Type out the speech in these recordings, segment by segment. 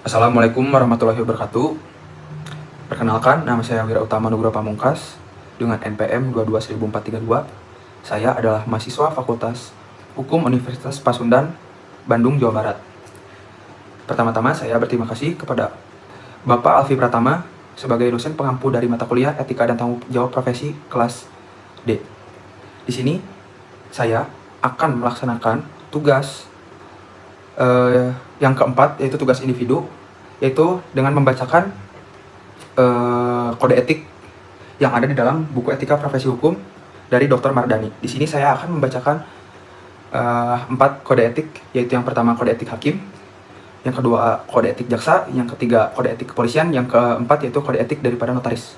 Assalamualaikum warahmatullahi wabarakatuh. Perkenalkan, nama saya Wira Utama Nugroho Pamungkas dengan NPM 221432. Saya adalah mahasiswa Fakultas Hukum Universitas Pasundan, Bandung, Jawa Barat. Pertama-tama saya berterima kasih kepada Bapak Alfi Pratama sebagai dosen pengampu dari mata kuliah Etika dan Tanggung Jawab Profesi kelas D. Di sini saya akan melaksanakan tugas yang keempat, yaitu tugas individu, yaitu dengan membacakan kode etik yang ada di dalam buku Etika Profesi Hukum dari Dr. Mardani. Di sini saya akan membacakan 4 kode etik, yaitu yang pertama kode etik hakim, yang kedua kode etik jaksa, yang ketiga kode etik kepolisian, yang keempat yaitu kode etik daripada notaris.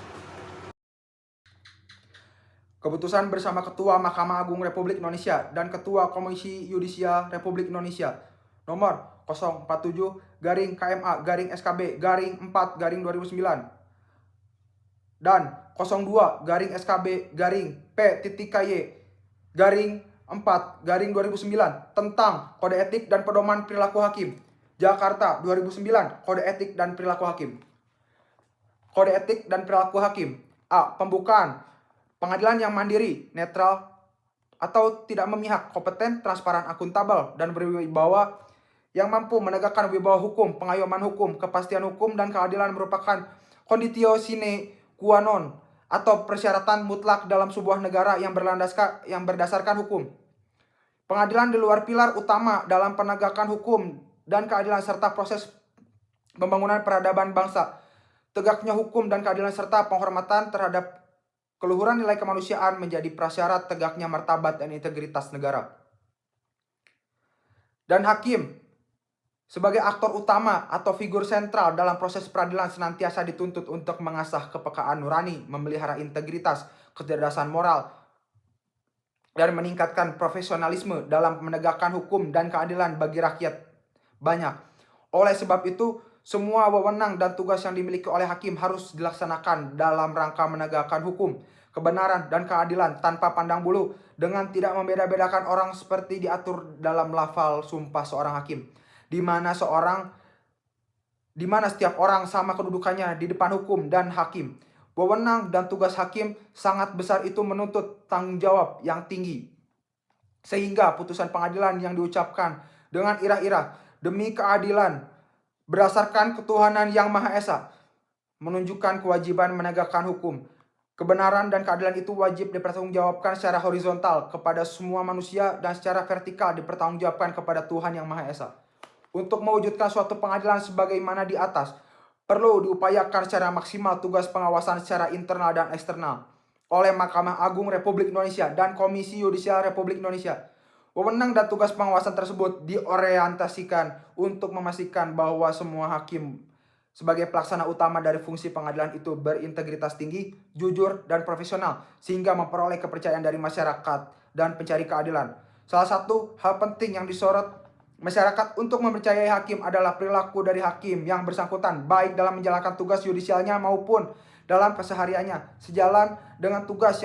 Keputusan bersama Ketua Mahkamah Agung Republik Indonesia dan Ketua Komisi Yudisial Republik Indonesia nomor 047-KMA-SKB-4-2009 dan 02-SKB-P.KY-4-2009 tentang Kode Etik dan Pedoman Perilaku Hakim. Jakarta 2009, Kode Etik dan Perilaku Hakim. Kode Etik dan Perilaku Hakim. A. Pembukaan. Pengadilan yang mandiri, netral, atau tidak memihak, kompeten, transparan, akuntabel, dan berwibawa, yang mampu menegakkan wibawa hukum, pengayoman hukum, kepastian hukum, dan keadilan merupakan conditio sine qua non atau persyaratan mutlak dalam sebuah negara yang berdasarkan hukum. Pengadilan di luar pilar utama dalam penegakan hukum dan keadilan serta proses pembangunan peradaban bangsa. Tegaknya hukum dan keadilan serta penghormatan terhadap keluhuran nilai kemanusiaan menjadi prasyarat tegaknya martabat dan integritas negara. Dan hakim sebagai aktor utama atau figur sentral dalam proses peradilan senantiasa dituntut untuk mengasah kepekaan nurani, memelihara integritas, kecerdasan moral, dan meningkatkan profesionalisme dalam menegakkan hukum dan keadilan bagi rakyat banyak. Oleh sebab itu, semua wewenang dan tugas yang dimiliki oleh hakim harus dilaksanakan dalam rangka menegakkan hukum, kebenaran, dan keadilan tanpa pandang bulu, dengan tidak membeda-bedakan orang seperti diatur dalam lafal sumpah seorang hakim, di mana setiap orang sama kedudukannya di depan hukum dan hakim. Wewenang dan tugas hakim sangat besar itu menuntut tanggung jawab yang tinggi, sehingga putusan pengadilan yang diucapkan dengan irah-irah demi keadilan berdasarkan ketuhanan yang Maha Esa menunjukkan kewajiban menegakkan hukum. Kebenaran dan keadilan itu wajib dipertanggungjawabkan secara horizontal kepada semua manusia dan secara vertikal dipertanggungjawabkan kepada Tuhan yang Maha Esa. Untuk mewujudkan suatu pengadilan sebagaimana di atas, perlu diupayakan secara maksimal tugas pengawasan secara internal dan eksternal oleh Mahkamah Agung Republik Indonesia dan Komisi Yudisial Republik Indonesia. Wewenang dan tugas pengawasan tersebut diorientasikan untuk memastikan bahwa semua hakim sebagai pelaksana utama dari fungsi pengadilan itu berintegritas tinggi, jujur, dan profesional, sehingga memperoleh kepercayaan dari masyarakat dan pencari keadilan. Salah satu hal penting yang disorot masyarakat untuk mempercayai hakim adalah perilaku dari hakim yang bersangkutan, baik dalam menjalankan tugas yudisialnya maupun dalam kesehariannya. Sejalan dengan tugas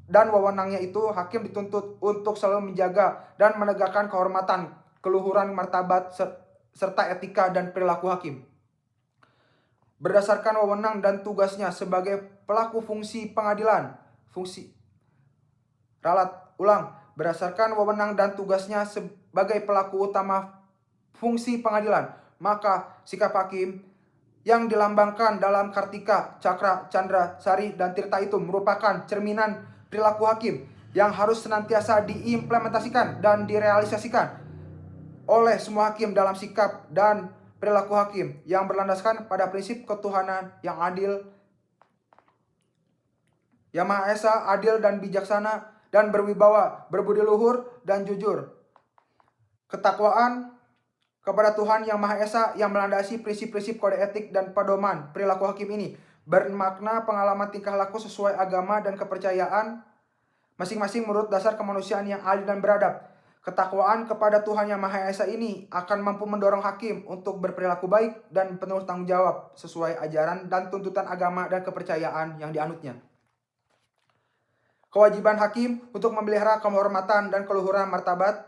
dan wewenangnya itu, hakim dituntut untuk selalu menjaga dan menegakkan kehormatan, keluhuran martabat, serta etika dan perilaku hakim. Berdasarkan wewenang dan tugasnya sebagai pelaku fungsi pengadilan, berdasarkan wewenang dan tugasnya sebagai pelaku utama fungsi pengadilan, maka sikap hakim yang dilambangkan dalam Kartika, Cakra, Chandra, Sari, dan Tirta itu merupakan cerminan perilaku hakim yang harus senantiasa diimplementasikan dan direalisasikan oleh semua hakim dalam sikap dan perilaku hakim yang berlandaskan pada prinsip ketuhanan yang adil, yang Maha Esa, adil dan bijaksana, dan berwibawa, berbudi luhur, dan jujur. Ketakwaan kepada Tuhan yang Maha Esa yang melandasi prinsip-prinsip kode etik dan pedoman perilaku hakim ini bermakna pengalaman tingkah laku sesuai agama dan kepercayaan masing-masing menurut dasar kemanusiaan yang adil dan beradab. Ketakwaan kepada Tuhan yang Maha Esa ini akan mampu mendorong hakim untuk berperilaku baik dan penuh tanggung jawab sesuai ajaran dan tuntutan agama dan kepercayaan yang dianutnya. Kewajiban hakim untuk memelihara kehormatan dan keluhuran martabat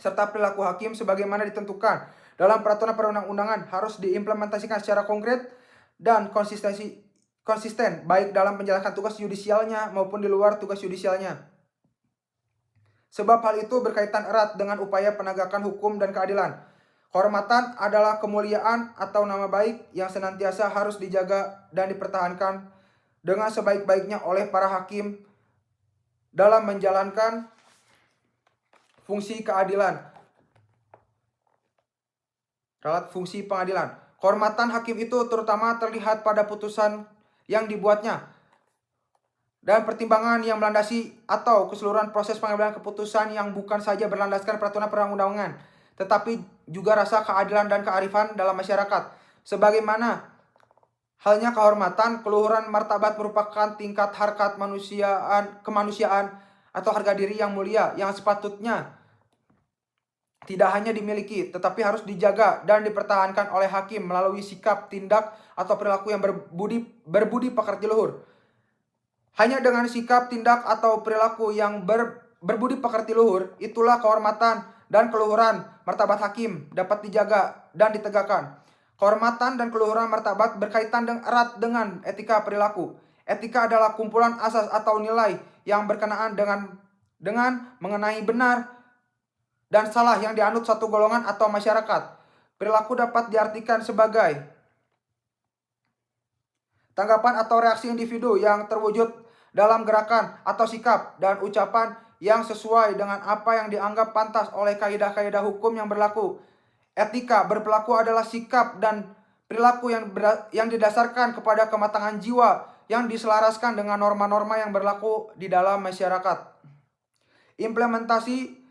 serta perilaku hakim sebagaimana ditentukan dalam peraturan perundang-undangan harus diimplementasikan secara konkret dan konsisten baik dalam menjalankan tugas yudisialnya maupun di luar tugas yudisialnya. Sebab hal itu berkaitan erat dengan upaya penegakan hukum dan keadilan. Kehormatan adalah kemuliaan atau nama baik yang senantiasa harus dijaga dan dipertahankan dengan sebaik-baiknya oleh para hakim dalam menjalankan fungsi keadilan. Fungsi pengadilan. Kehormatan hakim itu terutama terlihat pada putusan yang dibuatnya dan pertimbangan yang melandasi atau keseluruhan proses pengambilan keputusan yang bukan saja berlandaskan peraturan perundang-undangan, tetapi juga rasa keadilan dan kearifan dalam masyarakat. Sebagaimana halnya kehormatan, keluhuran, martabat merupakan tingkat harkat kemanusiaan atau harga diri yang mulia yang sepatutnya tidak hanya dimiliki, tetapi harus dijaga dan dipertahankan oleh hakim melalui sikap, tindak, atau perilaku yang berbudi pekerti luhur. Hanya dengan sikap, tindak, atau perilaku yang berbudi pekerti luhur, itulah kehormatan dan keluhuran martabat hakim dapat dijaga dan ditegakkan. Kehormatan dan keluhuran martabat berkaitan erat dengan etika perilaku. Etika adalah kumpulan asas atau nilai yang berkenaan dengan mengenai benar dan salah yang dianut satu golongan atau masyarakat. Perilaku dapat diartikan sebagai tanggapan atau reaksi individu yang terwujud dalam gerakan atau sikap dan ucapan yang sesuai dengan apa yang dianggap pantas oleh kaidah-kaidah hukum yang berlaku. Etika berperilaku adalah sikap dan perilaku yang didasarkan kepada kematangan jiwa yang diselaraskan dengan norma-norma yang berlaku di dalam masyarakat. Implementasi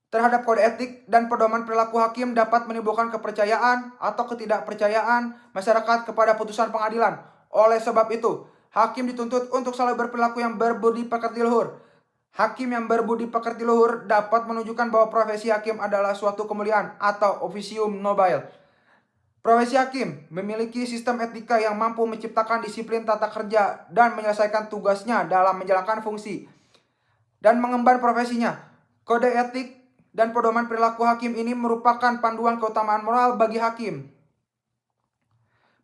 terhadap kode etik dan pedoman perilaku hakim dapat menimbulkan kepercayaan atau ketidakpercayaan masyarakat kepada putusan pengadilan. Oleh sebab itu, hakim dituntut untuk selalu berperilaku yang berbudi pekerti luhur. Hakim yang berbudi pekerti luhur dapat menunjukkan bahwa profesi hakim adalah suatu kemuliaan atau officium nobile. Profesi hakim memiliki sistem etika yang mampu menciptakan disiplin tata kerja dan menyelesaikan tugasnya dalam menjalankan fungsi dan mengemban profesinya. Kode etik dan pedoman perilaku hakim ini merupakan panduan keutamaan moral bagi hakim,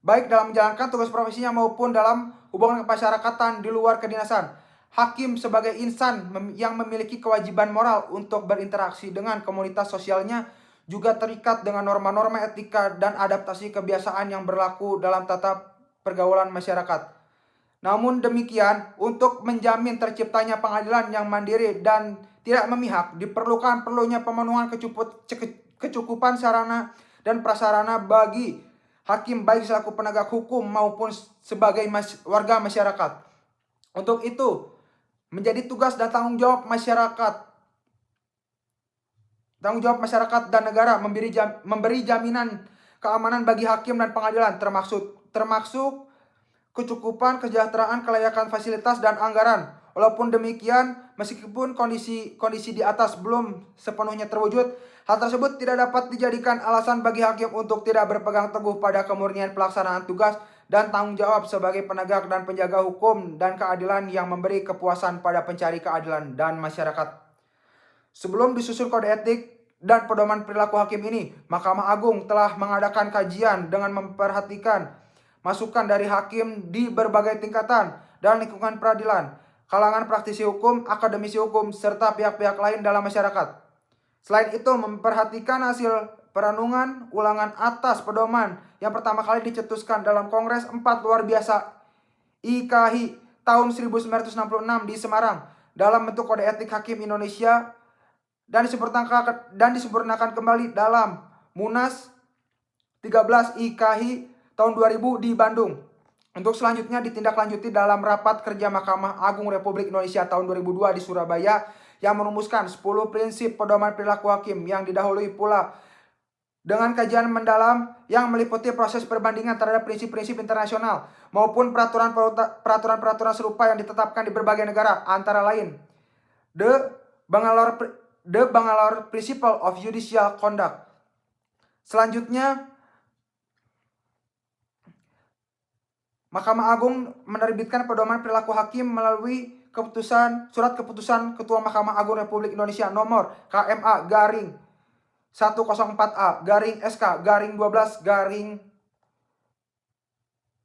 baik dalam menjalankan tugas profesinya maupun dalam hubungan kemasyarakatan di luar kedinasan. Hakim sebagai insan yang memiliki kewajiban moral untuk berinteraksi dengan komunitas sosialnya juga terikat dengan norma-norma etika dan adaptasi kebiasaan yang berlaku dalam tata pergaulan masyarakat. Namun demikian, untuk menjamin terciptanya pengadilan yang mandiri dan tidak memihak, diperlukan pemenuhan kecukupan sarana dan prasarana bagi hakim baik selaku penegak hukum maupun sebagai warga masyarakat. Untuk itu, menjadi tugas dan tanggung jawab masyarakat dan negara memberi jaminan keamanan bagi hakim dan pengadilan termasuk kecukupan, kesejahteraan, kelayakan fasilitas dan anggaran. Walaupun demikian, meskipun kondisi di atas belum sepenuhnya terwujud, hal tersebut tidak dapat dijadikan alasan bagi hakim untuk tidak berpegang teguh pada kemurnian pelaksanaan tugas dan tanggung jawab sebagai penegak dan penjaga hukum dan keadilan yang memberi kepuasan pada pencari keadilan dan masyarakat. Sebelum disusun kode etik dan pedoman perilaku hakim ini, Mahkamah Agung telah mengadakan kajian dengan memperhatikan masukan dari hakim di berbagai tingkatan dan lingkungan peradilan, kalangan praktisi hukum, akademisi hukum, serta pihak-pihak lain dalam masyarakat. Selain itu, memperhatikan hasil perenungan ulangan atas pedoman yang pertama kali dicetuskan dalam Kongres 4 luar biasa IKHI tahun 1966 di Semarang dalam bentuk kode etik hakim Indonesia dan disempurnakan kembali dalam Munas 13 IKHI tahun 2000 di Bandung. Untuk selanjutnya ditindaklanjuti dalam rapat kerja Mahkamah Agung Republik Indonesia tahun 2002 di Surabaya yang merumuskan 10 prinsip pedoman perilaku hakim yang didahului pula dengan kajian mendalam yang meliputi proses perbandingan terhadap prinsip-prinsip internasional maupun peraturan-peraturan serupa yang ditetapkan di berbagai negara, antara lain The Bangalore Principle of Judicial Conduct. Selanjutnya, Mahkamah Agung menerbitkan pedoman perilaku hakim melalui surat keputusan Ketua Mahkamah Agung Republik Indonesia nomor KMA 104A garing SK garing 12 garing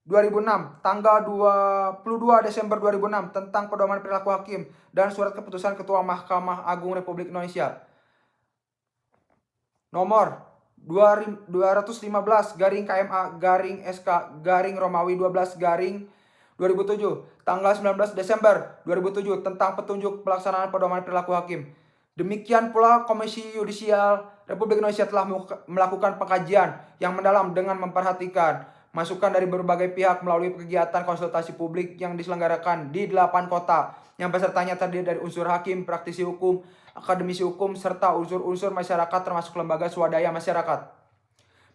2006 tanggal 22 Desember 2006 tentang pedoman perilaku hakim dan surat keputusan Ketua Mahkamah Agung Republik Indonesia nomor 215 garing KMA garing SK garing Romawi 12 garing 2007 tanggal 19 Desember 2007 tentang petunjuk pelaksanaan pedoman perilaku hakim. Demikian pula Komisi Yudisial Republik Indonesia telah melakukan pengkajian yang mendalam dengan memperhatikan masukan dari berbagai pihak melalui kegiatan konsultasi publik yang diselenggarakan di 8 kota yang pesertanya terdiri dari unsur hakim, praktisi hukum, akademisi hukum, serta unsur-unsur masyarakat termasuk lembaga swadaya masyarakat.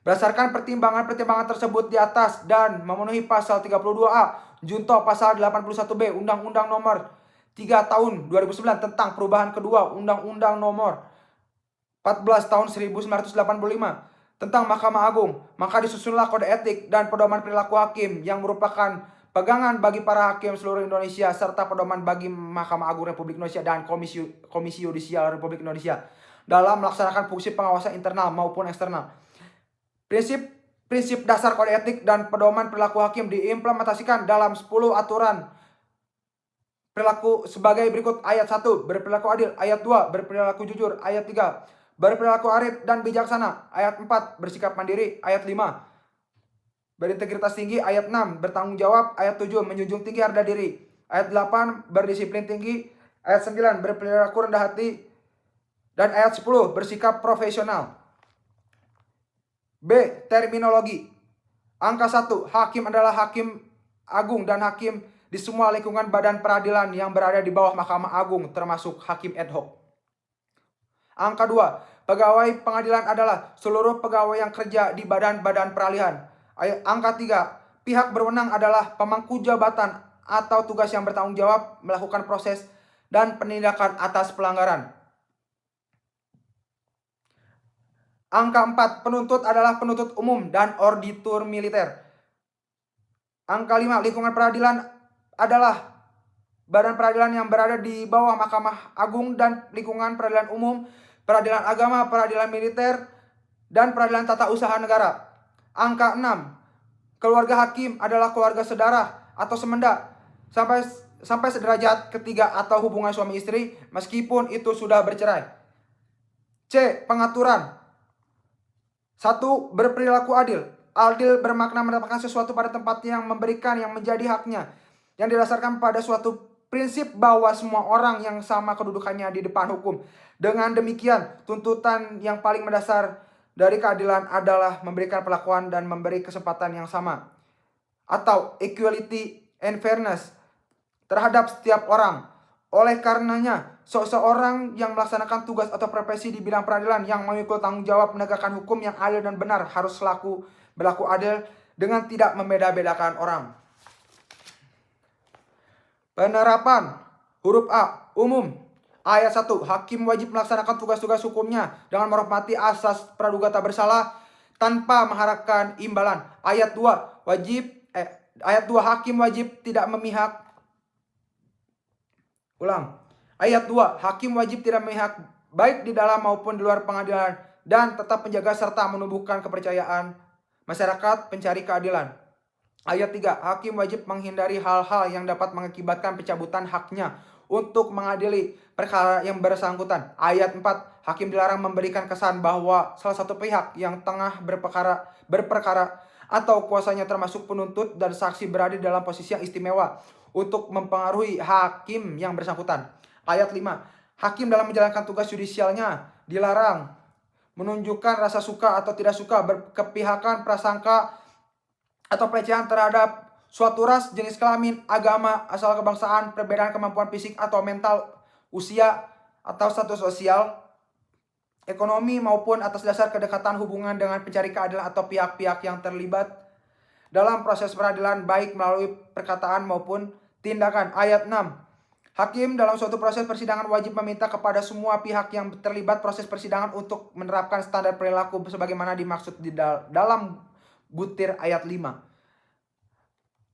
Berdasarkan pertimbangan-pertimbangan tersebut di atas dan memenuhi pasal 32A junto pasal 81B Undang-Undang Nomor 3 Tahun 2009 tentang perubahan kedua Undang-Undang Nomor 14 Tahun 1985 tentang Mahkamah Agung, maka disusunlah kode etik dan pedoman perilaku hakim yang merupakan pegangan bagi para hakim seluruh Indonesia serta pedoman bagi Mahkamah Agung Republik Indonesia dan Komisi Yudisial Republik Indonesia dalam melaksanakan fungsi pengawasan internal maupun eksternal. Prinsip dasar kode etik dan pedoman perilaku hakim diimplementasikan dalam 10 aturan perilaku sebagai berikut. Ayat 1, berperilaku adil. Ayat 2, berperilaku jujur. Ayat 3, berperilaku arif dan bijaksana. Ayat 4, bersikap mandiri. Ayat 5, berintegritas tinggi. Ayat 6, bertanggung jawab. Ayat 7, menjunjung tinggi harga diri. Ayat 8, berdisiplin tinggi. Ayat 9, berperilaku rendah hati. Dan ayat 10, bersikap profesional. B. Terminologi. Angka 1, hakim adalah hakim agung dan hakim di semua lingkungan badan peradilan yang berada di bawah Mahkamah Agung termasuk hakim ad hoc. Angka 2, pegawai pengadilan adalah seluruh pegawai yang kerja di badan-badan peralihan. Angka 3, pihak berwenang adalah pemangku jabatan atau tugas yang bertanggung jawab melakukan proses dan penindakan atas pelanggaran. Angka 4, penuntut adalah penuntut umum dan auditor militer. Angka 5, lingkungan peradilan adalah badan peradilan yang berada di bawah Mahkamah Agung dan lingkungan peradilan umum, peradilan agama, peradilan militer, dan peradilan tata usaha negara. Angka 6, keluarga hakim adalah keluarga sedarah atau semenda sampai sederajat ketiga atau hubungan suami istri meskipun itu sudah bercerai. C. Pengaturan. 1. Berperilaku adil. Adil bermakna mendapatkan sesuatu pada tempatnya yang memberikan yang menjadi haknya, yang didasarkan pada suatu prinsip bahwa semua orang yang sama kedudukannya di depan hukum. Dengan demikian, tuntutan yang paling mendasar dari keadilan adalah memberikan perlakuan dan memberi kesempatan yang sama, atau equality and fairness terhadap setiap orang. Oleh karenanya, seseorang yang melaksanakan tugas atau profesi di bidang peradilan yang memikul tanggung jawab menegakkan hukum yang adil dan benar harus berlaku adil dengan tidak membeda-bedakan orang. Penerapan huruf A umum. Ayat 1, hakim wajib melaksanakan tugas-tugas hukumnya dengan menghormati asas praduga tak bersalah tanpa mengharapkan imbalan. Ayat 2, hakim wajib tidak memihak. Ayat 2, hakim wajib tidak memihak baik di dalam maupun di luar pengadilan dan tetap menjaga serta menumbuhkan kepercayaan masyarakat pencari keadilan. Ayat 3, hakim wajib menghindari hal-hal yang dapat mengakibatkan pencabutan haknya untuk mengadili perkara yang bersangkutan. Ayat 4, hakim dilarang memberikan kesan bahwa salah satu pihak yang tengah berperkara atau kuasanya termasuk penuntut dan saksi berada dalam posisi yang istimewa untuk mempengaruhi hakim yang bersangkutan. Ayat 5, hakim dalam menjalankan tugas yudisialnya dilarang menunjukkan rasa suka atau tidak suka, berkepihakan, prasangka, atau pelecehan terhadap suatu ras, jenis kelamin, agama, asal kebangsaan, perbedaan kemampuan fisik atau mental, usia, atau status sosial, ekonomi, maupun atas dasar kedekatan hubungan dengan pencari keadilan atau pihak-pihak yang terlibat dalam proses peradilan baik melalui perkataan maupun tindakan. Ayat 6, hakim dalam suatu proses persidangan wajib meminta kepada semua pihak yang terlibat proses persidangan untuk menerapkan standar perilaku sebagaimana dimaksud di dalam butir ayat 5.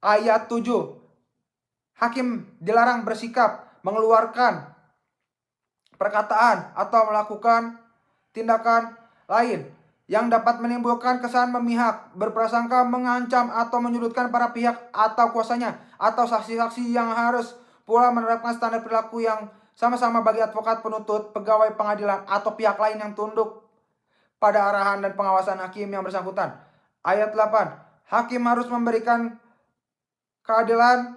Ayat 7, hakim dilarang bersikap, mengeluarkan perkataan atau melakukan tindakan lain yang dapat menimbulkan kesan memihak, berprasangka, mengancam, atau menyudutkan para pihak atau kuasanya, atau saksi-saksi yang harus pula menerapkan standar perilaku yang sama-sama bagi advokat, penuntut, pegawai pengadilan, atau pihak lain yang tunduk pada arahan dan pengawasan hakim yang bersangkutan. Ayat 8. Hakim harus memberikan keadilan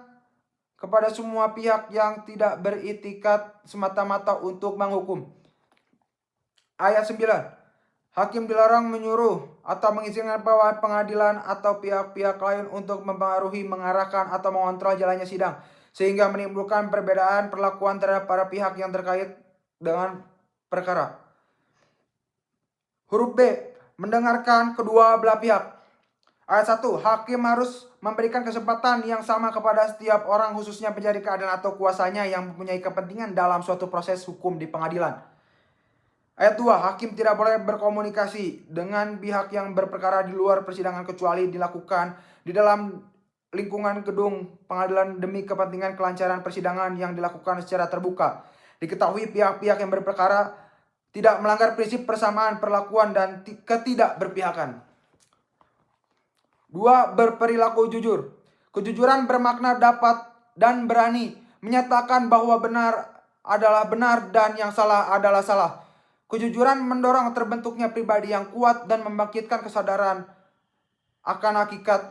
kepada semua pihak yang tidak beritikat semata-mata untuk menghukum. Ayat 9. Hakim dilarang menyuruh atau mengizinkan pegawai pengadilan atau pihak-pihak lain untuk mempengaruhi, mengarahkan, atau mengontrol jalannya sidang, sehingga menimbulkan perbedaan perlakuan terhadap para pihak yang terkait dengan perkara. Huruf B. Mendengarkan kedua belah pihak. Ayat 1. Hakim harus memberikan kesempatan yang sama kepada setiap orang, khususnya pencari keadilan atau kuasanya yang mempunyai kepentingan dalam suatu proses hukum di pengadilan. Ayat 2. Hakim tidak boleh berkomunikasi dengan pihak yang berperkara di luar persidangan kecuali dilakukan di dalam lingkungan gedung pengadilan demi kepentingan kelancaran persidangan yang dilakukan secara terbuka. Diketahui pihak-pihak yang berperkara tidak melanggar prinsip persamaan perlakuan dan ketidakberpihakan. 2. Berperilaku jujur. Kejujuran bermakna dapat dan berani menyatakan bahwa benar adalah benar dan yang salah adalah salah. Kejujuran mendorong terbentuknya pribadi yang kuat dan membangkitkan kesadaran akan hakikat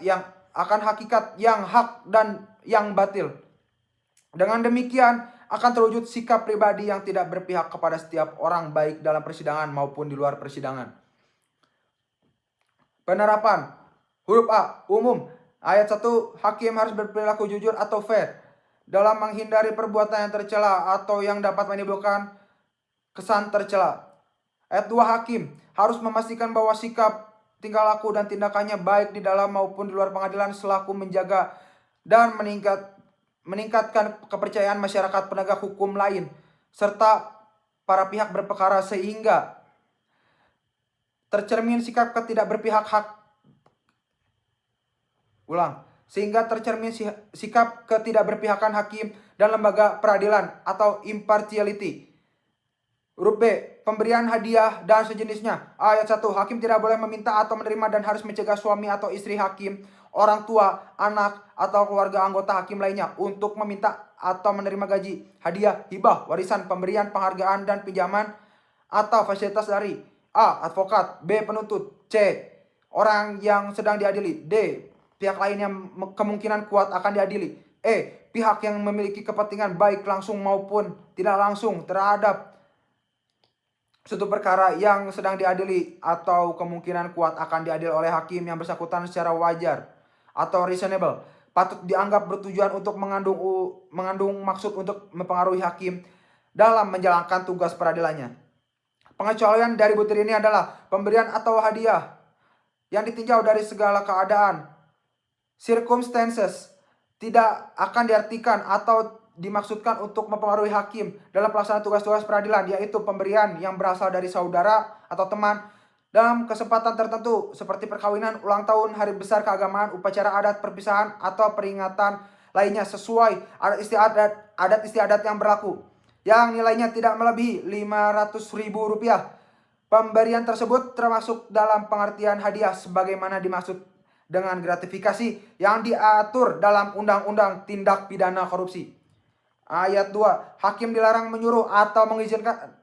yang hak dan yang batil. Dengan demikian akan terwujud sikap pribadi yang tidak berpihak kepada setiap orang, baik dalam persidangan maupun di luar persidangan. Penerapan. Huruf A. Umum. Ayat 1. Hakim harus berperilaku jujur atau fair dalam menghindari perbuatan yang tercela atau yang dapat menimbulkan kesan tercela. Ayat 2. Hakim harus memastikan bahwa sikap, tingkah laku, dan tindakannya baik di dalam maupun di luar pengadilan selaku menjaga dan meningkatkan kepercayaan masyarakat penegak hukum lain serta para pihak berperkara sehingga tercermin sikap ketidakberpihakan hakim dan lembaga peradilan atau impartiality. Huruf B. Pemberian hadiah dan sejenisnya. Ayat 1. Hakim tidak boleh meminta atau menerima dan harus mencegah suami atau istri hakim, orang tua, anak, atau keluarga anggota hakim lainnya untuk meminta atau menerima gaji, hadiah, hibah, warisan, pemberian, penghargaan, dan pinjaman atau fasilitas dari A. Advokat, B. Penuntut, C. Orang yang sedang diadili, D. Pihak lain yang kemungkinan kuat akan diadili, E. Pihak yang memiliki kepentingan baik langsung maupun tidak langsung terhadap suatu perkara yang sedang diadili atau kemungkinan kuat akan diadili oleh hakim yang bersangkutan secara wajar atau reasonable, patut dianggap bertujuan untuk mengandung maksud untuk mempengaruhi hakim dalam menjalankan tugas peradilannya. Pengecualian dari butir ini adalah pemberian atau hadiah yang ditinjau dari segala keadaan, circumstances, tidak akan diartikan atau dimaksudkan untuk mempengaruhi hakim dalam pelaksanaan tugas-tugas peradilan, yaitu pemberian yang berasal dari saudara atau teman dalam kesempatan tertentu seperti perkawinan, ulang tahun, hari besar keagamaan, upacara adat, perpisahan, atau peringatan lainnya sesuai adat istiadat yang berlaku, yang nilainya tidak melebihi Rp500.000. Pemberian tersebut termasuk dalam pengertian hadiah sebagaimana dimaksud dengan gratifikasi yang diatur dalam Undang-Undang Tindak Pidana Korupsi. Ayat 2. Hakim dilarang menyuruh atau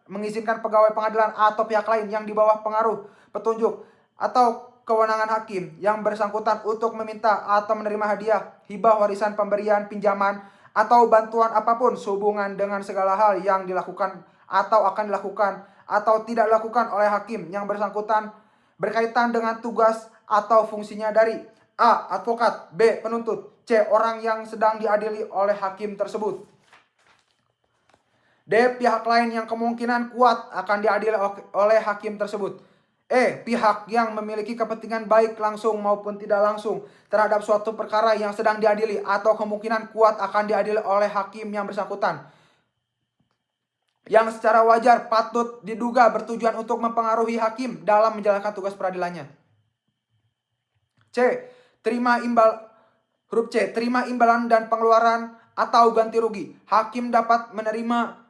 mengizinkan pegawai pengadilan atau pihak lain yang di bawah pengaruh, petunjuk, atau kewenangan hakim yang bersangkutan untuk meminta atau menerima hadiah, hibah, warisan, pemberian, pinjaman, atau bantuan apapun sehubungan dengan segala hal yang dilakukan atau akan dilakukan atau tidak dilakukan oleh hakim yang bersangkutan berkaitan dengan tugas atau fungsinya dari A. Advokat, B. Penuntut, C. Orang yang sedang diadili oleh hakim tersebut, D. Pihak lain yang kemungkinan kuat akan diadili oleh hakim tersebut, E. Pihak yang memiliki kepentingan baik langsung maupun tidak langsung terhadap suatu perkara yang sedang diadili atau kemungkinan kuat akan diadili oleh hakim yang bersangkutan, yang secara wajar patut diduga bertujuan untuk mempengaruhi hakim dalam menjalankan tugas peradilannya. Huruf C. Terima imbalan dan pengeluaran atau ganti rugi. Hakim dapat menerima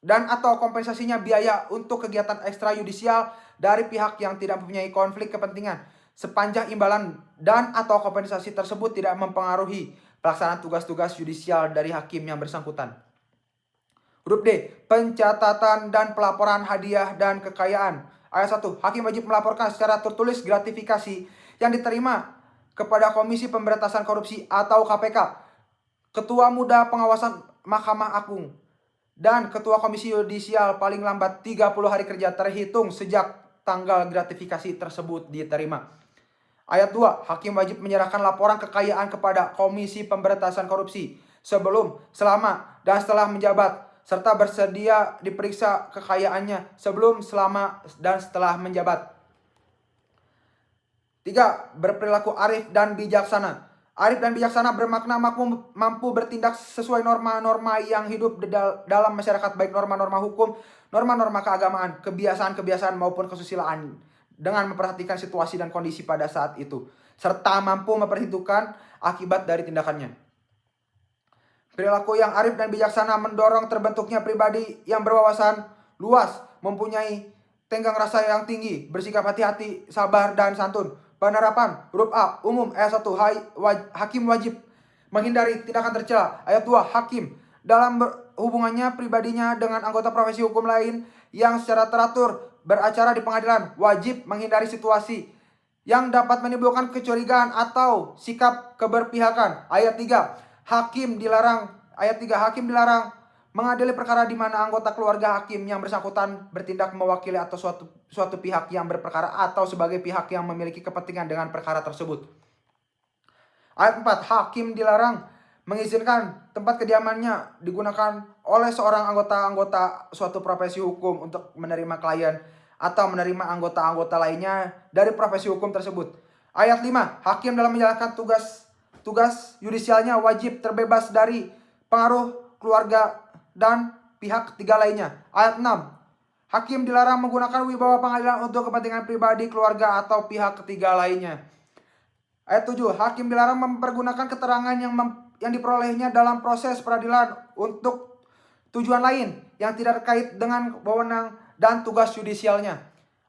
dan atau kompensasinya biaya untuk kegiatan ekstrayudisial dari pihak yang tidak mempunyai konflik kepentingan sepanjang imbalan dan atau kompensasi tersebut tidak mempengaruhi pelaksanaan tugas-tugas yudisial dari hakim yang bersangkutan. Huruf D. Pencatatan dan pelaporan hadiah dan kekayaan. Ayat 1. Hakim wajib melaporkan secara tertulis gratifikasi yang diterima kepada Komisi Pemberantasan Korupsi atau KPK, Ketua Muda Pengawasan Mahkamah Agung, dan Ketua Komisi Yudisial paling lambat 30 hari kerja terhitung sejak tanggal gratifikasi tersebut diterima. Ayat 2. Hakim wajib menyerahkan laporan kekayaan kepada Komisi Pemberantasan Korupsi sebelum, selama, dan setelah menjabat, serta bersedia diperiksa kekayaannya sebelum, selama, dan setelah menjabat. 3. Berperilaku arif dan bijaksana. Arif dan bijaksana bermakna mampu bertindak sesuai norma-norma yang hidup dalam masyarakat, baik norma-norma hukum, norma-norma keagamaan, kebiasaan-kebiasaan maupun kesusilaan, dengan memperhatikan situasi dan kondisi pada saat itu, serta mampu memperhitungkan akibat dari tindakannya. Perilaku yang arif dan bijaksana mendorong terbentuknya pribadi yang berwawasan luas, mempunyai tenggang rasa yang tinggi, bersikap hati-hati, sabar, dan santun. Penerapan huruf A umum. Ayat 1. Hakim wajib menghindari tindakan tercela. Ayat 2. Hakim dalam hubungannya pribadinya dengan anggota profesi hukum lain yang secara teratur beracara di pengadilan wajib menghindari situasi yang dapat menimbulkan kecurigaan atau sikap keberpihakan. Ayat 3. Hakim dilarang mengadili perkara di mana anggota keluarga hakim yang bersangkutan bertindak mewakili atau suatu pihak yang berperkara atau sebagai pihak yang memiliki kepentingan dengan perkara tersebut. Ayat 4. Hakim dilarang mengizinkan tempat kediamannya digunakan oleh seorang anggota suatu profesi hukum untuk menerima klien atau menerima anggota-anggota lainnya dari profesi hukum tersebut. Ayat 5. Hakim dalam menjalankan tugas yudisialnya wajib terbebas dari pengaruh keluarga dan pihak ketiga lainnya. Ayat 6. Hakim dilarang menggunakan wibawa pengadilan untuk kepentingan pribadi, keluarga, atau pihak ketiga lainnya. Ayat 7. Hakim dilarang mempergunakan keterangan yang diperolehnya dalam proses peradilan untuk tujuan lain yang tidak terkait dengan wewenang dan tugas yudisialnya.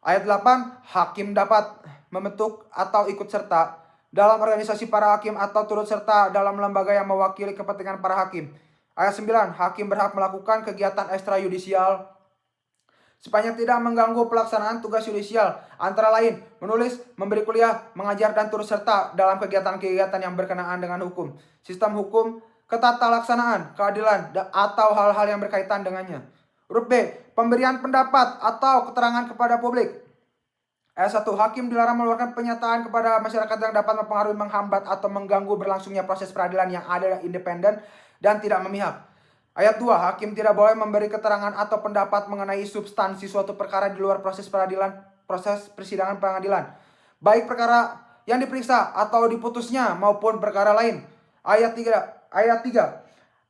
Ayat 8. Hakim dapat membentuk atau ikut serta dalam organisasi para hakim atau turut serta dalam lembaga yang mewakili kepentingan para hakim. Ayat 9. Hakim berhak melakukan kegiatan ekstrayudisial sepanjang tidak mengganggu pelaksanaan tugas yudisial, antara lain menulis, memberi kuliah, mengajar, dan turut serta dalam kegiatan-kegiatan yang berkenaan dengan hukum, sistem hukum, ketata laksanaan, keadilan, atau hal-hal yang berkaitan dengannya. Huruf B. Pemberian pendapat atau keterangan kepada publik. Ayat 1. Hakim dilarang mengeluarkan pernyataan kepada masyarakat yang dapat mempengaruhi, menghambat, atau mengganggu berlangsungnya proses peradilan yang adil, independen, dan tidak memihak. Ayat 2. Hakim tidak boleh memberi keterangan atau pendapat mengenai substansi suatu perkara di luar proses persidangan pengadilan, baik perkara yang diperiksa atau diputusnya maupun perkara lain. Ayat 3.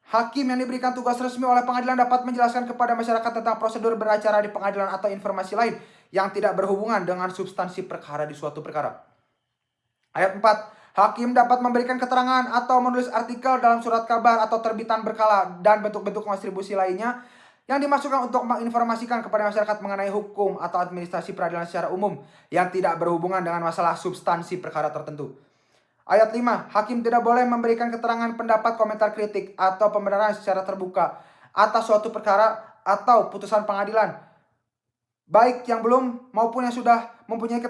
Hakim yang diberikan tugas resmi oleh pengadilan dapat menjelaskan kepada masyarakat tentang prosedur beracara di pengadilan atau informasi lain yang tidak berhubungan dengan substansi perkara di suatu perkara. Ayat 4. Hakim dapat memberikan keterangan atau menulis artikel dalam surat kabar atau terbitan berkala dan bentuk-bentuk kontribusi lainnya yang dimaksudkan untuk menginformasikan kepada masyarakat mengenai hukum atau administrasi peradilan secara umum yang tidak berhubungan dengan masalah substansi perkara tertentu. Ayat 5. Hakim tidak boleh memberikan keterangan, pendapat, komentar, kritik, atau pembenaran secara terbuka atas suatu perkara atau putusan pengadilan, baik yang belum maupun yang sudah mempunyai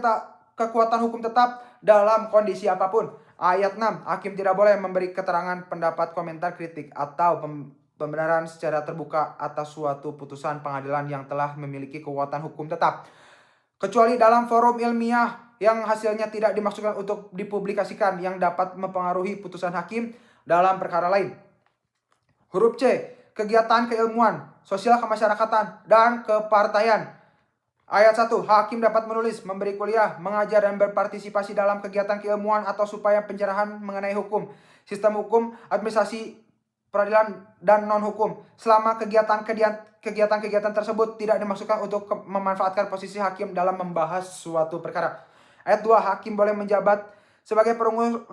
kekuatan hukum tetap dalam kondisi apapun. Ayat 6. Hakim tidak boleh memberi keterangan, pendapat, komentar, kritik, atau pembenaran secara terbuka atas suatu putusan pengadilan yang telah memiliki kekuatan hukum tetap, kecuali dalam forum ilmiah yang hasilnya tidak dimaksudkan untuk dipublikasikan yang dapat mempengaruhi putusan hakim dalam perkara lain. Huruf C. Kegiatan keilmuan, sosial kemasyarakatan, dan kepartaian. Ayat 1. Hakim dapat menulis, memberi kuliah, mengajar, dan berpartisipasi dalam kegiatan keilmuan atau supaya pencerahan mengenai hukum, sistem hukum, administrasi peradilan, dan non-hukum, selama kegiatan-kegiatan tersebut tidak dimaksudkan untuk memanfaatkan posisi hakim dalam membahas suatu perkara. Ayat 2. Hakim boleh menjabat sebagai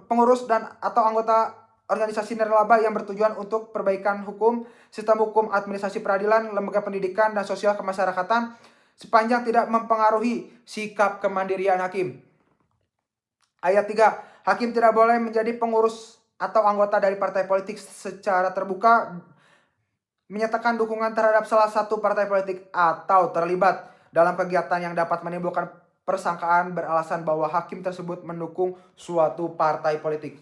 pengurus dan atau anggota organisasi nirlaba yang bertujuan untuk perbaikan hukum, sistem hukum, administrasi peradilan, lembaga pendidikan, dan sosial kemasyarakatan, sepanjang tidak mempengaruhi sikap kemandirian hakim. Ayat 3. Hakim tidak boleh menjadi pengurus atau anggota dari partai politik secara terbuka, menyatakan dukungan terhadap salah satu partai politik, atau terlibat dalam kegiatan yang dapat menimbulkan persangkaan beralasan bahwa hakim tersebut mendukung suatu partai politik.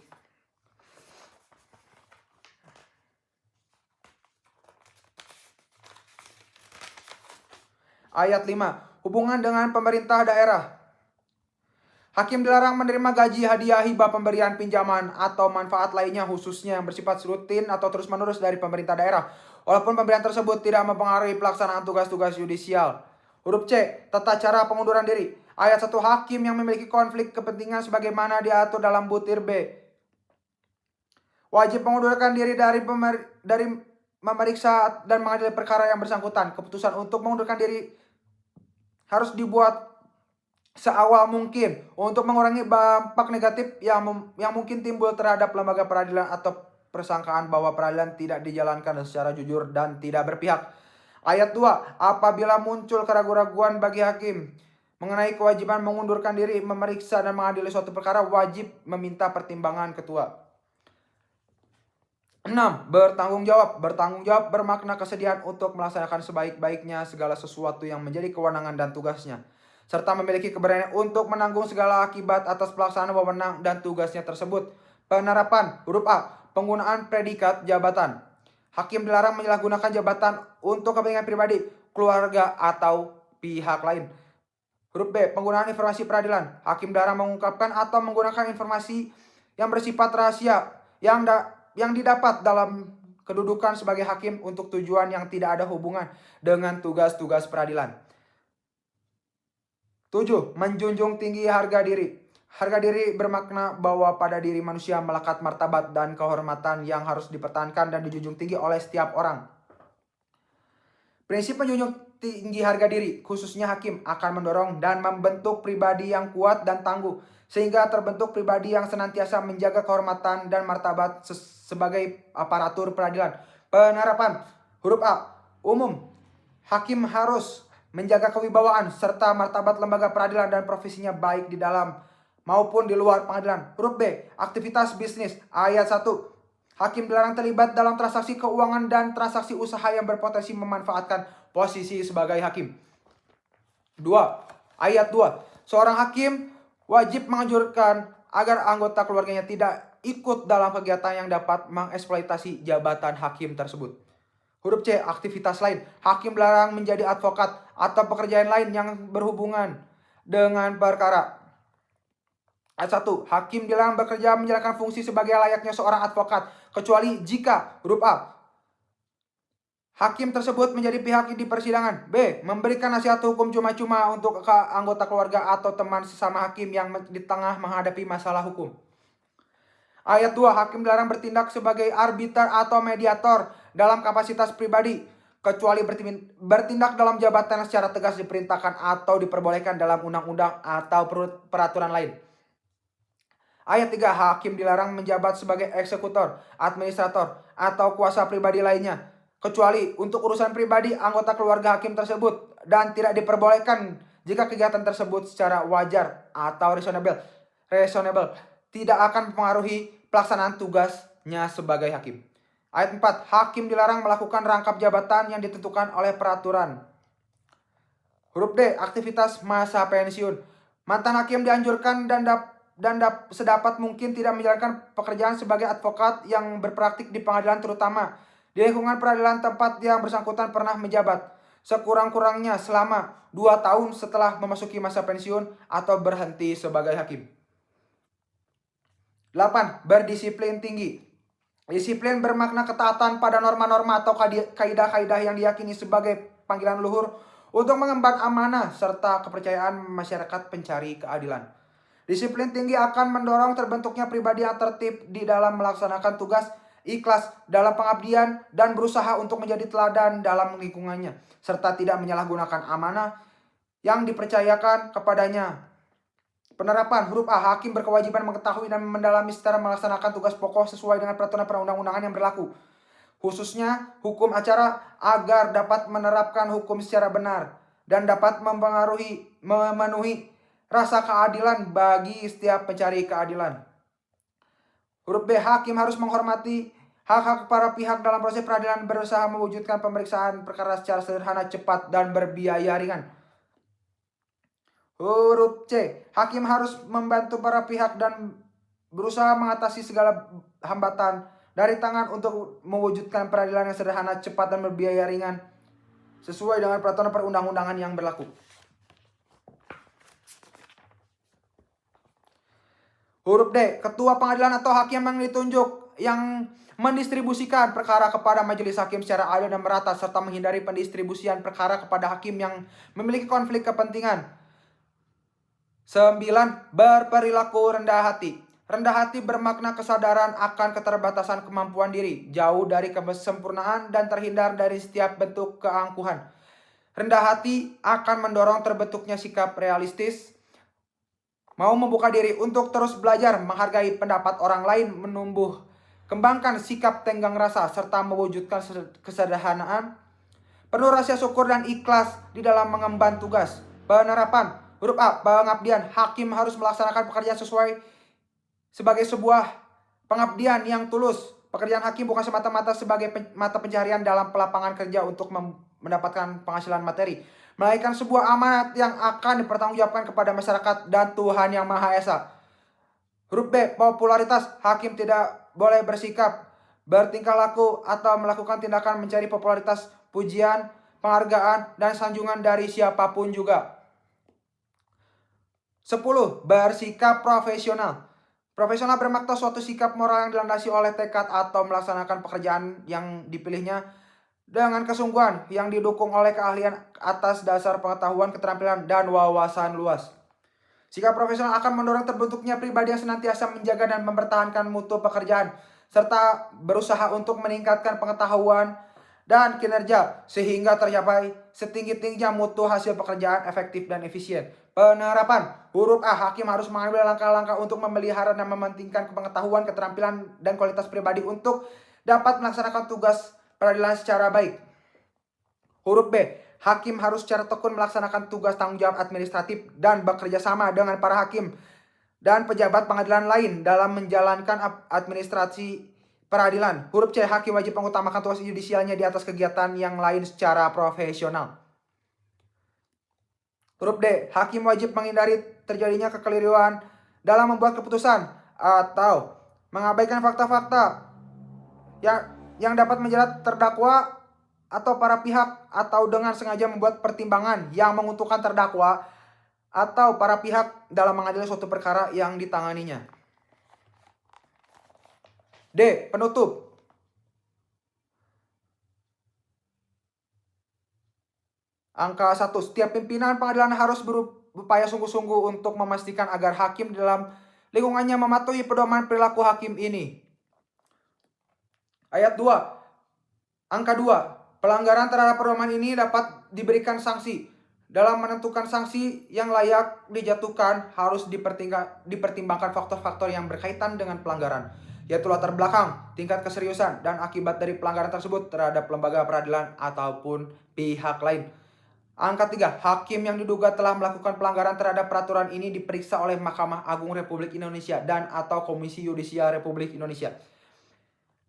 Ayat 5. Hubungan dengan pemerintah daerah. Hakim dilarang menerima gaji, hadiah, hibah, pemberian pinjaman, atau manfaat lainnya khususnya yang bersifat rutin atau terus-menerus dari pemerintah daerah, walaupun pemberian tersebut tidak mempengaruhi pelaksanaan tugas-tugas yudisial. Huruf C. Tata cara pengunduran diri. Ayat 1. Hakim yang memiliki konflik kepentingan sebagaimana diatur dalam butir B wajib mengundurkan diri dari memeriksa dan mengadili perkara yang bersangkutan. Keputusan untuk mengundurkan diri harus dibuat seawal mungkin untuk mengurangi dampak negatif yang mungkin timbul terhadap lembaga peradilan atau persangkaan bahwa peradilan tidak dijalankan secara jujur dan tidak berpihak. Ayat 2. Apabila muncul keraguan-raguan bagi hakim mengenai kewajiban mengundurkan diri, memeriksa dan mengadili suatu perkara, wajib meminta pertimbangan ketua. 6. Bertanggung jawab. Bertanggung jawab bermakna kesediaan untuk melaksanakan sebaik-baiknya segala sesuatu yang menjadi kewenangan dan tugasnya, serta memiliki keberanian untuk menanggung segala akibat atas pelaksanaan wewenang dan tugasnya tersebut. Penerapan. Huruf A. Penggunaan predikat jabatan. Hakim dilarang menyalahgunakan jabatan untuk kepentingan pribadi, keluarga, atau pihak lain. Huruf B. Penggunaan informasi peradilan. Hakim dilarang mengungkapkan atau menggunakan informasi yang bersifat rahasia yang didapat dalam kedudukan sebagai hakim untuk tujuan yang tidak ada hubungan dengan tugas-tugas peradilan. 7. Menjunjung tinggi harga diri. Harga diri bermakna bahwa pada diri manusia melekat martabat dan kehormatan yang harus dipertahankan dan dijunjung tinggi oleh setiap orang. Prinsip menjunjung tinggi harga diri, khususnya hakim, akan mendorong dan membentuk pribadi yang kuat dan tangguh, sehingga terbentuk pribadi yang senantiasa menjaga kehormatan dan martabat sebagai aparatur peradilan. Penerapan. Huruf A. Umum. Hakim harus menjaga kewibawaan serta martabat lembaga peradilan dan profesinya baik di dalam maupun di luar pengadilan. Huruf B. Aktivitas bisnis. Ayat 1. Hakim dilarang terlibat dalam transaksi keuangan dan transaksi usaha yang berpotensi memanfaatkan posisi sebagai hakim. 2. Ayat 2. Seorang hakim wajib menganjurkan agar anggota keluarganya tidak ikut dalam kegiatan yang dapat mengeksploitasi jabatan hakim tersebut. Huruf C. Aktivitas lain. Hakim dilarang menjadi advokat atau pekerjaan lain yang berhubungan dengan perkara. Ayat 1. Hakim dilarang bekerja menjalankan fungsi sebagai layaknya seorang advokat, kecuali jika huruf A. Hakim tersebut menjadi pihak di persidangan. B. Memberikan nasihat hukum cuma-cuma untuk anggota keluarga atau teman sesama hakim yang di tengah menghadapi masalah hukum. Ayat 2. Hakim dilarang bertindak sebagai arbiter atau mediator dalam kapasitas pribadi, kecuali bertindak dalam jabatan yang secara tegas diperintahkan atau diperbolehkan dalam undang-undang atau peraturan lain. Ayat 3. Hakim dilarang menjabat sebagai eksekutor, administrator, atau kuasa pribadi lainnya, kecuali untuk urusan pribadi anggota keluarga hakim tersebut, dan tidak diperbolehkan jika kegiatan tersebut secara wajar atau reasonable tidak akan mempengaruhi pelaksanaan tugasnya sebagai hakim. Ayat 4. Hakim dilarang melakukan rangkap jabatan yang ditentukan oleh peraturan. Huruf D. Aktivitas masa pensiun. Mantan hakim dianjurkan dan sedapat mungkin tidak menjalankan pekerjaan sebagai advokat yang berpraktik di pengadilan, terutama di lingkungan peradilan tempat yang bersangkutan pernah menjabat, sekurang-kurangnya selama 2 tahun setelah memasuki masa pensiun atau berhenti sebagai hakim. 8. Berdisiplin tinggi. Disiplin bermakna ketaatan pada norma-norma atau kaidah-kaidah yang diyakini sebagai panggilan luhur untuk mengemban amanah serta kepercayaan masyarakat pencari keadilan. Disiplin tinggi akan mendorong terbentuknya pribadi yang tertib di dalam melaksanakan tugas, ikhlas dalam pengabdian, dan berusaha untuk menjadi teladan dalam lingkungannya, serta tidak menyalahgunakan amanah yang dipercayakan kepadanya. Penerapan. Huruf A. Hakim berkewajiban mengetahui dan mendalami secara melaksanakan tugas pokok sesuai dengan peraturan perundang-undangan yang berlaku, khususnya hukum acara, agar dapat menerapkan hukum secara benar dan dapat memenuhi rasa keadilan bagi setiap pencari keadilan. Huruf B. Hakim harus menghormati hak-hak para pihak dalam proses peradilan, berusaha mewujudkan pemeriksaan perkara secara sederhana, cepat, dan berbiaya ringan. Huruf C. Hakim harus membantu para pihak dan berusaha mengatasi segala hambatan dari tangan untuk mewujudkan peradilan yang sederhana, cepat, dan berbiaya ringan sesuai dengan peraturan perundang-undangan yang berlaku. Huruf D. Ketua pengadilan atau hakim yang ditunjuk yang mendistribusikan perkara kepada majelis hakim secara adil dan merata, serta menghindari pendistribusian perkara kepada hakim yang memiliki konflik kepentingan. 9. Berperilaku rendah hati. Rendah hati bermakna kesadaran akan keterbatasan kemampuan diri, jauh dari kesempurnaan, dan terhindar dari setiap bentuk keangkuhan. Rendah hati akan mendorong terbentuknya sikap realistis, mau membuka diri untuk terus belajar, menghargai pendapat orang lain, menumbuh kembangkan sikap tenggang rasa, serta mewujudkan kesederhanaan, penuh rasa syukur dan ikhlas di dalam mengemban tugas. Penerapan. Huruf A. Pengabdian. Hakim harus melaksanakan pekerjaan sebagai sebuah pengabdian yang tulus. Pekerjaan hakim bukan semata-mata sebagai mata pencaharian dalam pelapangan kerja untuk mendapatkan penghasilan materi, melainkan sebuah amanat yang akan dipertanggungjawabkan kepada masyarakat dan Tuhan Yang Maha Esa. Huruf B. Popularitas. Hakim tidak boleh bersikap, bertingkah laku, atau melakukan tindakan mencari popularitas, pujian, penghargaan, dan sanjungan dari siapapun juga. 10. Bersikap profesional. Profesional bermakna suatu sikap moral yang dilandasi oleh tekad atau melaksanakan pekerjaan yang dipilihnya dengan kesungguhan yang didukung oleh keahlian atas dasar pengetahuan, keterampilan, dan wawasan luas. Sikap profesional akan mendorong terbentuknya pribadi yang senantiasa menjaga dan mempertahankan mutu pekerjaan, serta berusaha untuk meningkatkan pengetahuan dan kinerja sehingga tercapai setinggi-tingginya mutu hasil pekerjaan efektif dan efisien. Penerapan. Huruf A. Hakim harus mengambil langkah-langkah untuk memelihara dan mementingkan pengetahuan, keterampilan, dan kualitas pribadi untuk dapat melaksanakan tugas peradilan secara baik. Huruf B. Hakim harus secara tekun melaksanakan tugas tanggung jawab administratif dan bekerja sama dengan para hakim dan pejabat pengadilan lain dalam menjalankan administrasi peradilan. Huruf C. Hakim wajib mengutamakan tugas yudisialnya di atas kegiatan yang lain secara profesional. Huruf D. Hakim wajib menghindari terjadinya kekeliruan dalam membuat keputusan atau mengabaikan fakta-fakta yang dapat menjerat terdakwa atau para pihak, atau dengan sengaja membuat pertimbangan yang menguntungkan terdakwa atau para pihak dalam mengadili suatu perkara yang ditanganinya. D. Penutup. Angka 1. Setiap pimpinan pengadilan harus berupaya sungguh-sungguh untuk memastikan agar hakim dalam lingkungannya mematuhi pedoman perilaku hakim ini. Ayat 2. Angka 2. Pelanggaran terhadap pedoman ini dapat diberikan sanksi. Dalam menentukan sanksi yang layak dijatuhkan harus dipertimbangkan faktor-faktor yang berkaitan dengan pelanggaran, yaitu latar belakang, tingkat keseriusan, dan akibat dari pelanggaran tersebut terhadap lembaga peradilan ataupun pihak lain. Angka 3. Hakim yang diduga telah melakukan pelanggaran terhadap peraturan ini diperiksa oleh Mahkamah Agung Republik Indonesia dan atau Komisi Yudisial Republik Indonesia.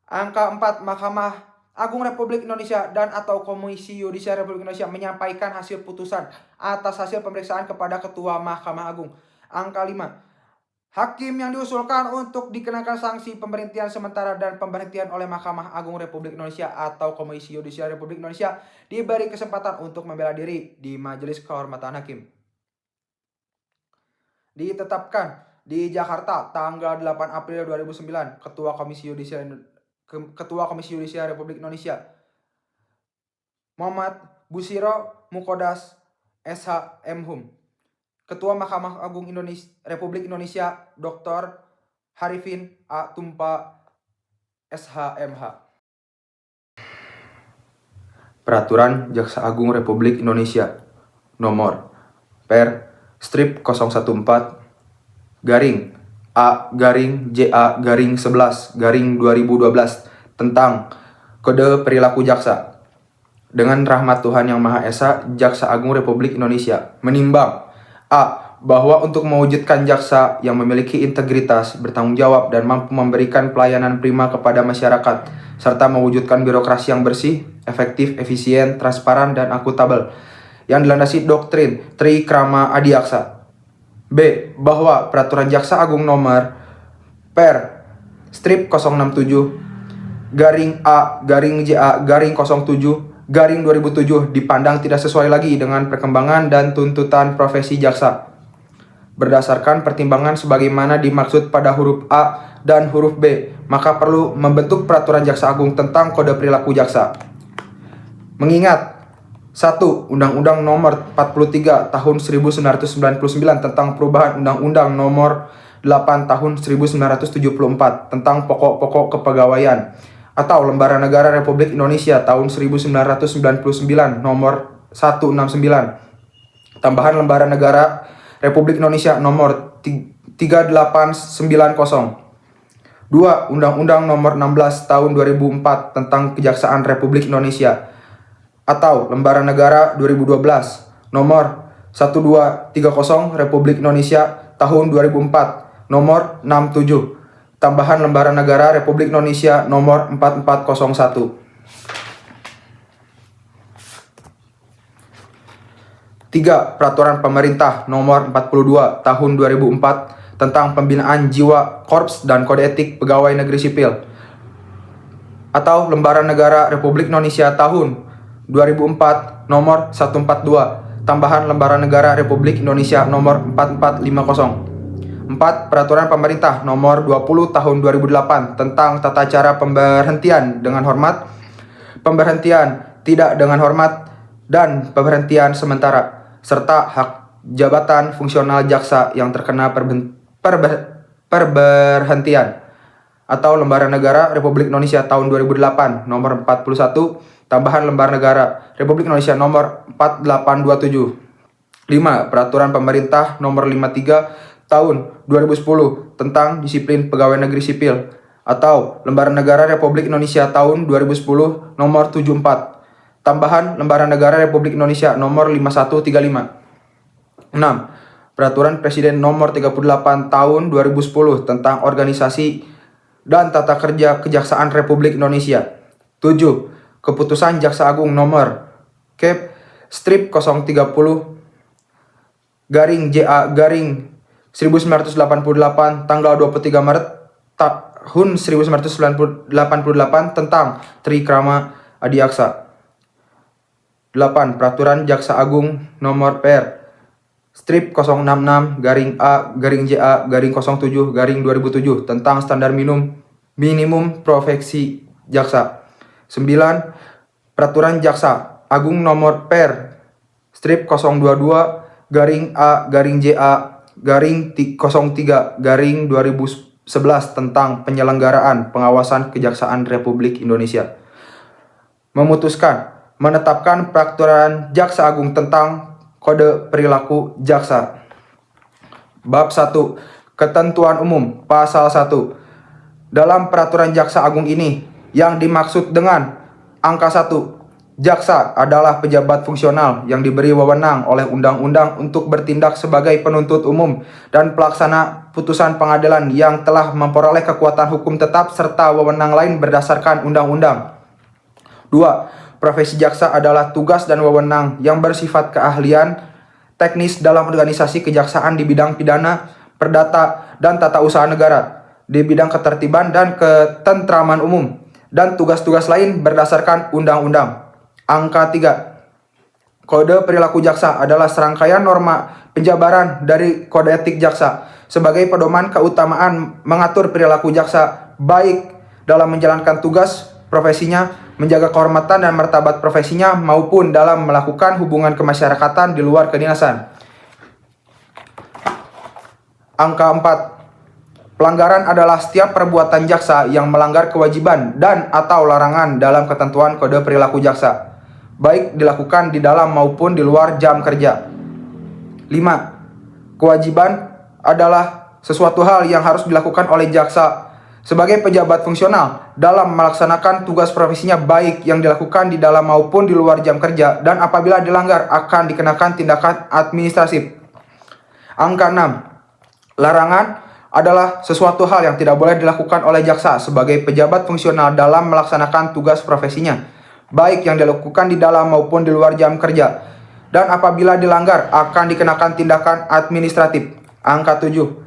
Angka 4. Mahkamah Agung Republik Indonesia dan atau Komisi Yudisial Republik Indonesia menyampaikan hasil putusan atas hasil pemeriksaan kepada Ketua Mahkamah Agung. Angka 5. Hakim yang diusulkan untuk dikenakan sanksi pemberhentian sementara dan pemberhentian oleh Mahkamah Agung Republik Indonesia atau Komisi Yudisial Republik Indonesia diberi kesempatan untuk membela diri di Majelis Kehormatan Hakim. Ditetapkan di Jakarta tanggal 8 April 2009, Ketua Komisi Yudisial Republik Indonesia Muhammad Bushiro Mukodas SH MHum. Ketua Mahkamah Agung Republik Indonesia Dr. Harifin A. Tumpa SH.MH. Peraturan Jaksa Agung Republik Indonesia Nomor Per Strip 014 garing A garing JA garing 11 garing 2012 tentang Kode Perilaku Jaksa. dengan rahmat Tuhan Yang Maha Esa, Jaksa Agung Republik Indonesia menimbang A. Bahwa untuk mewujudkan jaksa yang memiliki integritas, bertanggung jawab, dan mampu memberikan pelayanan prima kepada masyarakat, serta mewujudkan birokrasi yang bersih, efektif, efisien, transparan, dan akuntabel, yang dilandasi doktrin Trikrama Adiaksa. B. Bahwa Peraturan Jaksa Agung Nomor Per Strip 067 garing A garing JA garing 07 garing 2007 dipandang tidak sesuai lagi dengan perkembangan dan tuntutan profesi jaksa. Berdasarkan pertimbangan sebagaimana dimaksud pada huruf A dan huruf B, maka perlu membentuk Peraturan Jaksa Agung tentang Kode Perilaku Jaksa. Mengingat 1. Undang-Undang Nomor 43 Tahun 1999 tentang perubahan Undang-Undang Nomor 8 Tahun 1974 tentang pokok-pokok kepegawaian atau Lembaran Negara Republik Indonesia tahun 1999 Nomor 169, tambahan Lembaran Negara Republik Indonesia Nomor 3890. 2. Undang-Undang Nomor 16 Tahun 2004 tentang Kejaksaan Republik Indonesia atau Lembaran Negara 2012 Nomor 1230 Republik Indonesia Tahun 2004 Nomor 67, tambahan Lembaran Negara Republik Indonesia Nomor 4401. 3. Peraturan Pemerintah Nomor 42 Tahun 2004 tentang Pembinaan Jiwa Korps dan Kode Etik Pegawai Negeri Sipil atau Lembaran Negara Republik Indonesia Tahun 2004 Nomor 142, tambahan Lembaran Negara Republik Indonesia Nomor 4450. 4. Peraturan Pemerintah Nomor 20 Tahun 2008 tentang Tata Cara Pemberhentian dengan Hormat, Pemberhentian Tidak dengan Hormat, dan Pemberhentian Sementara, serta hak jabatan fungsional jaksa yang terkena perberhentian atau Lembaran Negara Republik Indonesia tahun 2008 Nomor 41, tambahan Lembaran Negara Republik Indonesia Nomor 4827. 5. Peraturan Pemerintah Nomor 53 Tahun 2010 tentang Disiplin Pegawai Negeri Sipil atau Lembaran Negara Republik Indonesia tahun 2010 Nomor 74, tambahan Lembaran Negara Republik Indonesia Nomor 5135. 6. Peraturan Presiden Nomor 38 Tahun 2010 tentang Organisasi dan Tata Kerja Kejaksaan Republik Indonesia. 7. Keputusan Jaksa Agung Nomor Kep Strip 030 garing JA garing 1988 tanggal 23 Maret tahun 1988 tentang Trikrama Adiaksa. 8. Peraturan Jaksa Agung Nomor Per Strip 066 garing A garing JA garing 07 garing 2007 tentang standar minimum profesi jaksa. 9. Peraturan Jaksa Agung Nomor Per Strip 022 garing A garing JA garing 03 garing 2011 tentang penyelenggaraan pengawasan Kejaksaan Republik Indonesia. Memutuskan menetapkan Peraturan Jaksa Agung tentang Kode Perilaku Jaksa. Bab 1. Ketentuan Umum Pasal 1. Dalam Peraturan Jaksa Agung ini, yang dimaksud dengan angka 1, jaksa adalah pejabat fungsional yang diberi wewenang oleh undang-undang untuk bertindak sebagai penuntut umum dan pelaksana putusan pengadilan yang telah memperoleh kekuatan hukum tetap serta wewenang lain berdasarkan undang-undang. 2. Profesi jaksa adalah tugas dan wewenang yang bersifat keahlian teknis dalam organisasi kejaksaan di bidang pidana, perdata, dan tata usaha negara, di bidang ketertiban dan ketentraman umum, dan tugas-tugas lain berdasarkan undang-undang. Angka 3. Kode Perilaku Jaksa adalah serangkaian norma penjabaran dari Kode Etik Jaksa sebagai pedoman keutamaan mengatur perilaku jaksa baik dalam menjalankan tugas profesinya, menjaga kehormatan dan martabat profesinya, maupun dalam melakukan hubungan kemasyarakatan di luar kedinasan. Angka 4. Pelanggaran adalah setiap perbuatan jaksa yang melanggar kewajiban dan atau larangan dalam ketentuan Kode Perilaku Jaksa, baik dilakukan di dalam maupun di luar jam kerja. 5. Kewajiban adalah sesuatu hal yang harus dilakukan oleh jaksa sebagai pejabat fungsional dalam melaksanakan tugas profesinya baik yang dilakukan di dalam maupun di luar jam kerja, dan apabila dilanggar akan dikenakan tindakan administratif. Angka 6. Larangan adalah sesuatu hal yang tidak boleh dilakukan oleh jaksa sebagai pejabat fungsional dalam melaksanakan tugas profesinya, baik yang dilakukan di dalam maupun di luar jam kerja, dan apabila dilanggar akan dikenakan tindakan administratif. Angka 7.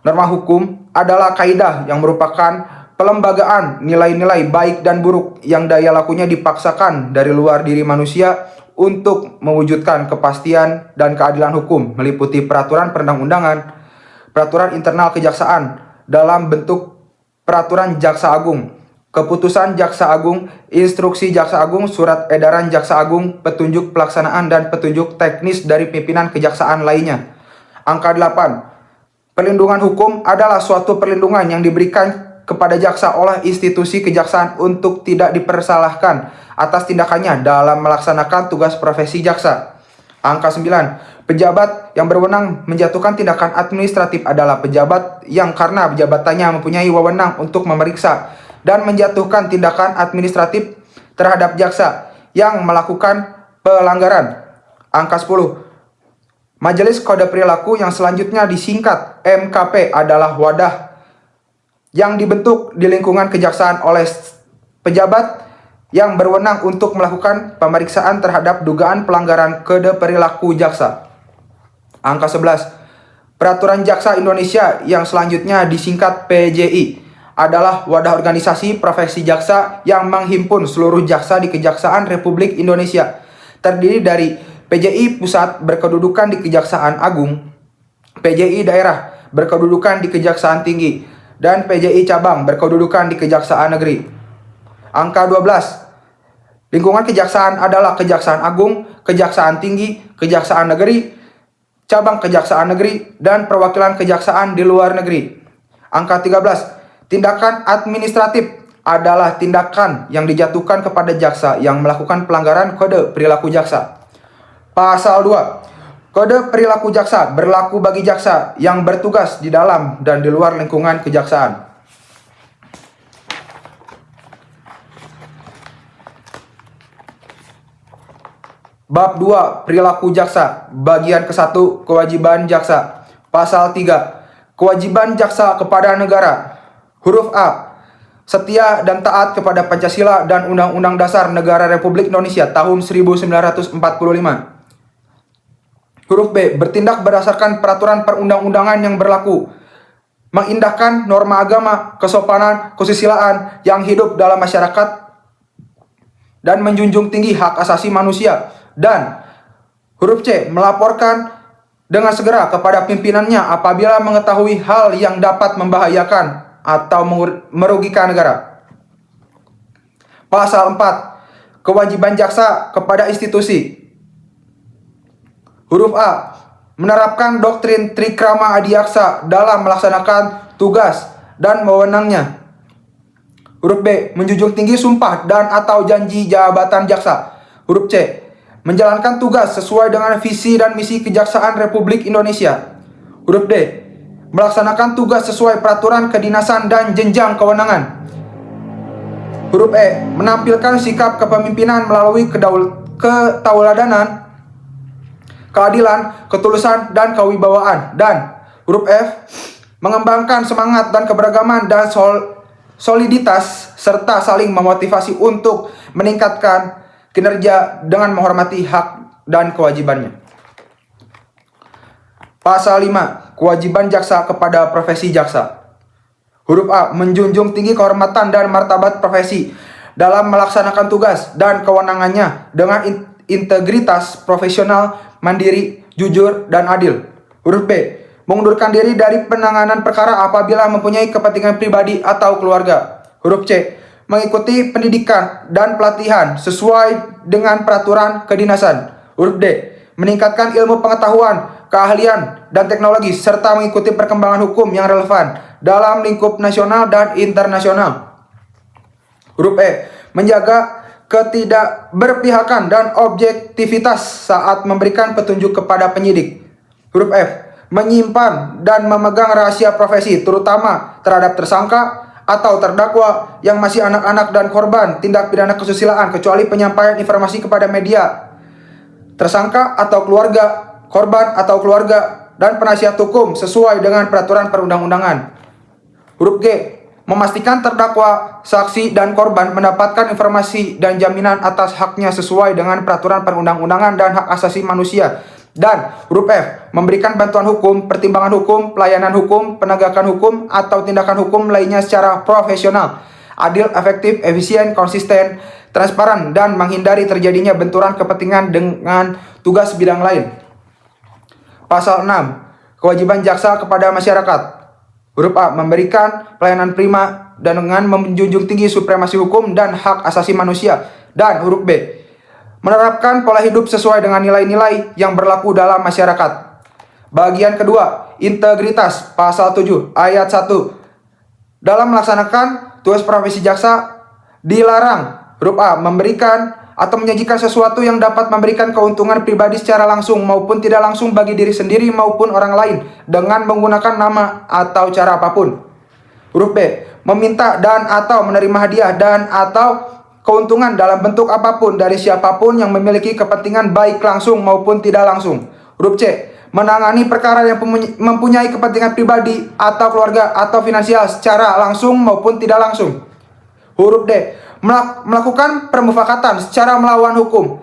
Norma hukum adalah kaidah yang merupakan pelembagaan nilai-nilai baik dan buruk yang daya lakunya dipaksakan dari luar diri manusia untuk mewujudkan kepastian dan keadilan hukum, meliputi peraturan perundang-undangan, peraturan internal kejaksaan dalam bentuk peraturan Jaksa Agung, keputusan Jaksa Agung, instruksi Jaksa Agung, surat edaran Jaksa Agung, petunjuk pelaksanaan dan petunjuk teknis dari pimpinan kejaksaan lainnya. Angka 8. Perlindungan hukum adalah suatu perlindungan yang diberikan kepada jaksa oleh institusi kejaksaan untuk tidak dipersalahkan atas tindakannya dalam melaksanakan tugas profesi jaksa. Angka 9. Pejabat yang berwenang menjatuhkan tindakan administratif adalah pejabat yang karena jabatannya mempunyai wewenang untuk memeriksa dan menjatuhkan tindakan administratif terhadap jaksa yang melakukan pelanggaran. Angka 10. Majelis Kode Perilaku yang selanjutnya disingkat MKP adalah wadah yang dibentuk di lingkungan kejaksaan oleh pejabat yang berwenang untuk melakukan pemeriksaan terhadap dugaan pelanggaran kode perilaku jaksa. Angka 11. Peraturan Jaksa Indonesia yang selanjutnya disingkat PJI adalah wadah organisasi profesi jaksa yang menghimpun seluruh jaksa di Kejaksaan Republik Indonesia. Terdiri dari PJI Pusat berkedudukan di Kejaksaan Agung, PJI Daerah berkedudukan di Kejaksaan Tinggi, dan PJI Cabang berkedudukan di Kejaksaan Negeri. Angka 12. Lingkungan kejaksaan adalah Kejaksaan Agung, Kejaksaan Tinggi, Kejaksaan Negeri, Cabang Kejaksaan Negeri, dan perwakilan kejaksaan di luar negeri. Angka 13. Tindakan administratif adalah tindakan yang dijatuhkan kepada jaksa yang melakukan pelanggaran kode perilaku jaksa. Pasal 2. Kode perilaku jaksa berlaku bagi jaksa yang bertugas di dalam dan di luar lingkungan kejaksaan. Bab 2. Perilaku jaksa. Bagian ke-1. Kewajiban jaksa. Pasal 3. Kewajiban jaksa kepada negara. Huruf A. Setia dan taat kepada Pancasila dan Undang-Undang Dasar Negara Republik Indonesia tahun 1945. Huruf B. Bertindak berdasarkan peraturan perundang-undangan yang berlaku, mengindahkan norma agama, kesopanan, kesusilaan yang hidup dalam masyarakat, dan menjunjung tinggi hak asasi manusia. Dan huruf C. Melaporkan dengan segera kepada pimpinannya apabila mengetahui hal yang dapat membahayakan atau merugikan negara. Pasal 4. Kewajiban jaksa kepada institusi. Huruf A. Menerapkan doktrin Trikrama Adiaksa dalam melaksanakan tugas dan wewenangnya. Huruf B. Menjunjung tinggi sumpah dan atau janji jabatan jaksa. Huruf C. Menjalankan tugas sesuai dengan visi dan misi Kejaksaan Republik Indonesia. Huruf D. Melaksanakan tugas sesuai peraturan kedinasan dan jenjang kewenangan. Huruf E. Menampilkan sikap kepemimpinan melalui ketauladanan, keadilan, ketulusan, dan kewibawaan. Dan huruf F. Mengembangkan semangat dan keberagaman dan soliditas serta saling memotivasi untuk meningkatkan kinerja dengan menghormati hak dan kewajibannya. Pasal 5. Kewajiban jaksa kepada profesi jaksa. Huruf A. Menjunjung tinggi kehormatan dan martabat profesi dalam melaksanakan tugas dan kewenangannya dengan integritas profesional, mandiri, jujur, dan adil. Huruf B. Mengundurkan diri dari penanganan perkara apabila mempunyai kepentingan pribadi atau keluarga. Huruf C. Mengikuti pendidikan dan pelatihan sesuai dengan peraturan kedinasan. Huruf D. Meningkatkan ilmu pengetahuan, keahlian, dan teknologi serta mengikuti perkembangan hukum yang relevan dalam lingkup nasional dan internasional. Huruf E. Menjaga ketidakberpihakan dan objektivitas saat memberikan petunjuk kepada penyidik. Huruf F. Menyimpan dan memegang rahasia profesi terutama terhadap tersangka, atau terdakwa yang masih anak-anak dan korban tindak pidana kesusilaan kecuali penyampaian informasi kepada media, tersangka atau keluarga, korban atau keluarga, dan penasihat hukum sesuai dengan peraturan perundang-undangan. Huruf G. Memastikan terdakwa, saksi, dan korban mendapatkan informasi dan jaminan atas haknya sesuai dengan peraturan perundang-undangan dan hak asasi manusia. Dan huruf F. Memberikan bantuan hukum, pertimbangan hukum, pelayanan hukum, penegakan hukum, atau tindakan hukum lainnya secara profesional, adil, efektif, efisien, konsisten, transparan, dan menghindari terjadinya benturan kepentingan dengan tugas bidang lain. Pasal 6. Kewajiban jaksa kepada masyarakat. Huruf A. Memberikan pelayanan prima dan dengan menjunjung tinggi supremasi hukum dan hak asasi manusia. Dan huruf B. Menerapkan pola hidup sesuai dengan nilai-nilai yang berlaku dalam masyarakat. Bagian kedua, integritas. Pasal 7 ayat 1. Dalam melaksanakan tugas profesi jaksa dilarang huruf A. Memberikan atau menyajikan sesuatu yang dapat memberikan keuntungan pribadi secara langsung maupun tidak langsung bagi diri sendiri maupun orang lain dengan menggunakan nama atau cara apapun. Huruf B. Meminta dan atau menerima hadiah dan atau keuntungan dalam bentuk apapun dari siapapun yang memiliki kepentingan baik langsung maupun tidak langsung. Huruf C. Menangani perkara yang mempunyai kepentingan pribadi atau keluarga atau finansial secara langsung maupun tidak langsung. Huruf D. Melakukan permufakatan secara melawan hukum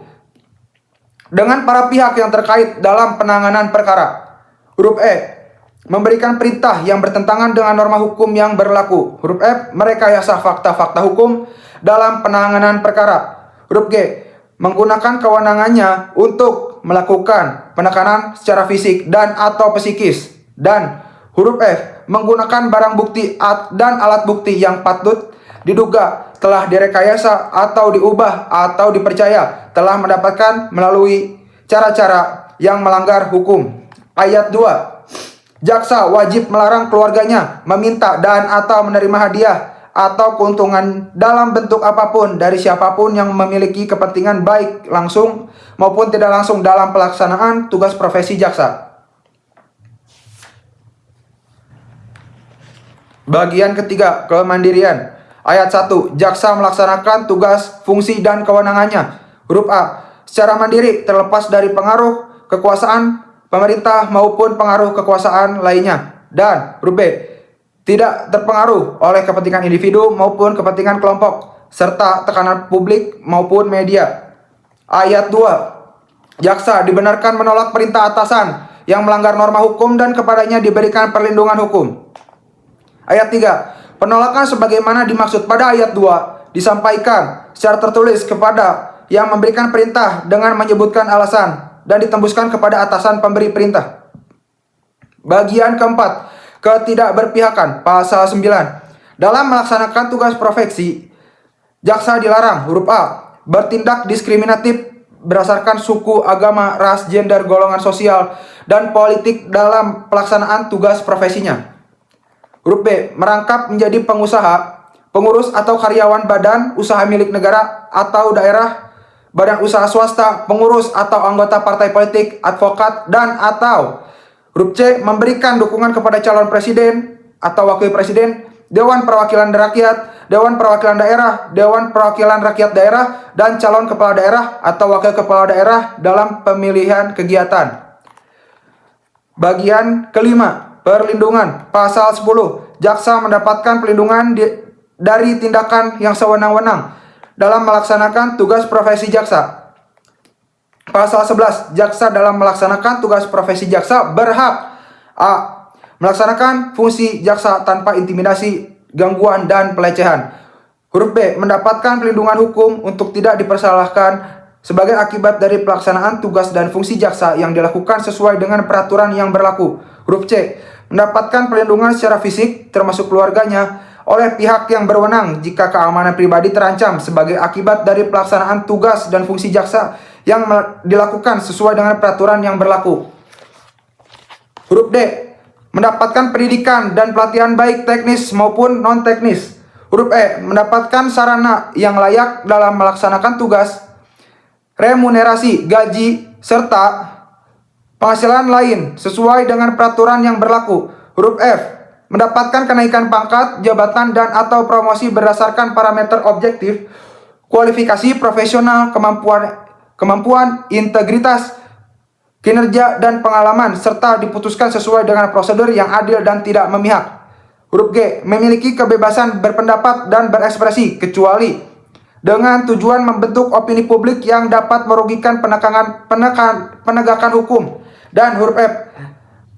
dengan para pihak yang terkait dalam penanganan perkara. Huruf E. Memberikan perintah yang bertentangan dengan norma hukum yang berlaku. Huruf F. Merekayasa fakta-fakta hukum dalam penanganan perkara. Huruf G. Menggunakan kewenangannya untuk melakukan penekanan secara fisik dan atau psikis. Dan huruf F. Menggunakan barang bukti dan alat bukti yang patut diduga telah direkayasa atau diubah atau dipercaya telah mendapatkan melalui cara-cara yang melanggar hukum. Ayat 2. Jaksa wajib melarang keluarganya meminta dan atau menerima hadiah atau keuntungan dalam bentuk apapun dari siapapun yang memiliki kepentingan baik langsung maupun tidak langsung dalam pelaksanaan tugas profesi jaksa. Bagian ketiga, kemandirian. Ayat 1. Jaksa melaksanakan tugas, fungsi, dan kewenangannya. Huruf A. Secara mandiri terlepas dari pengaruh kekuasaan pemerintah maupun pengaruh kekuasaan lainnya. Dan huruf B. Tidak terpengaruh oleh kepentingan individu maupun kepentingan kelompok serta tekanan publik maupun media. Ayat 2. Jaksa dibenarkan menolak perintah atasan yang melanggar norma hukum dan kepadanya diberikan perlindungan hukum. Ayat 3. Penolakan sebagaimana dimaksud pada ayat 2 disampaikan secara tertulis kepada yang memberikan perintah dengan menyebutkan alasan dan ditembuskan kepada atasan pemberi perintah. Bagian keempat, ketidakberpihakan. Pasal 9. Dalam melaksanakan tugas profesi, jaksa dilarang huruf A. Bertindak diskriminatif berdasarkan suku, agama, ras, gender, golongan sosial, dan politik dalam pelaksanaan tugas profesinya. Huruf B. Merangkap menjadi pengusaha, pengurus atau karyawan badan usaha milik negara atau daerah, badan usaha swasta, pengurus atau anggota partai politik, advokat, dan atau huruf C. Memberikan dukungan kepada calon presiden atau wakil presiden, Dewan Perwakilan Rakyat, Dewan Perwakilan Daerah, Dewan Perwakilan Rakyat Daerah, dan calon kepala daerah atau wakil kepala daerah dalam pemilihan kegiatan. Bagian kelima, perlindungan. Pasal 10. Jaksa mendapatkan perlindungan dari tindakan yang sewenang-wenang dalam melaksanakan tugas profesi jaksa. Pasal 11. Jaksa dalam melaksanakan tugas profesi jaksa berhak A. Melaksanakan fungsi jaksa tanpa intimidasi, gangguan, dan pelecehan. Huruf B. Mendapatkan perlindungan hukum untuk tidak dipersalahkan sebagai akibat dari pelaksanaan tugas dan fungsi jaksa yang dilakukan sesuai dengan peraturan yang berlaku. Huruf C. Mendapatkan perlindungan secara fisik termasuk keluarganya oleh pihak yang berwenang jika keamanan pribadi terancam sebagai akibat dari pelaksanaan tugas dan fungsi jaksa yang dilakukan sesuai dengan peraturan yang berlaku. Huruf D. Mendapatkan pendidikan dan pelatihan baik teknis maupun non-teknis. Huruf E. Mendapatkan sarana yang layak dalam melaksanakan tugas, remunerasi, gaji, serta penghasilan lain sesuai dengan peraturan yang berlaku. Huruf F. mendapatkan kenaikan pangkat, jabatan, dan atau promosi berdasarkan parameter objektif, kualifikasi profesional, kemampuan, integritas, kinerja, dan pengalaman, serta diputuskan sesuai dengan prosedur yang adil dan tidak memihak. Huruf G. Memiliki kebebasan berpendapat dan berekspresi, kecuali dengan tujuan membentuk opini publik yang dapat merugikan penegakan hukum. Dan huruf F.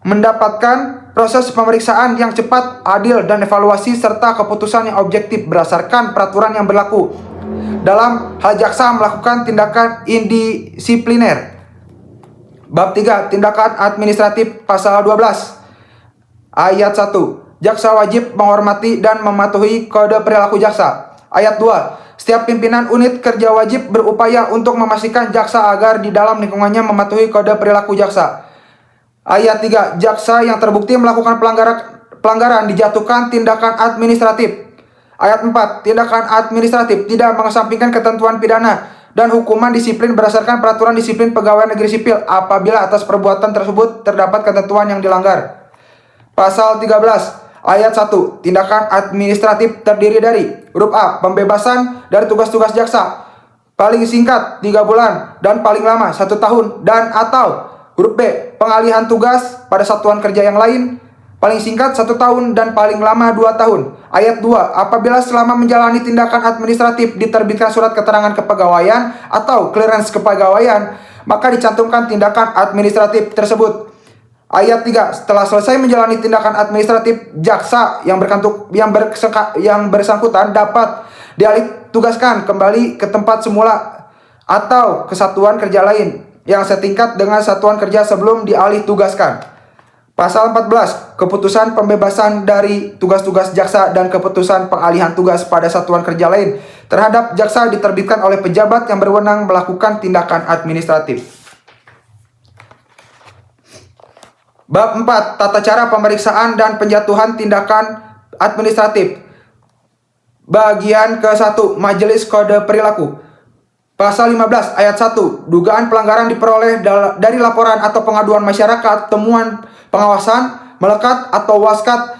Mendapatkan proses pemeriksaan yang cepat, adil, dan evaluasi serta keputusan yang objektif berdasarkan peraturan yang berlaku. Dalam hal jaksa melakukan tindakan indisipliner. Bab 3. Tindakan administratif pasal 12. Ayat 1. Jaksa wajib menghormati dan mematuhi kode perilaku jaksa. Ayat 2. Setiap pimpinan unit kerja wajib berupaya untuk memastikan jaksa agar di dalam lingkungannya mematuhi kode perilaku jaksa. Ayat 3. Jaksa yang terbukti melakukan pelanggaran dijatuhkan tindakan administratif. Ayat 4. Tindakan administratif tidak mengesampingkan ketentuan pidana dan hukuman disiplin berdasarkan peraturan disiplin pegawai negeri sipil apabila atas perbuatan tersebut terdapat ketentuan yang dilanggar. Pasal 13. Ayat 1. Tindakan administratif terdiri dari huruf A. Pembebasan dari tugas-tugas jaksa paling singkat 3 bulan dan paling lama 1 tahun, dan atau huruf B. Pengalihan tugas pada satuan kerja yang lain paling singkat 1 tahun dan paling lama 2 tahun. Ayat 2. Apabila selama menjalani tindakan administratif diterbitkan surat keterangan kepegawaian atau clearance kepegawaian, maka dicantumkan tindakan administratif tersebut. Ayat 3. Setelah selesai menjalani tindakan administratif, jaksa yang bersangkutan dapat dialih tugaskan kembali ke tempat semula atau ke satuan kerja lain yang setingkat dengan satuan kerja sebelum dialih tugaskan. Pasal 14. Keputusan pembebasan dari tugas-tugas jaksa dan keputusan pengalihan tugas pada satuan kerja lain terhadap jaksa diterbitkan oleh pejabat yang berwenang melakukan tindakan administratif. Bab 4. Tata cara pemeriksaan dan penjatuhan tindakan administratif. Bagian ke-1. Majelis Kode Perilaku. Pasal 15 ayat 1. Dugaan pelanggaran diperoleh dari laporan atau pengaduan masyarakat, temuan pengawasan, melekat atau waskat,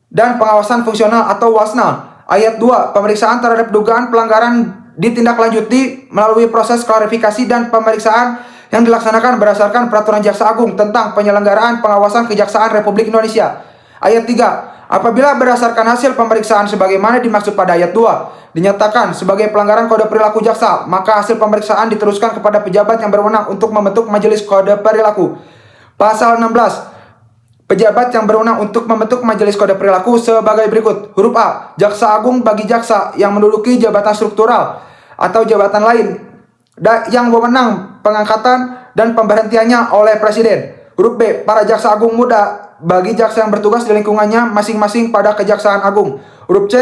dan pengawasan fungsional atau wasnal. Ayat 2. Pemeriksaan terhadap dugaan pelanggaran ditindaklanjuti melalui proses klarifikasi dan pemeriksaan yang dilaksanakan berdasarkan Peraturan Jaksa Agung tentang penyelenggaraan pengawasan Kejaksaan Republik Indonesia. Ayat 3. Apabila berdasarkan hasil pemeriksaan sebagaimana dimaksud pada ayat 2 dinyatakan sebagai pelanggaran kode perilaku jaksa, maka hasil pemeriksaan diteruskan kepada pejabat yang berwenang untuk membentuk majelis kode perilaku. Pasal 16. Pejabat yang berwenang untuk membentuk majelis kode perilaku sebagai berikut. Huruf A. Jaksa Agung bagi jaksa yang menduduki jabatan struktural atau jabatan lain yang wewenang pengangkatan dan pemberhentiannya oleh Presiden. Huruf B. Para jaksa agung muda bagi jaksa yang bertugas di lingkungannya masing-masing pada Kejaksaan Agung. Huruf C.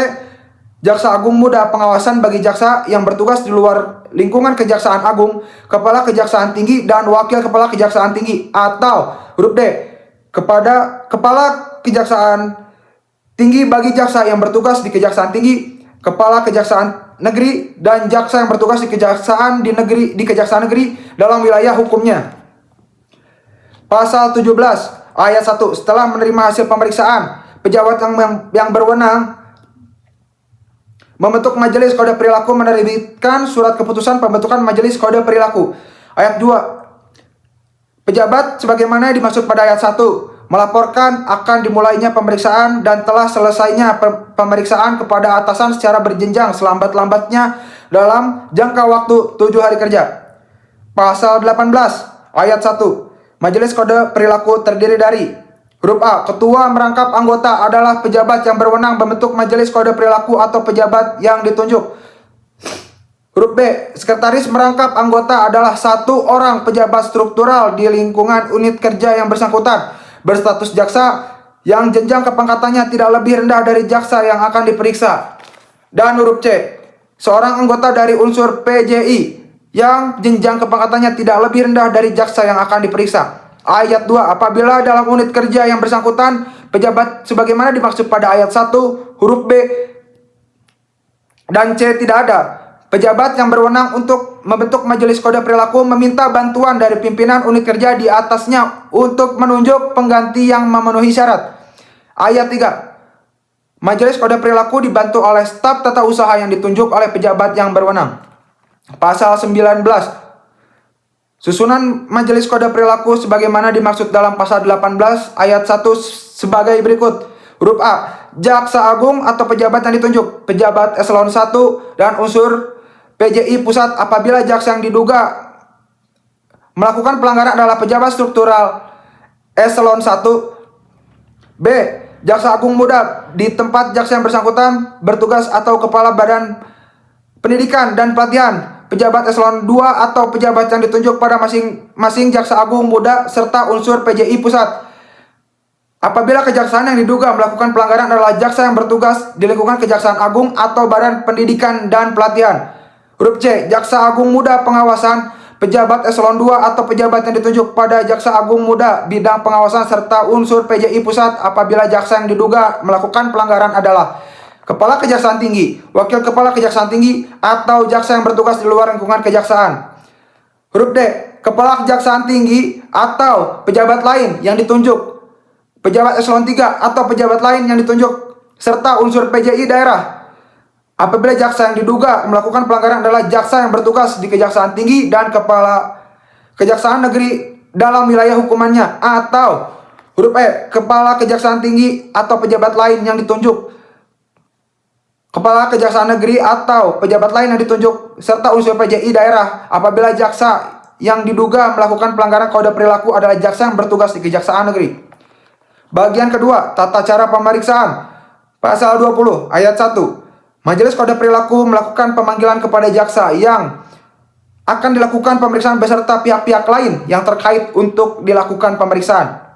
Jaksa agung muda pengawasan bagi jaksa yang bertugas di luar lingkungan Kejaksaan Agung, Kepala Kejaksaan Tinggi dan Wakil Kepala Kejaksaan Tinggi. Atau huruf D. Kepada Kepala Kejaksaan Tinggi bagi jaksa yang bertugas di Kejaksaan Tinggi, Kepala Kejaksaan Negeri, dan jaksa yang bertugas di Kejaksaan Negeri dalam wilayah hukumnya. Pasal 17 ayat 1. Setelah menerima hasil pemeriksaan, pejabat yang berwenang membentuk majelis kode perilaku menerbitkan surat keputusan pembentukan majelis kode perilaku. Ayat 2. Pejabat sebagaimana dimaksud pada ayat 1 melaporkan akan dimulainya pemeriksaan dan telah selesainya pemeriksaan kepada atasan secara berjenjang selambat-lambatnya dalam jangka waktu 7 hari kerja. Pasal 18 ayat 1. Majelis kode perilaku terdiri dari huruf A. Ketua merangkap anggota adalah pejabat yang berwenang membentuk majelis kode perilaku atau pejabat yang ditunjuk. Huruf B. Sekretaris merangkap anggota adalah 1 orang pejabat struktural di lingkungan unit kerja yang bersangkutan berstatus jaksa yang jenjang kepangkatannya tidak lebih rendah dari jaksa yang akan diperiksa. Dan huruf C. Seorang anggota dari unsur PJI yang jenjang kepangkatannya tidak lebih rendah dari jaksa yang akan diperiksa. Ayat 2. Apabila dalam unit kerja yang bersangkutan pejabat sebagaimana dimaksud pada ayat 1 huruf B dan C tidak ada, pejabat yang berwenang untuk membentuk majelis kode perilaku meminta bantuan dari pimpinan unit kerja di atasnya untuk menunjuk pengganti yang memenuhi syarat. Ayat 3. Majelis Kode Perilaku dibantu oleh staf tata usaha yang ditunjuk oleh pejabat yang berwenang. Pasal 19. Susunan Majelis Kode Perilaku sebagaimana dimaksud dalam pasal 18 ayat 1 sebagai berikut. Huruf A. Jaksa Agung atau pejabat yang ditunjuk, pejabat eselon 1 dan unsur PJI pusat apabila jaksa yang diduga melakukan pelanggaran adalah pejabat struktural eselon 1. B. Jaksa Agung muda di tempat jaksa yang bersangkutan bertugas atau kepala badan pendidikan dan pelatihan, pejabat eselon 2 atau pejabat yang ditunjuk pada masing-masing jaksa agung muda serta unsur PJI pusat. Apabila kejaksaan yang diduga melakukan pelanggaran adalah jaksa yang bertugas di lingkungan Kejaksaan Agung atau badan pendidikan dan pelatihan. Huruf C. Jaksa Agung muda pengawasan, pejabat eselon 2 atau pejabat yang ditunjuk pada Jaksa Agung muda bidang pengawasan serta unsur PJI pusat apabila jaksa yang diduga melakukan pelanggaran adalah Kepala Kejaksaan Tinggi, Wakil Kepala Kejaksaan Tinggi, atau jaksa yang bertugas di luar lingkungan kejaksaan. Huruf D. Kepala Kejaksaan Tinggi atau pejabat lain yang ditunjuk, pejabat eselon 3 atau pejabat lain yang ditunjuk, serta unsur PJI daerah. Apabila jaksa yang diduga melakukan pelanggaran adalah jaksa yang bertugas di Kejaksaan Tinggi dan Kepala Kejaksaan Negeri dalam wilayah hukumannya, atau huruf E. Kepala Kejaksaan Tinggi atau pejabat lain yang ditunjuk, Kepala Kejaksaan Negeri atau pejabat lain yang ditunjuk, serta unsur PJI daerah apabila jaksa yang diduga melakukan pelanggaran kode perilaku adalah jaksa yang bertugas di Kejaksaan Negeri. Bagian kedua, tata cara pemeriksaan. Pasal 20 ayat 1. Majelis Kode Perilaku melakukan pemanggilan kepada jaksa yang akan dilakukan pemeriksaan beserta pihak-pihak lain yang terkait untuk dilakukan pemeriksaan.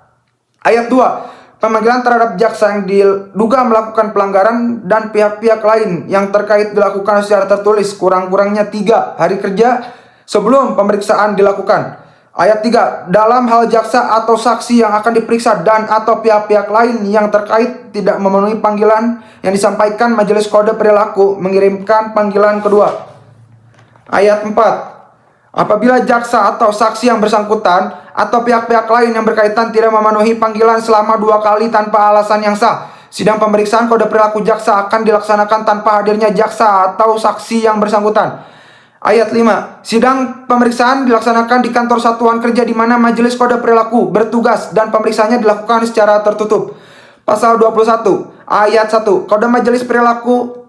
Ayat 2. Pemanggilan terhadap jaksa yang diduga melakukan pelanggaran dan pihak-pihak lain yang terkait dilakukan secara tertulis kurang-kurangnya 3 hari kerja sebelum pemeriksaan dilakukan. Ayat 3. Dalam hal jaksa atau saksi yang akan diperiksa dan atau pihak-pihak lain yang terkait tidak memenuhi panggilan yang disampaikan Majelis Kode Perilaku mengirimkan panggilan kedua. Ayat 4. Apabila jaksa atau saksi yang bersangkutan atau pihak-pihak lain yang berkaitan tidak memenuhi panggilan selama 2 kali tanpa alasan yang sah, sidang pemeriksaan kode perilaku jaksa akan dilaksanakan tanpa hadirnya jaksa atau saksi yang bersangkutan. Ayat 5. Sidang pemeriksaan dilaksanakan di kantor satuan kerja di mana Majelis Kode Perilaku bertugas dan pemeriksaannya dilakukan secara tertutup. Pasal 21 ayat 1. Kode Majelis Perilaku.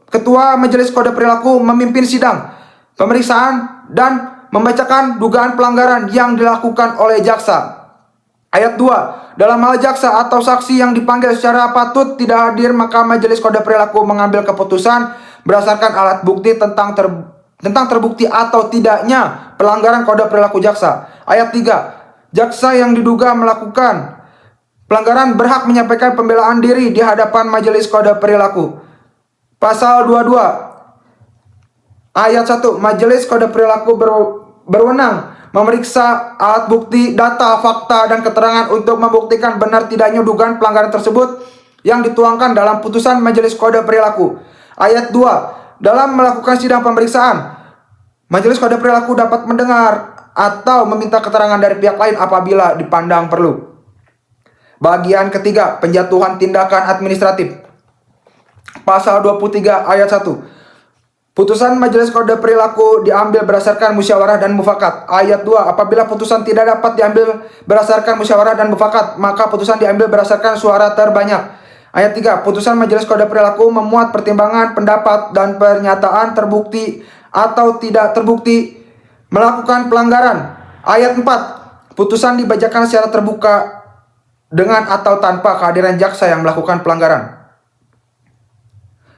Ketua Majelis Kode Perilaku memimpin sidang pemeriksaan dan membacakan dugaan pelanggaran yang dilakukan oleh jaksa. Ayat 2. Dalam hal jaksa atau saksi yang dipanggil secara patut tidak hadir, maka Majelis Kode Perilaku mengambil keputusan berdasarkan alat bukti tentang terbukti atau tidaknya pelanggaran kode perilaku jaksa. Ayat 3. Jaksa yang diduga melakukan pelanggaran berhak menyampaikan pembelaan diri di hadapan Majelis Kode Perilaku. Pasal 22 ayat 1. Majelis Kode Perilaku berwenang memeriksa alat bukti, data, fakta, dan keterangan untuk membuktikan benar tidaknya dugaan pelanggaran tersebut yang dituangkan dalam putusan Majelis Kode Perilaku. Ayat 2. Dalam melakukan sidang pemeriksaan, Majelis Kode Perilaku dapat mendengar atau meminta keterangan dari pihak lain apabila dipandang perlu. Bagian ketiga, penjatuhan tindakan administratif. Pasal 23 ayat 1. Putusan Majelis Kode Perilaku diambil berdasarkan musyawarah dan mufakat. Ayat 2. Apabila putusan tidak dapat diambil berdasarkan musyawarah dan mufakat, maka putusan diambil berdasarkan suara terbanyak. Ayat 3. Putusan Majelis Kode Perilaku memuat pertimbangan, pendapat, dan pernyataan terbukti atau tidak terbukti melakukan pelanggaran. Ayat 4. Putusan dibacakan secara terbuka dengan atau tanpa kehadiran jaksa yang melakukan pelanggaran.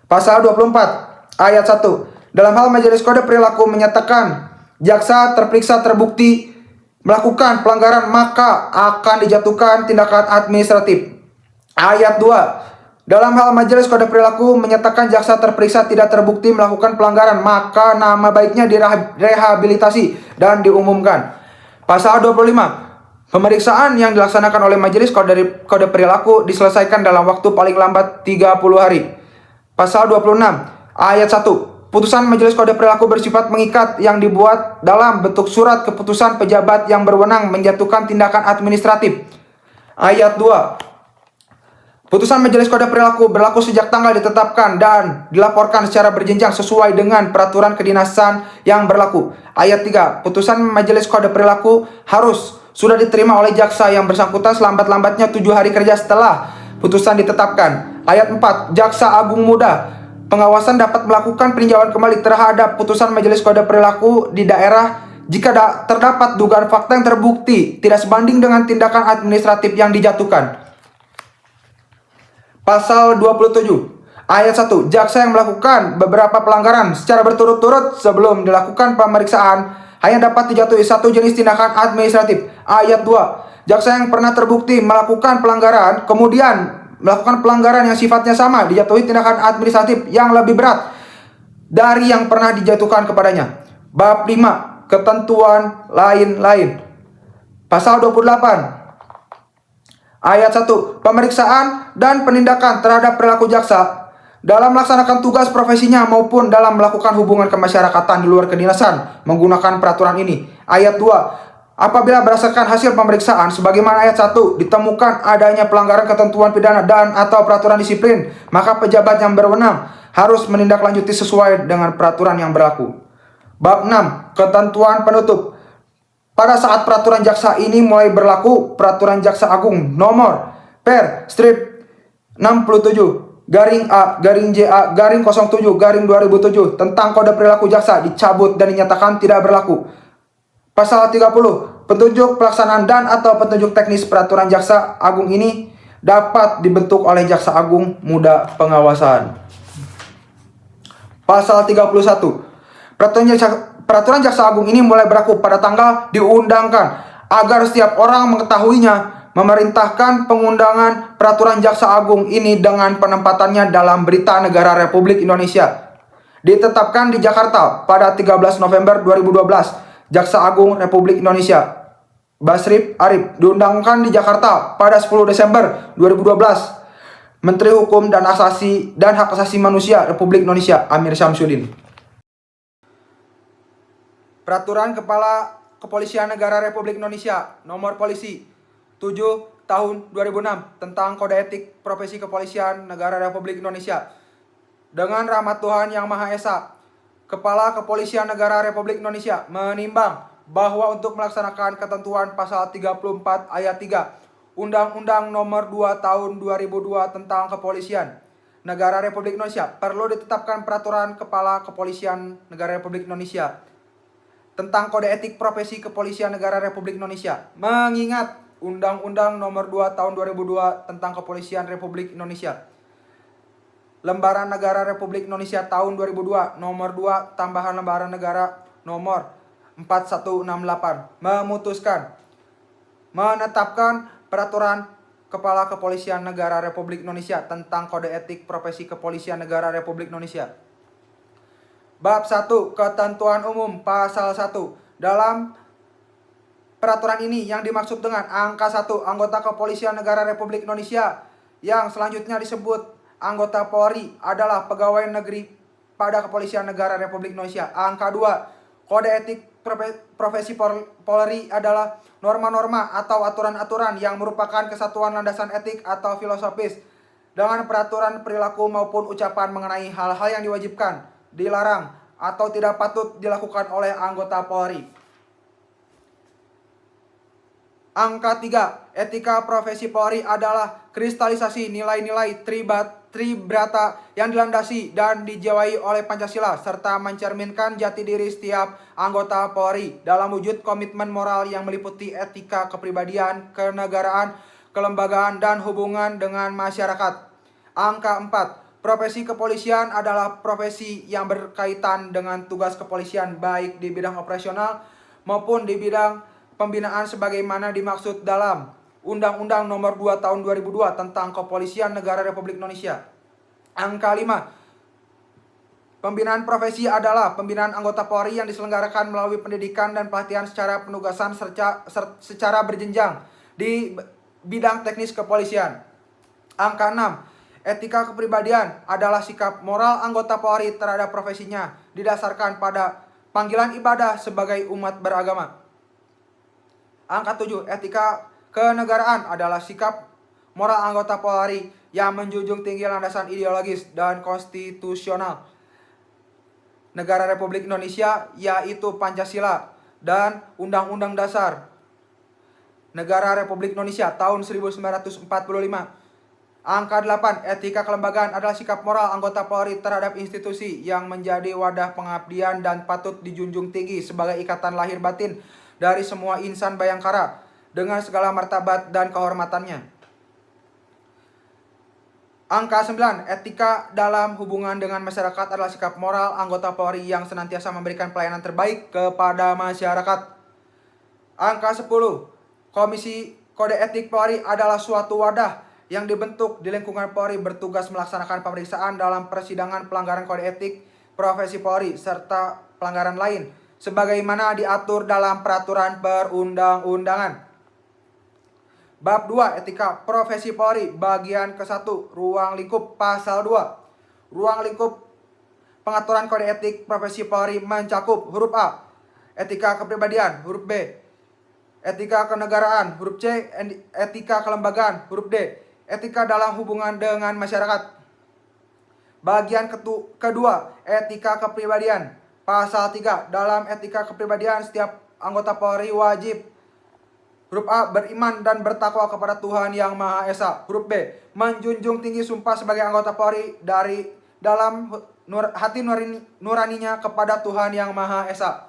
Pasal 24 ayat 1. Dalam hal Majelis Kode Perilaku menyatakan jaksa terperiksa terbukti melakukan pelanggaran, maka akan dijatuhkan tindakan administratif. Ayat 2. Dalam hal Majelis Kode Perilaku menyatakan jaksa terperiksa tidak terbukti melakukan pelanggaran, maka nama baiknya direhabilitasi dan diumumkan. Pasal 25. Pemeriksaan yang dilaksanakan oleh Majelis Kode Perilaku diselesaikan dalam waktu paling lambat 30 hari. Pasal 26 ayat 1. Putusan Majelis Kode Perilaku bersifat mengikat yang dibuat dalam bentuk surat keputusan pejabat yang berwenang menjatuhkan tindakan administratif. Ayat 2. Putusan Majelis Kode Perilaku berlaku sejak tanggal ditetapkan dan dilaporkan secara berjenjang sesuai dengan peraturan kedinasan yang berlaku. Ayat 3. Putusan Majelis Kode Perilaku harus sudah diterima oleh jaksa yang bersangkutan selambat-lambatnya 7 hari kerja setelah putusan ditetapkan. Ayat 4. Jaksa Agung Muda pengawasan dapat melakukan peninjauan kembali terhadap putusan Majelis Kode Perilaku di daerah jika terdapat dugaan fakta yang terbukti tidak sebanding dengan tindakan administratif yang dijatuhkan. Pasal 27 ayat 1. Jaksa yang melakukan beberapa pelanggaran secara berturut-turut sebelum dilakukan pemeriksaan hanya dapat dijatuhi satu jenis tindakan administratif. Ayat 2. Jaksa yang pernah terbukti melakukan pelanggaran kemudian melakukan pelanggaran yang sifatnya sama dijatuhi tindakan administratif yang lebih berat dari yang pernah dijatuhkan kepadanya. Bab 5. Ketentuan lain-lain. Pasal 28 ayat 1. Pemeriksaan dan penindakan terhadap perilaku jaksa dalam melaksanakan tugas profesinya maupun dalam melakukan hubungan kemasyarakatan di luar kedinasan menggunakan peraturan ini. Ayat 2. Apabila berdasarkan hasil pemeriksaan sebagaimana ayat 1 ditemukan adanya pelanggaran ketentuan pidana dan atau peraturan disiplin, maka pejabat yang berwenang harus menindaklanjuti sesuai dengan peraturan yang berlaku. Bab 6. Ketentuan penutup. Pada saat peraturan jaksa ini mulai berlaku, peraturan Jaksa Agung nomor per strip 67 garing A garing JA garing 07 garing 2007 tentang kode perilaku jaksa dicabut dan dinyatakan tidak berlaku. Pasal 30. Petunjuk pelaksanaan dan atau petunjuk teknis peraturan Jaksa Agung ini dapat dibentuk oleh Jaksa Agung Muda Pengawasan. Pasal 31. Peraturan Jaksa Agung ini mulai berlaku pada tanggal diundangkan agar setiap orang mengetahuinya. Memerintahkan pengundangan peraturan Jaksa Agung ini dengan penempatannya dalam Berita Negara Republik Indonesia. Ditetapkan di Jakarta pada 13 November 2012. Jaksa Agung Republik Indonesia Basrip Arif diundangkan di Jakarta pada 10 Desember 2012. Menteri Hukum dan Hak Asasi Manusia Republik Indonesia Amir Syamsuddin. Peraturan Kepala Kepolisian Negara Republik Indonesia Nomor Polisi 7 Tahun 2006 tentang Kode Etik Profesi Kepolisian Negara Republik Indonesia. Dengan rahmat Tuhan Yang Maha Esa, Kepala Kepolisian Negara Republik Indonesia menimbang bahwa untuk melaksanakan ketentuan pasal 34 ayat 3 Undang-Undang Nomor 2 Tahun 2002 tentang Kepolisian Negara Republik Indonesia perlu ditetapkan Peraturan Kepala Kepolisian Negara Republik Indonesia tentang Kode Etik Profesi Kepolisian Negara Republik Indonesia, mengingat Undang-Undang Nomor 2 Tahun 2002 tentang Kepolisian Republik Indonesia. Lembaran Negara Republik Indonesia tahun 2002 Nomor 2 tambahan Lembaran Negara Nomor 4168 memutuskan menetapkan Peraturan Kepala Kepolisian Negara Republik Indonesia tentang Kode Etik Profesi Kepolisian Negara Republik Indonesia. Bab 1. Ketentuan Umum. Pasal 1. Dalam peraturan ini yang dimaksud dengan angka 1 anggota Kepolisian Negara Republik Indonesia yang selanjutnya disebut anggota Polri adalah pegawai negeri pada Kepolisian Negara Republik Indonesia. Angka 2. Kode etik profesi Polri adalah norma-norma atau aturan-aturan yang merupakan kesatuan landasan etik atau filosofis dengan peraturan perilaku maupun ucapan mengenai hal-hal yang diwajibkan, dilarang, atau tidak patut dilakukan oleh anggota Polri. Angka 3. Etika profesi Polri adalah kristalisasi nilai-nilai tribrata yang dilandasi dan dijiwai oleh Pancasila serta mencerminkan jati diri setiap anggota Polri dalam wujud komitmen moral yang meliputi etika kepribadian, kenegaraan, kelembagaan, dan hubungan dengan masyarakat. Angka 4. Profesi kepolisian adalah profesi yang berkaitan dengan tugas kepolisian baik di bidang operasional maupun di bidang pembinaan sebagaimana dimaksud dalam Undang-Undang Nomor 2 Tahun 2002 tentang Kepolisian Negara Republik Indonesia. Angka 5. Pembinaan profesi adalah pembinaan anggota Polri yang diselenggarakan melalui pendidikan dan pelatihan secara penugasan secara berjenjang di bidang teknis kepolisian. Angka 6. Etika kepribadian adalah sikap moral anggota Polri terhadap profesinya didasarkan pada panggilan ibadah sebagai umat beragama. Angka 7. Etika kenegaraan adalah sikap moral anggota Polri yang menjunjung tinggi landasan ideologis dan konstitusional Negara Republik Indonesia, yaitu Pancasila dan Undang-Undang Dasar Negara Republik Indonesia tahun 1945. Angka 8. Etika kelembagaan adalah sikap moral anggota Polri terhadap institusi yang menjadi wadah pengabdian dan patut dijunjung tinggi sebagai ikatan lahir batin dari semua insan Bayangkara dengan segala martabat dan kehormatannya. Angka 9. Etika dalam hubungan dengan masyarakat adalah sikap moral anggota Polri yang senantiasa memberikan pelayanan terbaik kepada masyarakat. Angka 10. Komisi Kode Etik Polri adalah suatu wadah yang dibentuk di lingkungan Polri bertugas melaksanakan pemeriksaan dalam persidangan pelanggaran kode etik profesi Polri serta pelanggaran lain sebagaimana diatur dalam peraturan perundang-undangan. Bab 2. Etika Profesi Polri bagian ke-1 Ruang lingkup pasal 2. Ruang lingkup pengaturan kode etik profesi Polri mencakup huruf A. Etika kepribadian, huruf B. Etika kenegaraan, huruf C. Etika kelembagaan, huruf D. Etika dalam hubungan dengan masyarakat. Bagian kedua, etika kepribadian. Pasal 3. Dalam etika kepribadian, setiap anggota Polri wajib huruf A. Beriman dan bertakwa kepada Tuhan Yang Maha Esa. Huruf B. Menjunjung tinggi sumpah sebagai anggota Polri dari dalam hati nuraninya kepada Tuhan Yang Maha Esa.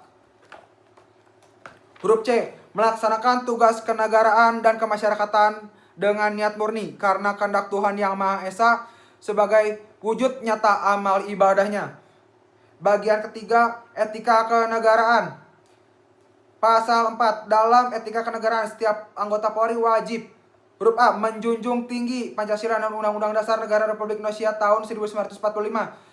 Huruf C. Melaksanakan tugas kenegaraan dan kemasyarakatan dengan niat murni karena kehendak Tuhan Yang Maha Esa sebagai wujud nyata amal ibadahnya. Bagian ketiga, etika kenegaraan. Pasal 4. Dalam etika kenegaraan, setiap anggota Polri wajib huruf A. Menjunjung tinggi Pancasila dan Undang-Undang Dasar Negara Republik Indonesia tahun 1945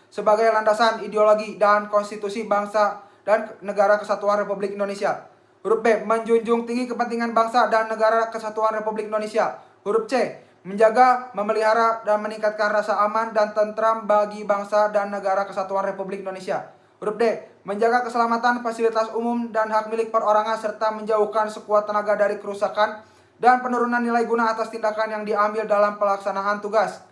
sebagai landasan ideologi dan konstitusi bangsa dan negara kesatuan Republik Indonesia. Huruf B. Menjunjung tinggi kepentingan bangsa dan negara kesatuan Republik Indonesia. Huruf C. Menjaga, memelihara, dan meningkatkan rasa aman dan tentram bagi bangsa dan negara kesatuan Republik Indonesia. Huruf D. Menjaga keselamatan fasilitas umum dan hak milik perorangan serta menjauhkan sekuat tenaga dari kerusakan dan penurunan nilai guna atas tindakan yang diambil dalam pelaksanaan tugas.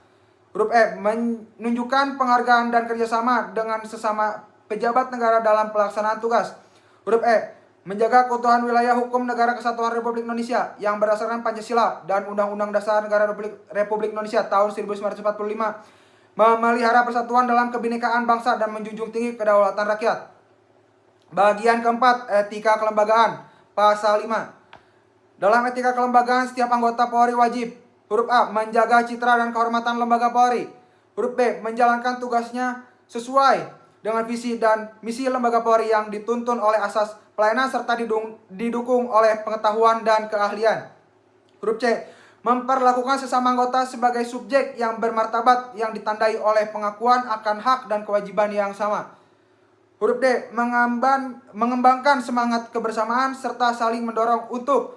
Huruf E. Menunjukkan penghargaan dan kerjasama dengan sesama pejabat negara dalam pelaksanaan tugas. Huruf E. Menjaga keutuhan wilayah hukum negara kesatuan Republik Indonesia yang berdasarkan Pancasila dan Undang-Undang Dasar Negara Republik Indonesia tahun 1945. Memelihara persatuan dalam kebinekaan bangsa dan menjunjung tinggi kedaulatan rakyat. Bagian keempat, etika kelembagaan. Pasal 5. Dalam etika kelembagaan, setiap anggota Polri wajib huruf A. Menjaga citra dan kehormatan lembaga Polri. Huruf B. Menjalankan tugasnya sesuai dengan visi dan misi lembaga Polri yang dituntun oleh asas pelayanan serta didukung oleh pengetahuan dan keahlian. Huruf C. Memperlakukan sesama anggota sebagai subjek yang bermartabat yang ditandai oleh pengakuan akan hak dan kewajiban yang sama. Huruf D. Mengembangkan semangat kebersamaan serta saling mendorong untuk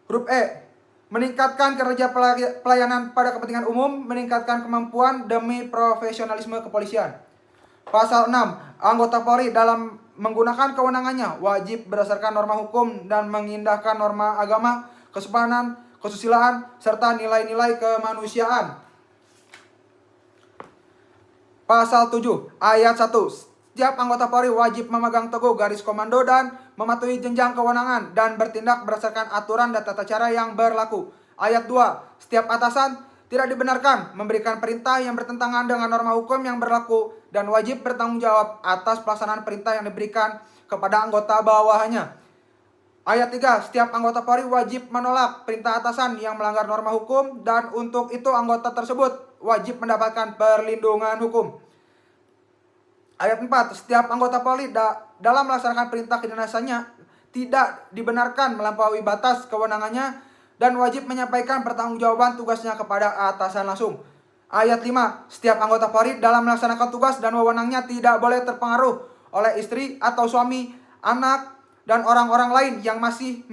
huruf E. Meningkatkan kerja pelayanan pada kepentingan umum, meningkatkan kemampuan demi profesionalisme kepolisian. Pasal 6. Anggota Polri dalam menggunakan kewenangannya wajib berdasarkan norma hukum dan mengindahkan norma agama, kesopanan, kesusilaan, serta nilai-nilai kemanusiaan. Pasal 7. Ayat 1. Setiap anggota Polri wajib memegang teguh garis komando dan mematuhi jenjang kewenangan dan bertindak berdasarkan aturan dan tata cara yang berlaku. Ayat 2. Setiap atasan tidak dibenarkan memberikan perintah yang bertentangan dengan norma hukum yang berlaku dan wajib bertanggung jawab atas pelaksanaan perintah yang diberikan kepada anggota bawahannya. Ayat 3. Setiap anggota Polri wajib menolak perintah atasan yang melanggar norma hukum dan untuk itu anggota tersebut wajib mendapatkan perlindungan hukum. Ayat 4. Setiap anggota Polri dalam melaksanakan perintah kedinasannya tidak dibenarkan melampaui batas kewenangannya dan wajib menyampaikan pertanggungjawaban tugasnya kepada atasan langsung. Ayat 5. Setiap anggota Polri dalam melaksanakan tugas dan wewenangnya tidak boleh terpengaruh oleh istri atau suami, anak, dan orang-orang lain yang masih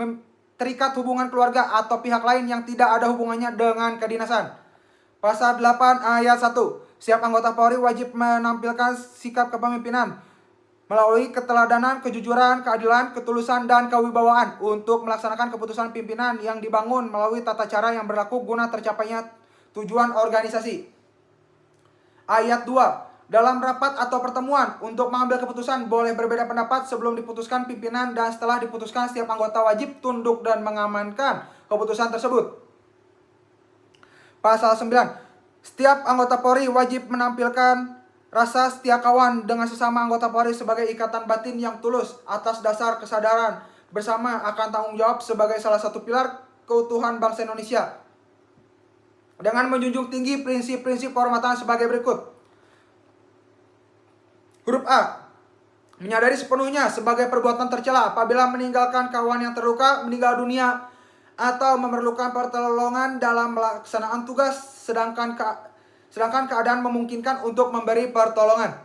terikat hubungan keluarga atau pihak lain yang tidak ada hubungannya dengan kedinasan. Pasal 8 ayat 1. Setiap anggota Polri wajib menampilkan sikap kepemimpinan melalui keteladanan, kejujuran, keadilan, ketulusan, dan kewibawaan untuk melaksanakan keputusan pimpinan yang dibangun melalui tata cara yang berlaku guna tercapainya Tujuan organisasi. Ayat 2. Dalam rapat atau pertemuan untuk mengambil keputusan boleh berbeda pendapat sebelum diputuskan pimpinan dan setelah diputuskan setiap anggota wajib tunduk dan mengamankan keputusan tersebut. Pasal 9. Setiap anggota Polri wajib menampilkan rasa setia kawan dengan sesama anggota Polri sebagai ikatan batin yang tulus atas dasar kesadaran bersama akan tanggung jawab sebagai salah satu pilar keutuhan bangsa Indonesia. Dengan menjunjung tinggi prinsip-prinsip kehormatan sebagai berikut. Huruf A. Menyadari sepenuhnya sebagai perbuatan tercela apabila meninggalkan kawan yang terluka, meninggal dunia, atau memerlukan pertolongan dalam pelaksanaan tugas sedangkan keadaan memungkinkan untuk memberi pertolongan.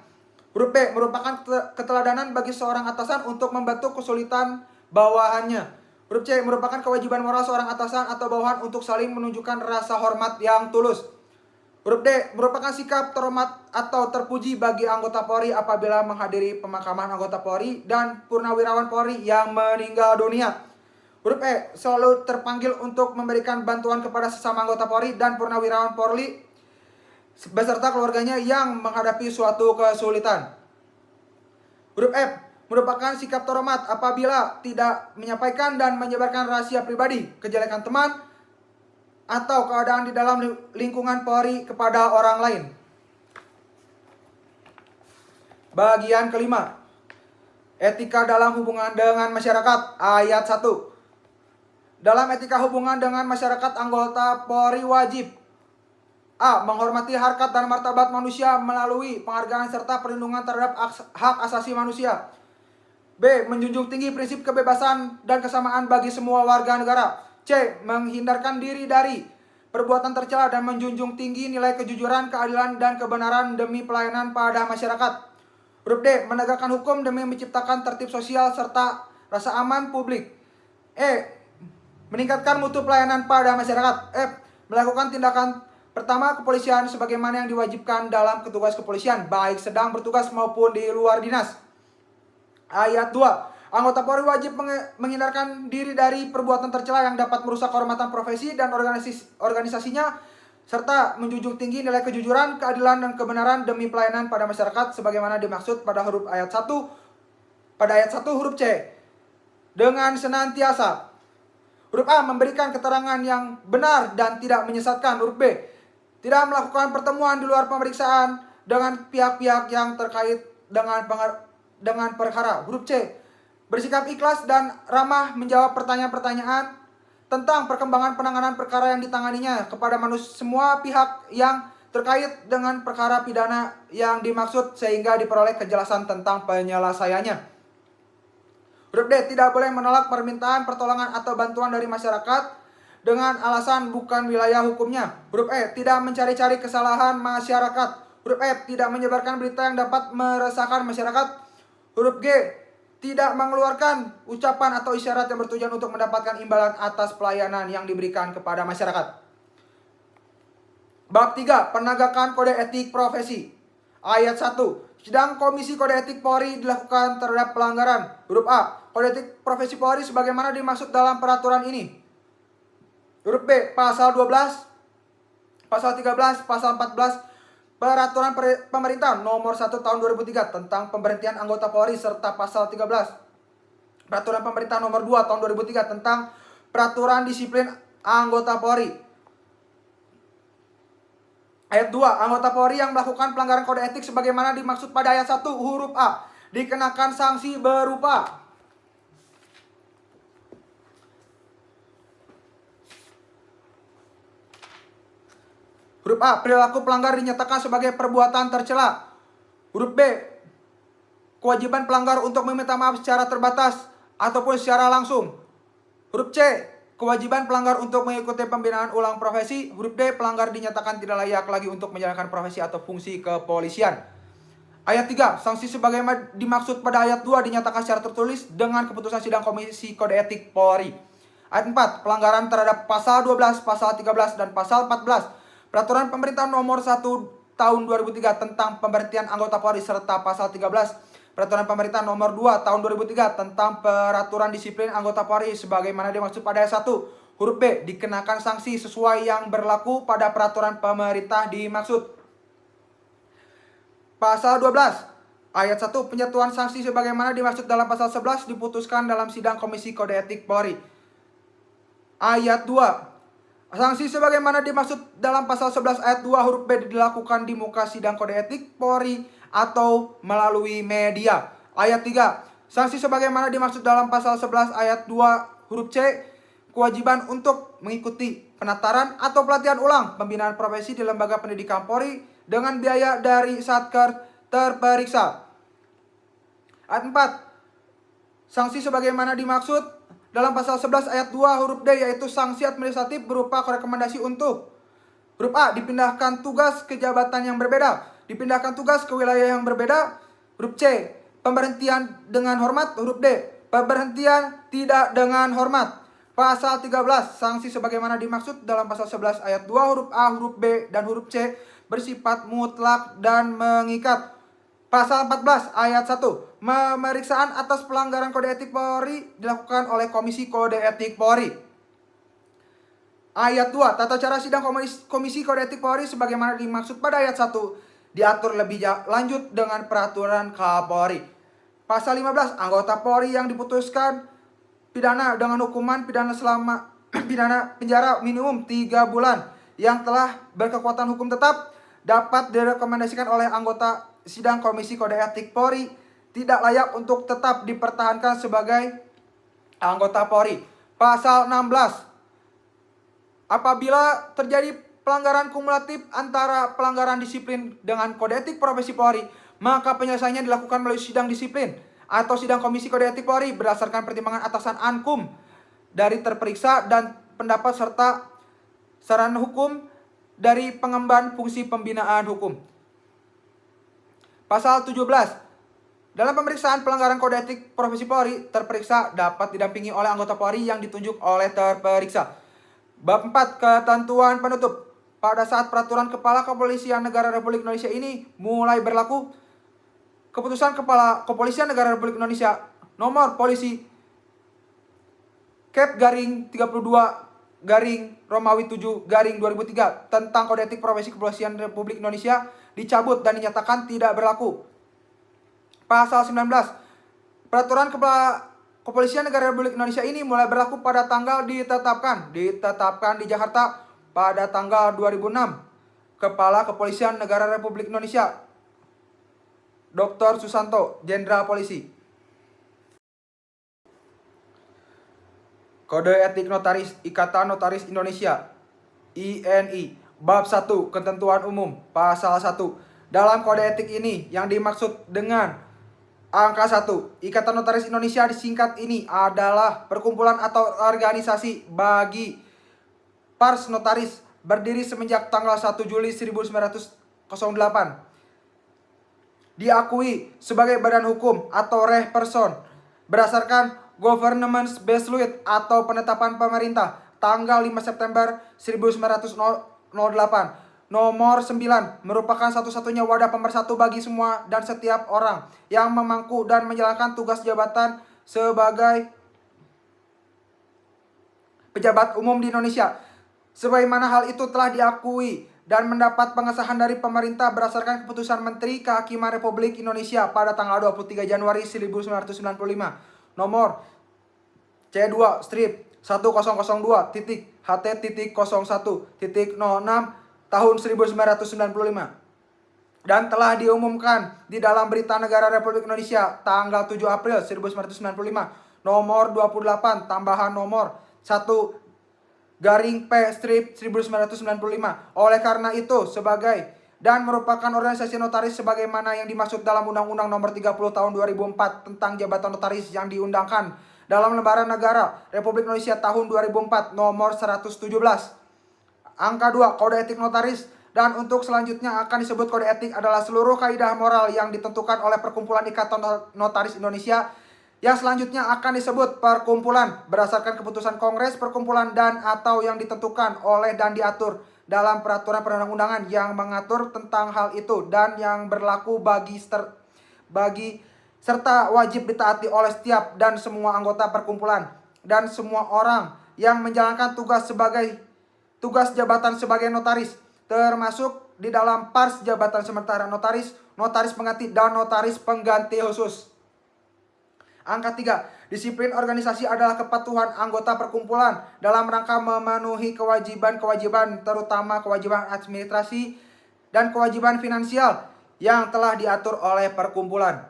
Huruf B. Merupakan keteladanan bagi seorang atasan untuk membantu kesulitan bawahannya. Huruf C. Merupakan kewajiban moral seorang atasan atau bawahan untuk saling menunjukkan rasa hormat yang tulus. Huruf D. Merupakan sikap terhormat atau terpuji bagi anggota Polri apabila menghadiri pemakaman anggota Polri dan purnawirawan Polri yang meninggal dunia. Huruf E. Selalu terpanggil untuk memberikan bantuan kepada sesama anggota Polri dan purnawirawan Polri beserta keluarganya yang menghadapi suatu kesulitan. Huruf F. Merupakan sikap terhormat apabila tidak menyampaikan dan menyebarkan rahasia pribadi, kejelekan teman, atau keadaan di dalam lingkungan Polri kepada orang lain. Bagian kelima. Etika dalam hubungan dengan masyarakat. Ayat 1. Dalam etika hubungan dengan masyarakat, anggota Polri wajib A. Menghormati harkat dan martabat manusia melalui penghargaan serta perlindungan terhadap hak asasi manusia. B. Menjunjung tinggi prinsip kebebasan dan kesamaan bagi semua warga negara. C. Menghindarkan diri dari perbuatan tercela dan menjunjung tinggi nilai kejujuran, keadilan, dan kebenaran demi pelayanan pada masyarakat. Huruf D. Menegakkan hukum demi menciptakan tertib sosial serta rasa aman publik. E. Meningkatkan mutu pelayanan pada masyarakat. F. Melakukan tindakan pertama kepolisian sebagaimana yang diwajibkan dalam petugas kepolisian, baik sedang bertugas maupun di luar dinas. Ayat 2. Anggota Polri wajib menghindarkan diri dari perbuatan tercela yang dapat merusak kehormatan profesi dan organisasinya, serta menjunjung tinggi nilai kejujuran, keadilan, dan kebenaran demi pelayanan pada masyarakat sebagaimana dimaksud pada huruf ayat 1. Pada ayat 1 huruf C. Dengan senantiasa. Huruf A. Memberikan keterangan yang benar dan tidak menyesatkan. Huruf B. Tidak melakukan pertemuan di luar pemeriksaan dengan pihak-pihak yang terkait dengan perkara. Huruf C. Bersikap ikhlas dan ramah menjawab pertanyaan-pertanyaan tentang perkembangan penanganan perkara yang ditanganinya kepada semua pihak yang terkait dengan perkara pidana yang dimaksud sehingga diperoleh kejelasan tentang penyelesaiannya. Huruf D. Tidak boleh menolak permintaan pertolongan atau bantuan dari masyarakat dengan alasan bukan wilayah hukumnya. Huruf E. Tidak mencari-cari kesalahan masyarakat. Huruf F. Tidak menyebarkan berita yang dapat meresahkan masyarakat. Huruf G. Tidak mengeluarkan ucapan atau isyarat yang bertujuan untuk mendapatkan imbalan atas pelayanan yang diberikan kepada masyarakat. Bab 3. Penegakan kode etik profesi. Ayat 1. Sidang Komisi Kode Etik Polri dilakukan terhadap pelanggaran. Huruf A. Kode etik profesi Polri sebagaimana dimaksud dalam peraturan ini. Huruf B. Pasal 12, Pasal 13, Pasal 14 Peraturan Pemerintah Nomor 1 Tahun 2003 tentang pemberhentian anggota Polri serta Pasal 13 Peraturan Pemerintah Nomor 2 Tahun 2003 tentang peraturan disiplin anggota Polri. Ayat 2. Anggota Polri yang melakukan pelanggaran kode etik sebagaimana dimaksud pada ayat 1 huruf A dikenakan sanksi berupa huruf A. Perilaku pelanggar dinyatakan sebagai perbuatan tercela. Huruf B. Kewajiban pelanggar untuk meminta maaf secara terbatas ataupun secara langsung. Huruf C. Kewajiban pelanggar untuk mengikuti pembinaan ulang profesi. Huruf D. Pelanggar dinyatakan tidak layak lagi untuk menjalankan profesi atau fungsi kepolisian. Ayat 3. Sanksi sebagaimana dimaksud pada ayat 2 dinyatakan secara tertulis dengan keputusan sidang Komisi Kode Etik Polri. Ayat 4. Pelanggaran terhadap Pasal 12, Pasal 13, dan Pasal 14 Peraturan Pemerintah Nomor 1 Tahun 2003 tentang pemberhentian anggota Polri serta Pasal 13 Peraturan Pemerintah Nomor 2 Tahun 2003 tentang peraturan disiplin anggota Polri sebagaimana dimaksud pada ayat 1 Huruf B, dikenakan sanksi sesuai yang berlaku pada peraturan pemerintah dimaksud. Pasal 12 ayat 1, penjatuhan sanksi sebagaimana dimaksud dalam pasal 11 diputuskan dalam sidang Komisi Kode Etik Polri. Ayat 2, sanksi sebagaimana dimaksud dalam pasal 11 ayat 2 huruf B dilakukan di muka sidang Kode Etik Polri atau melalui media. Ayat 3, sanksi sebagaimana dimaksud dalam pasal 11 ayat 2 huruf C, kewajiban untuk mengikuti penataran atau pelatihan ulang pembinaan profesi di lembaga pendidikan Polri dengan biaya dari Satker terperiksa. Ayat 4, sanksi sebagaimana dimaksud dalam pasal 11 ayat 2 huruf D yaitu sanksi administratif berupa rekomendasi untuk huruf A, dipindahkan tugas ke jabatan yang berbeda, dipindahkan tugas ke wilayah yang berbeda. Huruf C, pemberhentian dengan hormat. Huruf D, pemberhentian tidak dengan hormat. Pasal 13, sanksi sebagaimana dimaksud dalam pasal 11 ayat 2 huruf A, huruf B, dan huruf C bersifat mutlak dan mengikat. Pasal 14 ayat 1, pemeriksaan atas pelanggaran kode etik Polri dilakukan oleh Komisi Kode Etik Polri. Ayat 2, tata cara sidang Komisi Kode Etik Polri sebagaimana dimaksud pada ayat 1 diatur lebih lanjut dengan peraturan Kapolri. Pasal 15, anggota Polri yang diputuskan pidana dengan hukuman pidana selama pidana penjara minimum 3 bulan yang telah berkekuatan hukum tetap dapat direkomendasikan oleh anggota sidang Komisi Kode Etik Polri tidak layak untuk tetap dipertahankan sebagai anggota Polri. Pasal 16, apabila terjadi pelanggaran kumulatif antara pelanggaran disiplin dengan kode etik profesi Polri, maka penyelesaiannya dilakukan melalui sidang disiplin atau sidang Komisi Kode Etik Polri berdasarkan pertimbangan atasan ankum dari terperiksa dan pendapat serta saran hukum dari pengemban fungsi pembinaan hukum. Pasal 17, dalam pemeriksaan pelanggaran kode etik profesi Polri, terperiksa dapat didampingi oleh anggota Polri yang ditunjuk oleh terperiksa. Bab 4, ketentuan penutup. Pada saat peraturan Kepala Kepolisian Negara Republik Indonesia ini mulai berlaku, Keputusan Kepala Kepolisian Negara Republik Indonesia nomor polisi Kep garing 32 garing Romawi 7 garing 2003 tentang kode etik profesi Kepolisian Republik Indonesia dicabut dan dinyatakan tidak berlaku. Pasal 19, peraturan Kepala Kepolisian Negara Republik Indonesia ini mulai berlaku pada tanggal ditetapkan di Jakarta pada tanggal 2006. Kepala Kepolisian Negara Republik Indonesia Dr. Susanto, Jenderal Polisi. Kode Etik Notaris Ikatan Notaris Indonesia INI. Bab 1, Ketentuan Umum. Pasal 1, dalam kode etik ini yang dimaksud dengan angka 1, Ikatan Notaris Indonesia disingkat ini adalah perkumpulan atau organisasi bagi pars notaris berdiri semenjak tanggal 1 Juli 1908. Diakui sebagai badan hukum atau reh person berdasarkan Government Based Law atau penetapan pemerintah tanggal 5 September 1908 nomor 9 merupakan satu-satunya wadah pemersatu bagi semua dan setiap orang yang memangku dan menjalankan tugas jabatan sebagai pejabat umum di Indonesia. Sebagaimana hal itu telah diakui dan mendapat pengesahan dari pemerintah berdasarkan keputusan Menteri Kehakiman Republik Indonesia pada tanggal 23 Januari 1995 nomor C2-1002.HT.01.06 tahun 1995 dan telah diumumkan di dalam Berita Negara Republik Indonesia tanggal 7 April 1995 nomor 28 tambahan nomor 1 garing P-1995. Oleh karena itu, sebagai dan merupakan organisasi notaris sebagaimana yang dimaksud dalam Undang-Undang Nomor 30 Tahun 2004 tentang jabatan notaris yang diundangkan dalam Lembaran Negara Republik Indonesia tahun 2004 nomor 117. Angka 2, Kode Etik Notaris. Dan untuk selanjutnya akan disebut kode etik adalah seluruh kaidah moral yang ditentukan oleh Perkumpulan Ikatan Notaris Indonesia. Yang selanjutnya akan disebut perkumpulan berdasarkan keputusan Kongres Perkumpulan dan atau yang ditentukan oleh dan diatur dalam peraturan perundang-undangan yang mengatur tentang hal itu dan yang berlaku bagi serta wajib ditaati oleh setiap dan semua anggota perkumpulan dan semua orang yang menjalankan tugas jabatan sebagai notaris, termasuk di dalam pars jabatan sementara notaris, notaris pengganti, dan notaris pengganti khusus. Angka 3. Disiplin organisasi adalah kepatuhan anggota perkumpulan dalam rangka memenuhi kewajiban-kewajiban, terutama kewajiban administrasi dan kewajiban finansial yang telah diatur oleh perkumpulan.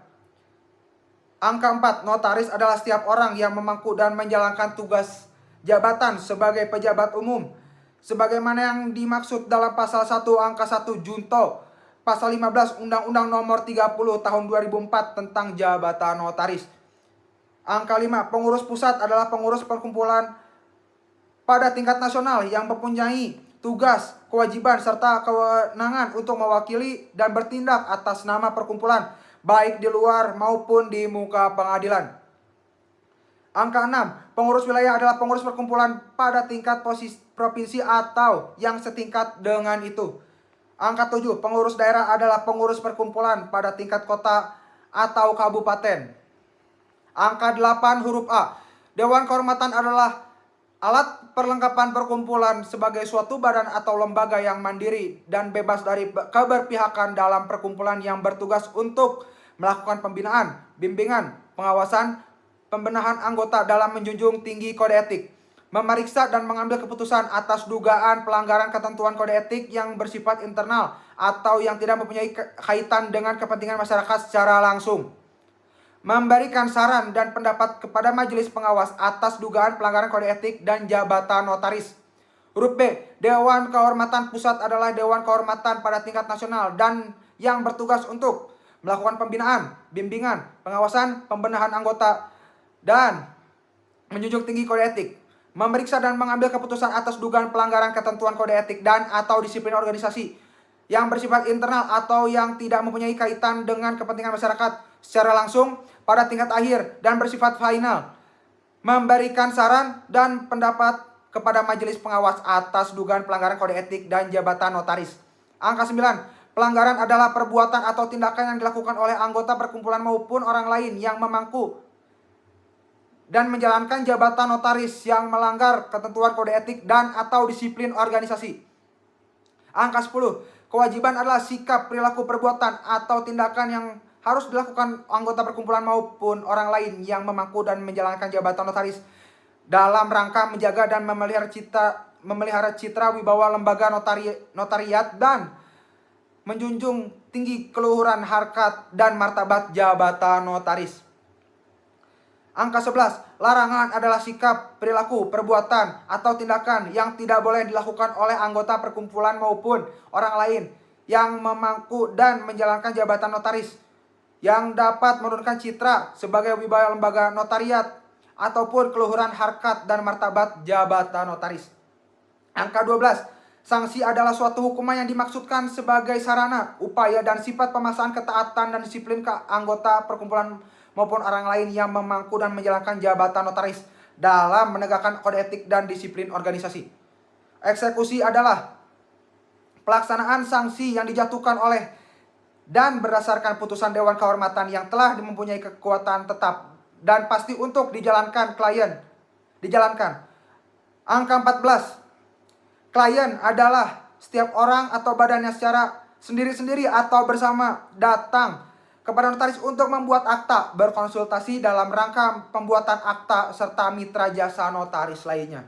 Angka 4. Notaris adalah setiap orang yang memangku dan menjalankan tugas jabatan sebagai pejabat umum, sebagaimana yang dimaksud dalam pasal 1 angka 1 junto pasal 15 Undang-Undang Nomor 30 Tahun 2004 tentang jabatan notaris. Angka 5. Pengurus pusat adalah pengurus perkumpulan pada tingkat nasional yang mempunyai tugas, kewajiban, serta kewenangan untuk mewakili dan bertindak atas nama perkumpulan, baik di luar maupun di muka pengadilan. Angka 6. Pengurus wilayah adalah pengurus perkumpulan pada tingkat provinsi atau yang setingkat dengan itu. Angka 7. Pengurus daerah adalah pengurus perkumpulan pada tingkat kota atau kabupaten. Angka 8 huruf A. Dewan Kehormatan adalah alat perlengkapan perkumpulan sebagai suatu badan atau lembaga yang mandiri dan bebas dari keberpihakan dalam perkumpulan yang bertugas untuk melakukan pembinaan, bimbingan, pengawasan, pembenahan anggota dalam menjunjung tinggi kode etik, memeriksa dan mengambil keputusan atas dugaan pelanggaran ketentuan kode etik yang bersifat internal atau yang tidak mempunyai kaitan dengan kepentingan masyarakat secara langsung, memberikan saran dan pendapat kepada majelis pengawas atas dugaan pelanggaran kode etik dan jabatan notaris. Huruf B. Dewan Kehormatan Pusat adalah Dewan Kehormatan pada tingkat nasional dan yang bertugas untuk melakukan pembinaan, bimbingan, pengawasan, pembenahan anggota, dan menjunjung tinggi kode etik, memeriksa dan mengambil keputusan atas dugaan pelanggaran ketentuan kode etik dan atau disiplin organisasi yang bersifat internal atau yang tidak mempunyai kaitan dengan kepentingan masyarakat secara langsung pada tingkat akhir dan bersifat final, memberikan saran dan pendapat kepada majelis pengawas atas dugaan pelanggaran kode etik dan jabatan notaris. Angka 9. Pelanggaran adalah perbuatan atau tindakan yang dilakukan oleh anggota perkumpulan maupun orang lain yang memangku dan menjalankan jabatan notaris yang melanggar ketentuan kode etik dan atau disiplin organisasi. Angka 10. Kewajiban adalah sikap, perilaku, perbuatan, atau tindakan yang harus dilakukan anggota perkumpulan maupun orang lain yang memangku dan menjalankan jabatan notaris dalam rangka menjaga dan memelihara citra wibawa lembaga notariat dan menjunjung tinggi keluhuran harkat dan martabat jabatan notaris. Angka 11. Larangan adalah sikap, perilaku, perbuatan, atau tindakan yang tidak boleh dilakukan oleh anggota perkumpulan maupun orang lain yang memangku dan menjalankan jabatan notaris yang dapat menurunkan citra sebagai wibawa lembaga notariat ataupun keluhuran harkat dan martabat jabatan notaris. Angka 12. Sanksi adalah suatu hukuman yang dimaksudkan sebagai sarana, upaya, dan sifat pemaksaan ketaatan dan disiplin ke anggota perkumpulan maupun orang lain yang memangku dan menjalankan jabatan notaris dalam menegakkan kode etik dan disiplin organisasi. Eksekusi adalah pelaksanaan sanksi yang dijatuhkan oleh dan berdasarkan putusan Dewan Kehormatan yang telah mempunyai kekuatan tetap dan pasti untuk dijalankan. Angka 14. Klien adalah setiap orang atau badan yang secara sendiri-sendiri atau bersama datang kepada notaris untuk membuat akta, berkonsultasi dalam rangka pembuatan akta, serta mitra jasa notaris lainnya.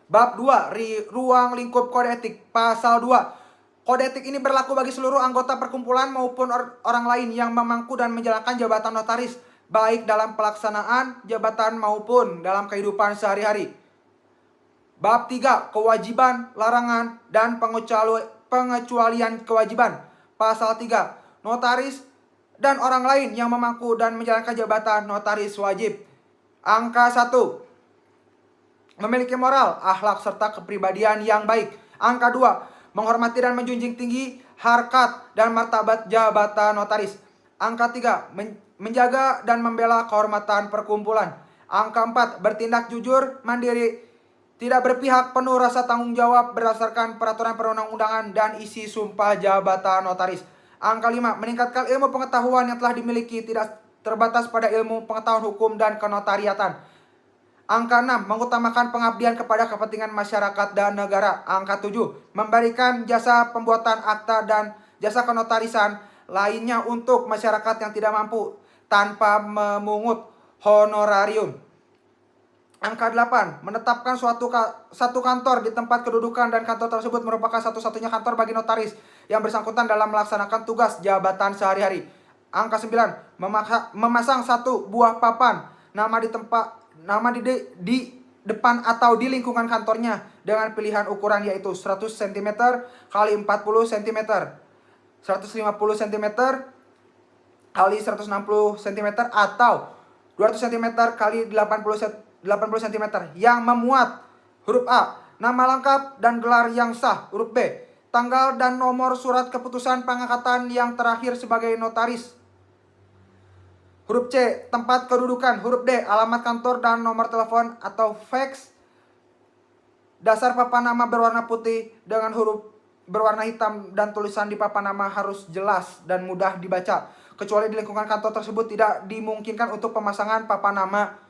Bab 2. Ruang lingkup kode etik. Pasal 2. Kode etik ini berlaku bagi seluruh anggota perkumpulan maupun orang lain yang memangku dan menjalankan jabatan notaris, baik dalam pelaksanaan jabatan maupun dalam kehidupan sehari-hari. Bab 3. Kewajiban, larangan, dan pengecualian kewajiban. Pasal 3. Notaris dan orang lain yang memangku dan menjalankan jabatan notaris wajib. Angka 1. Memiliki moral, akhlak, serta kepribadian yang baik. Angka 2. Menghormati dan menjunjung tinggi harkat dan martabat jabatan notaris. Angka 3. Menjaga dan membela kehormatan perkumpulan. Angka 4. Bertindak jujur, mandiri, tidak berpihak, penuh rasa tanggung jawab berdasarkan peraturan perundang-undangan dan isi sumpah jabatan notaris. Angka 5. Meningkatkan ilmu pengetahuan yang telah dimiliki, tidak terbatas pada ilmu pengetahuan hukum dan kenotariatan. Angka 6, mengutamakan pengabdian kepada kepentingan masyarakat dan negara. Angka 7, memberikan jasa pembuatan akta dan jasa kenotarisan lainnya untuk masyarakat yang tidak mampu tanpa memungut honorarium. Angka 8, menetapkan satu kantor di tempat kedudukan dan kantor tersebut merupakan satu-satunya kantor bagi notaris yang bersangkutan dalam melaksanakan tugas jabatan sehari-hari. Angka 9, memasang satu buah papan nama di depan atau di lingkungan kantornya dengan pilihan ukuran yaitu 100 cm kali 40 cm, 150 cm kali 160 cm atau 200 cm kali 80 cm yang memuat huruf A, nama lengkap dan gelar yang sah. Huruf B, tanggal dan nomor surat keputusan pengangkatan yang terakhir sebagai notaris. Huruf C, tempat kedudukan. Huruf D, alamat kantor dan nomor telepon atau fax. Dasar papan nama berwarna putih dengan huruf berwarna hitam dan tulisan di papan nama harus jelas dan mudah dibaca. Kecuali di lingkungan kantor tersebut tidak dimungkinkan untuk pemasangan papan nama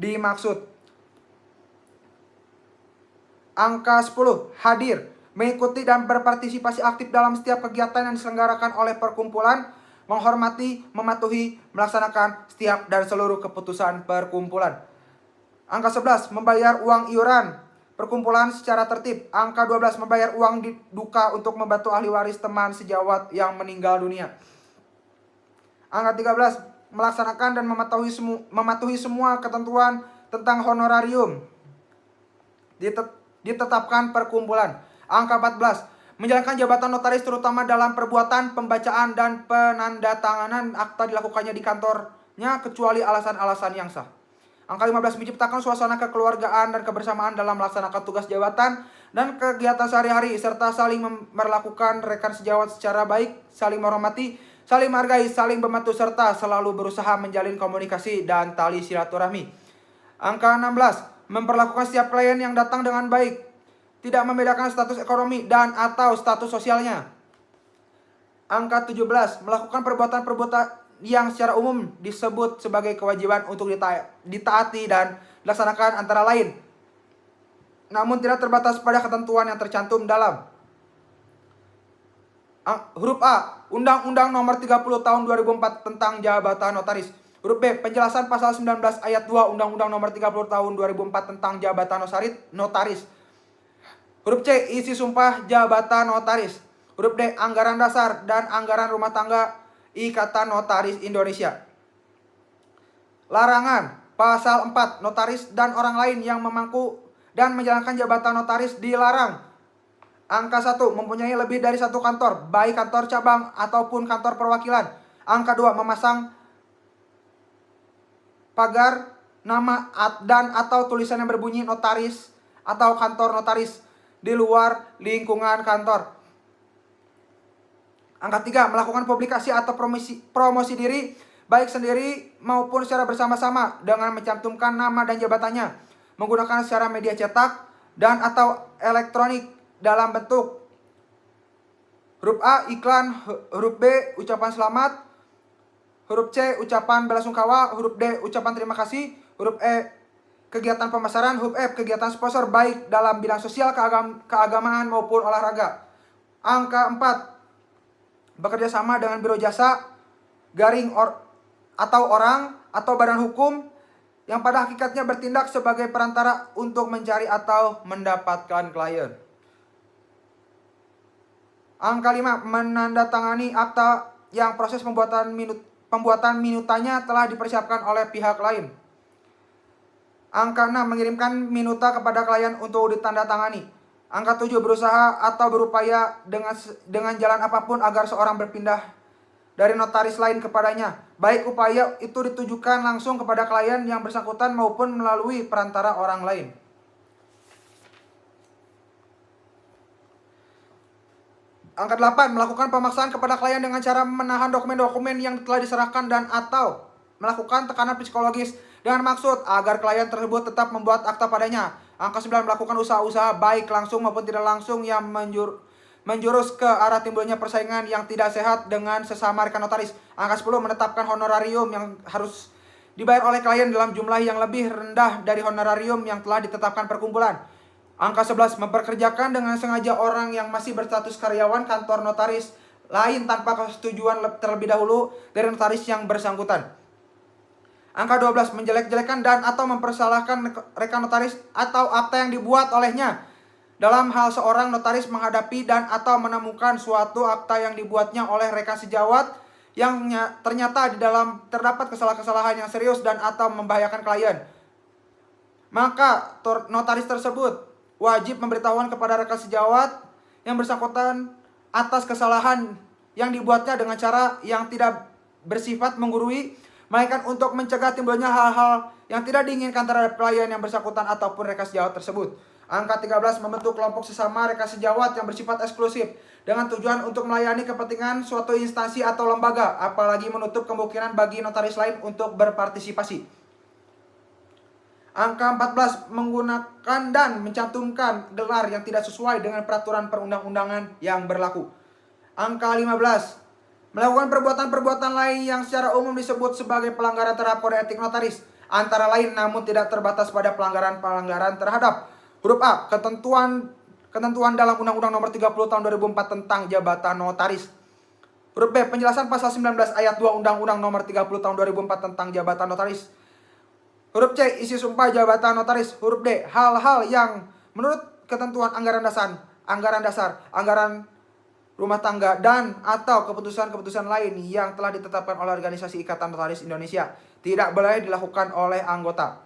dimaksud. Angka 10, hadir, mengikuti dan berpartisipasi aktif dalam setiap kegiatan yang diselenggarakan oleh perkumpulan, menghormati, mematuhi, melaksanakan setiap dan seluruh keputusan perkumpulan. Angka 11, membayar uang iuran perkumpulan secara tertib. Angka 12, membayar uang duka untuk membantu ahli waris teman sejawat yang meninggal dunia. Angka 13, melaksanakan dan mematuhi semua ketentuan tentang honorarium ditetapkan perkumpulan. Angka 14, menjalankan jabatan notaris terutama dalam perbuatan, pembacaan, dan penandatanganan akta dilakukannya di kantornya kecuali alasan-alasan yang sah. Angka 15, menciptakan suasana kekeluargaan dan kebersamaan dalam melaksanakan tugas jabatan dan kegiatan sehari-hari serta saling memperlakukan rekan sejawat secara baik, saling menghormati, saling menghargai, saling membantu serta selalu berusaha menjalin komunikasi dan tali silaturahmi. Angka 16, memperlakukan setiap klien yang datang dengan baik, tidak membedakan status ekonomi dan atau status sosialnya. Angka 17, melakukan perbuatan-perbuatan yang secara umum disebut sebagai kewajiban untuk ditaati dan dilaksanakan antara lain, namun tidak terbatas pada ketentuan yang tercantum dalam huruf A, Undang-Undang Nomor 30 Tahun 2004 tentang Jabatan Notaris. Huruf B, penjelasan pasal 19 ayat 2 Undang-Undang Nomor 30 Tahun 2004 tentang Jabatan Notaris. Huruf C, isi sumpah jabatan notaris. Huruf D, anggaran dasar dan anggaran rumah tangga Ikatan Notaris Indonesia. Larangan, pasal 4, notaris dan orang lain yang memangku dan menjalankan jabatan notaris dilarang. Angka 1, mempunyai lebih dari satu kantor, baik kantor cabang ataupun kantor perwakilan. Angka 2, memasang pagar nama dan atau tulisan yang berbunyi notaris atau kantor notaris di luar lingkungan kantor. Angka 3, melakukan publikasi atau promosi diri baik sendiri maupun secara bersama-sama dengan mencantumkan nama dan jabatannya menggunakan secara media cetak dan atau elektronik dalam bentuk huruf A, iklan, huruf B, ucapan selamat, huruf C, ucapan belasungkawa, huruf D, ucapan terima kasih, huruf E, kegiatan pemasaran, huruf F, kegiatan sponsor baik dalam bidang sosial, keagamaan maupun olahraga. Angka 4, bekerja sama dengan biro jasa, atau orang atau badan hukum yang pada hakikatnya bertindak sebagai perantara untuk mencari atau mendapatkan klien. Angka 5, menandatangani akta yang proses pembuatan minutanya telah dipersiapkan oleh pihak lain. Angka 6, mengirimkan minuta kepada klien untuk ditandatangani. Angka 7, berusaha atau berupaya dengan jalan apapun agar seorang berpindah dari notaris lain kepadanya, baik upaya itu ditujukan langsung kepada klien yang bersangkutan maupun melalui perantara orang lain. Angka 8, melakukan pemaksaan kepada klien dengan cara menahan dokumen-dokumen yang telah diserahkan dan atau melakukan tekanan psikologis dengan maksud agar klien tersebut tetap membuat akta padanya. Angka 9, melakukan usaha-usaha baik langsung maupun tidak langsung yang menjurus ke arah timbulnya persaingan yang tidak sehat dengan sesama rekan notaris. Angka 10, menetapkan honorarium yang harus dibayar oleh klien dalam jumlah yang lebih rendah dari honorarium yang telah ditetapkan perkumpulan. Angka 11, memperkerjakan dengan sengaja orang yang masih berstatus karyawan kantor notaris lain tanpa persetujuan terlebih dahulu dari notaris yang bersangkutan. Angka 12, menjelek-jelekan dan atau mempersalahkan rekan notaris atau akta yang dibuat olehnya. Dalam hal seorang notaris menghadapi dan atau menemukan suatu akta yang dibuatnya oleh rekan sejawat yang ternyata di dalam terdapat kesalahan-kesalahan yang serius dan atau membahayakan klien, maka notaris tersebut wajib memberitahuan kepada rekan sejawat yang bersangkutan atas kesalahan yang dibuatnya dengan cara yang tidak bersifat menggurui, melainkan untuk mencegah timbulnya hal-hal yang tidak diinginkan terhadap klien yang bersangkutan ataupun rekan sejawat tersebut. Angka 13, membentuk kelompok sesama rekan sejawat yang bersifat eksklusif dengan tujuan untuk melayani kepentingan suatu instansi atau lembaga, apalagi menutup kemungkinan bagi notaris lain untuk berpartisipasi. Angka 14, menggunakan dan mencantumkan gelar yang tidak sesuai dengan peraturan perundang-undangan yang berlaku. Angka 15, melakukan perbuatan-perbuatan lain yang secara umum disebut sebagai pelanggaran terhadap kode etik notaris, antara lain namun tidak terbatas pada pelanggaran-pelanggaran terhadap huruf A, ketentuan dalam Undang-Undang Nomor 30 Tahun 2004 tentang jabatan notaris. Huruf B, penjelasan pasal 19 ayat 2 Undang-Undang Nomor 30 Tahun 2004 tentang jabatan notaris. Huruf C, isi sumpah jabatan notaris. Huruf D, hal-hal yang menurut ketentuan anggaran dasar, anggaran rumah tangga, dan atau keputusan-keputusan lain yang telah ditetapkan oleh Organisasi Ikatan Notaris Indonesia tidak boleh dilakukan oleh anggota.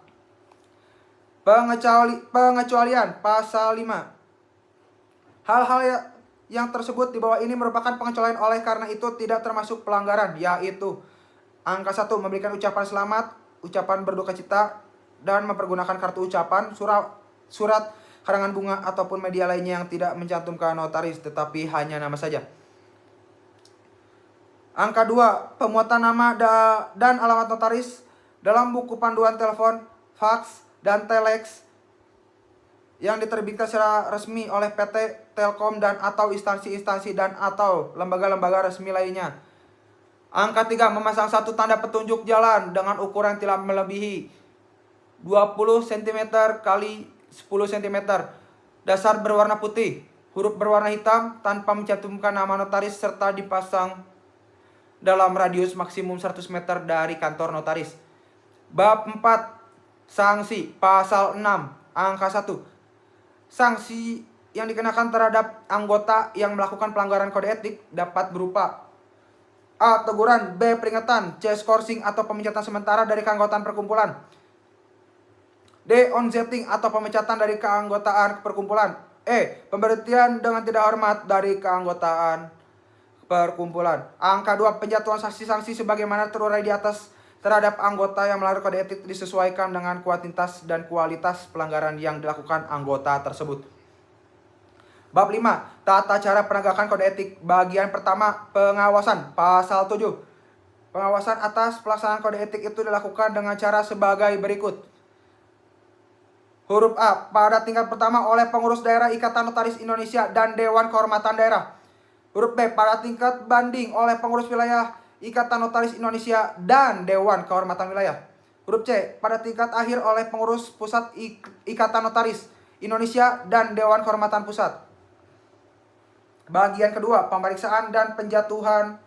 Pengecualian pasal 5. Hal-hal yang tersebut di bawah ini merupakan pengecualian oleh karena itu tidak termasuk pelanggaran, yaitu angka 1, memberikan ucapan selamat, ucapan berduka cita, dan mempergunakan kartu ucapan, surat karangan bunga, ataupun media lainnya yang tidak mencantumkan notaris tetapi hanya nama saja. Angka 2, pemuatan nama dan alamat notaris dalam buku panduan telepon, fax, dan telex yang diterbitkan secara resmi oleh PT, Telkom, dan atau instansi-instansi dan atau lembaga-lembaga resmi lainnya. Angka 3, memasang satu tanda petunjuk jalan dengan ukuran tidak melebihi 20 cm kali 10 cm, dasar berwarna putih, huruf berwarna hitam, tanpa mencantumkan nama notaris, serta dipasang dalam radius maksimum 100 meter dari kantor notaris. Bab 4, sanksi, pasal 6, angka 1. Sanksi yang dikenakan terhadap anggota yang melakukan pelanggaran kode etik dapat berupa A, teguran, B, peringatan, C, skorsing atau pemecatan sementara dari keanggotaan perkumpulan, D, onsetting atau pemecatan dari keanggotaan perkumpulan, E, pemberhentian dengan tidak hormat dari keanggotaan perkumpulan. Angka 2, penjatuhan sanksi-sanksi sebagaimana terurai di atas terhadap anggota yang melanggar kode etik disesuaikan dengan kuantitas dan kualitas pelanggaran yang dilakukan anggota tersebut. Bab 5, tata cara penegakan kode etik. Bagian pertama, pengawasan, pasal 7. Pengawasan atas pelaksanaan kode etik itu dilakukan dengan cara sebagai berikut. Huruf A, pada tingkat pertama oleh pengurus daerah Ikatan Notaris Indonesia dan Dewan Kehormatan Daerah. Huruf B, pada tingkat banding oleh pengurus wilayah Ikatan Notaris Indonesia dan Dewan Kehormatan Wilayah. Huruf C, pada tingkat akhir oleh pengurus pusat Ikatan Notaris Indonesia dan Dewan Kehormatan Pusat. Bagian kedua, pemeriksaan dan penjatuhan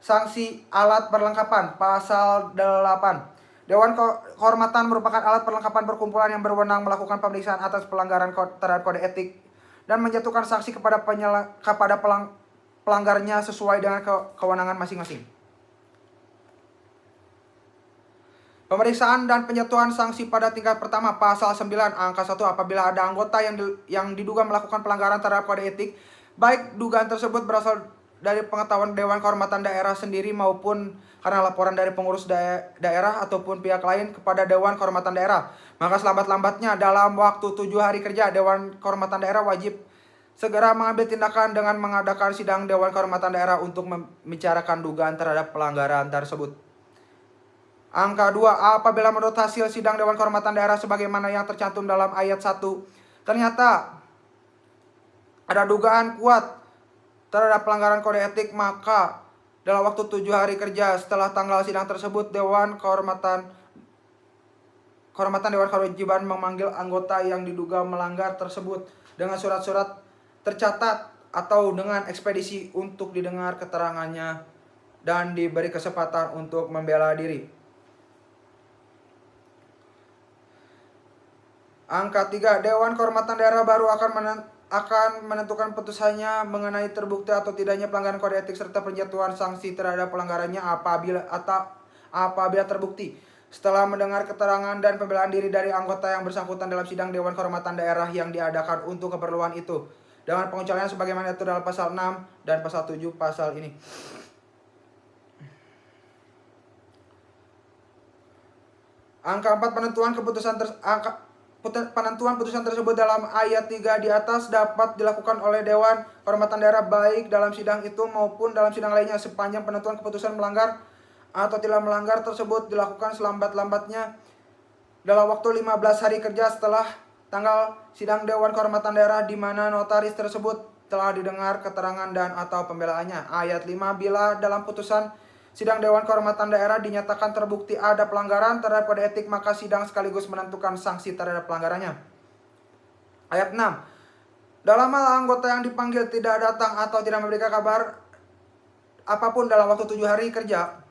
sanksi alat perlengkapan, pasal 8. Dewan Kehormatan merupakan alat perlengkapan perkumpulan yang berwenang melakukan pemeriksaan atas pelanggaran terhadap kode etik dan menjatuhkan sanksi kepada pelanggarnya sesuai dengan kewenangan masing-masing. Pemeriksaan dan penjatuhan sanksi pada tingkat pertama, pasal 9, angka 1, apabila ada anggota yang diduga melakukan pelanggaran terhadap kode etik, baik dugaan tersebut berasal dari pengetahuan Dewan Kehormatan Daerah sendiri maupun karena laporan dari pengurus daerah ataupun pihak lain kepada Dewan Kehormatan Daerah, maka selambat-lambatnya dalam waktu 7 hari kerja Dewan Kehormatan Daerah wajib segera mengambil tindakan dengan mengadakan sidang Dewan Kehormatan Daerah untuk membicarakan dugaan terhadap pelanggaran tersebut. Angka 2, apabila menurut hasil sidang Dewan Kehormatan Daerah sebagaimana yang tercantum dalam ayat 1 ternyata ada dugaan kuat terhadap pelanggaran kode etik, maka dalam waktu 7 hari kerja setelah tanggal sidang tersebut, Dewan Kehormatan Dewan Kewajiban memanggil anggota yang diduga melanggar tersebut dengan surat-surat tercatat atau dengan ekspedisi untuk didengar keterangannya dan diberi kesempatan untuk membela diri. Angka 3. Dewan Kehormatan Daerah baru akan menentukan putusannya mengenai terbukti atau tidaknya pelanggaran kode etik serta penjatuhan sanksi terhadap pelanggarannya apabila terbukti. Setelah mendengar keterangan dan pembelaan diri dari anggota yang bersangkutan dalam sidang Dewan Kehormatan Daerah yang diadakan untuk keperluan itu, dengan pengecualian sebagaimana itu dalam pasal 6 dan pasal 7 pasal ini. Angka 4. Penentuan putusan tersebut dalam ayat 3 di atas dapat dilakukan oleh Dewan Kehormatan Daerah baik dalam sidang itu maupun dalam sidang lainnya sepanjang penentuan keputusan melanggar atau tidak melanggar tersebut dilakukan selambat-lambatnya dalam waktu 15 hari kerja setelah tanggal sidang Dewan Kehormatan Daerah di mana notaris tersebut telah didengar keterangan dan atau pembelaannya. Ayat 5. Bila dalam putusan sidang Dewan Kehormatan Daerah dinyatakan terbukti ada pelanggaran terhadap kode etik, maka sidang sekaligus menentukan sanksi terhadap pelanggarannya. Ayat 6. Dalam hal anggota yang dipanggil tidak datang atau tidak memberikan kabar apapun dalam waktu 7 hari kerja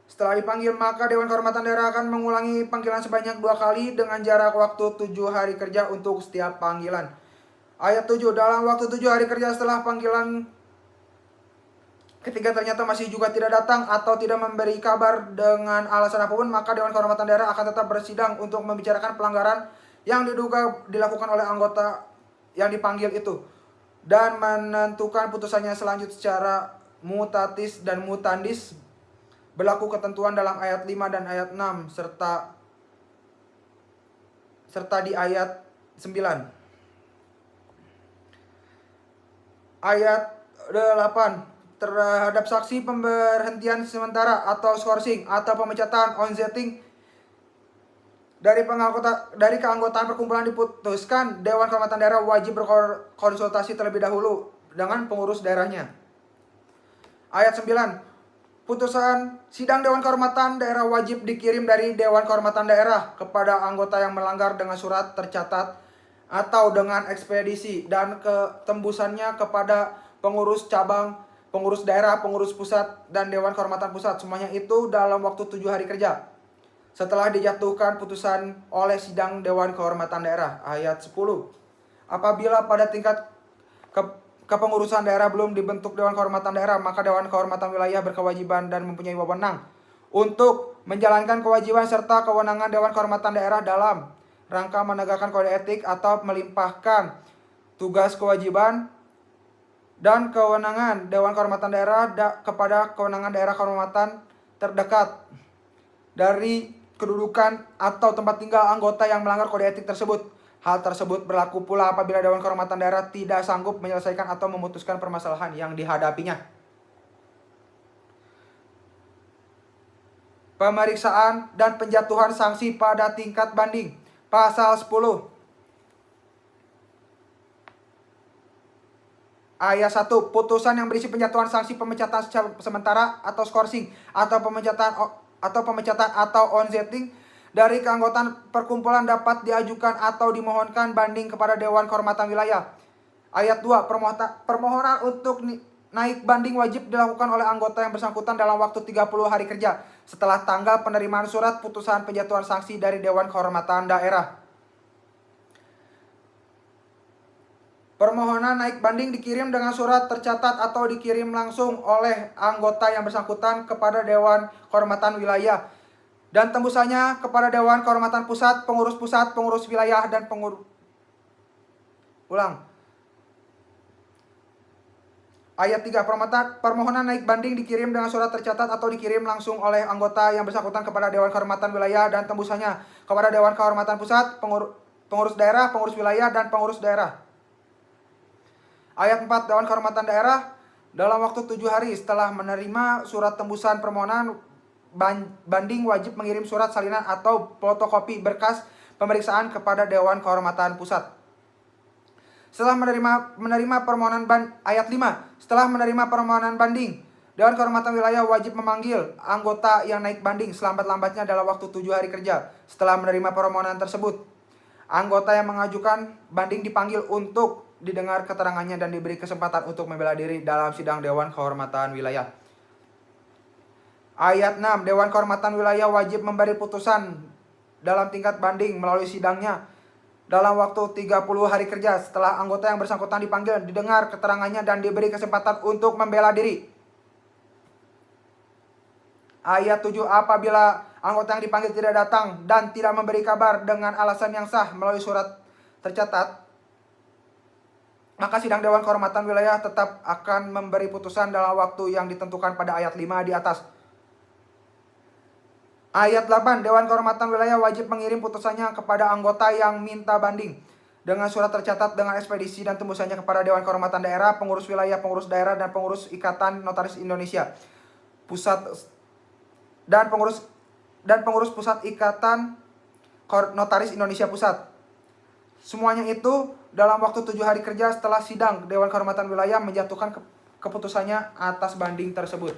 setelah dipanggil, maka Dewan Kehormatan Daerah akan mengulangi panggilan sebanyak 2 kali dengan jarak waktu 7 hari kerja untuk setiap panggilan. Ayat 7. Dalam waktu 7 hari kerja setelah panggilan ketiga ternyata masih juga tidak datang atau tidak memberi kabar dengan alasan apapun, maka Dewan Kehormatan Daerah akan tetap bersidang untuk membicarakan pelanggaran yang diduga dilakukan oleh anggota yang dipanggil itu dan menentukan putusannya selanjutnya secara mutatis dan mutandis berlaku ketentuan dalam ayat 5 dan ayat 6 serta di ayat 9. Ayat 8. Terhadap saksi pemberhentian sementara atau skorsing atau pemecatan onsetting dari keanggotaan perkumpulan diputuskan, Dewan Kehormatan Daerah wajib berkonsultasi terlebih dahulu dengan pengurus daerahnya. Ayat 9. Putusan sidang Dewan Kehormatan Daerah wajib dikirim dari Dewan Kehormatan Daerah kepada anggota yang melanggar dengan surat tercatat atau dengan ekspedisi dan ketembusannya kepada pengurus cabang, pengurus daerah, pengurus pusat, dan Dewan Kehormatan Pusat. Semuanya itu dalam waktu 7 hari kerja setelah dijatuhkan putusan oleh sidang Dewan Kehormatan Daerah. Ayat 10. Apabila pada tingkat kepengurusan daerah belum dibentuk Dewan Kehormatan Daerah, maka Dewan Kehormatan Wilayah berkewajiban dan mempunyai wewenang untuk menjalankan kewajiban serta kewenangan Dewan Kehormatan Daerah dalam rangka menegakkan kode etik atau melimpahkan tugas kewajiban dan kewenangan Dewan Kehormatan Daerah kepada kewenangan daerah kehormatan terdekat dari kedudukan atau tempat tinggal anggota yang melanggar kode etik tersebut. Hal tersebut berlaku pula apabila Dewan Kehormatan Daerah tidak sanggup menyelesaikan atau memutuskan permasalahan yang dihadapinya. Pemeriksaan dan penjatuhan sanksi pada tingkat banding. Pasal 10. Ayat 1. Putusan yang berisi penjatuhan sanksi pemecatan sementara atau skorsing atau pemecatan atau onsetting dari keanggotaan perkumpulan dapat diajukan atau dimohonkan banding kepada Dewan Kehormatan Wilayah. Ayat 2. Permohonan untuk naik banding wajib dilakukan oleh anggota yang bersangkutan dalam waktu 30 hari kerja setelah tanggal penerimaan surat putusan penjatuhan sanksi dari Dewan Kehormatan Daerah. Permohonan naik banding dikirim dengan surat tercatat atau dikirim langsung oleh anggota yang bersangkutan kepada Dewan Kehormatan Wilayah dan tembusannya kepada Dewan Kehormatan Pusat, pengurus wilayah, dan Ayat 3. Permohonan naik banding dikirim dengan surat tercatat atau dikirim langsung oleh anggota yang bersangkutan kepada Dewan Kehormatan Wilayah dan tembusannya kepada Dewan Kehormatan Pusat, pengurus daerah, pengurus wilayah, dan pengurus daerah. Ayat 4. Dewan Kehormatan Daerah dalam waktu 7 hari setelah menerima surat tembusan permohonan banding wajib mengirim surat salinan atau fotokopi berkas pemeriksaan kepada Dewan Kehormatan Pusat. menerima permohonan ayat 5, setelah menerima permohonan banding, Dewan Kehormatan Wilayah wajib memanggil anggota yang naik banding selambat-lambatnya dalam waktu 7 hari kerja setelah menerima permohonan tersebut. Anggota yang mengajukan banding dipanggil untuk didengar keterangannya dan diberi kesempatan untuk membela diri dalam sidang Dewan Kehormatan Wilayah. Ayat 6, Dewan Kehormatan Wilayah wajib memberi putusan dalam tingkat banding melalui sidangnya dalam waktu 30 hari kerja setelah anggota yang bersangkutan dipanggil, didengar keterangannya dan diberi kesempatan untuk membela diri. Ayat 7, apabila anggota yang dipanggil tidak datang dan tidak memberi kabar dengan alasan yang sah melalui surat tercatat, maka sidang Dewan Kehormatan Wilayah tetap akan memberi putusan dalam waktu yang ditentukan pada ayat 5 di atas. Ayat 8, Dewan Kehormatan Wilayah wajib mengirim putusannya kepada anggota yang minta banding dengan surat tercatat dengan ekspedisi dan tembusannya kepada Dewan Kehormatan Daerah, pengurus wilayah, pengurus daerah, dan pengurus Ikatan Notaris Indonesia Pusat dan pengurus Pusat Ikatan Notaris Indonesia Pusat. Semuanya itu dalam waktu 7 hari kerja setelah sidang Dewan Kehormatan Wilayah menjatuhkan keputusannya atas banding tersebut.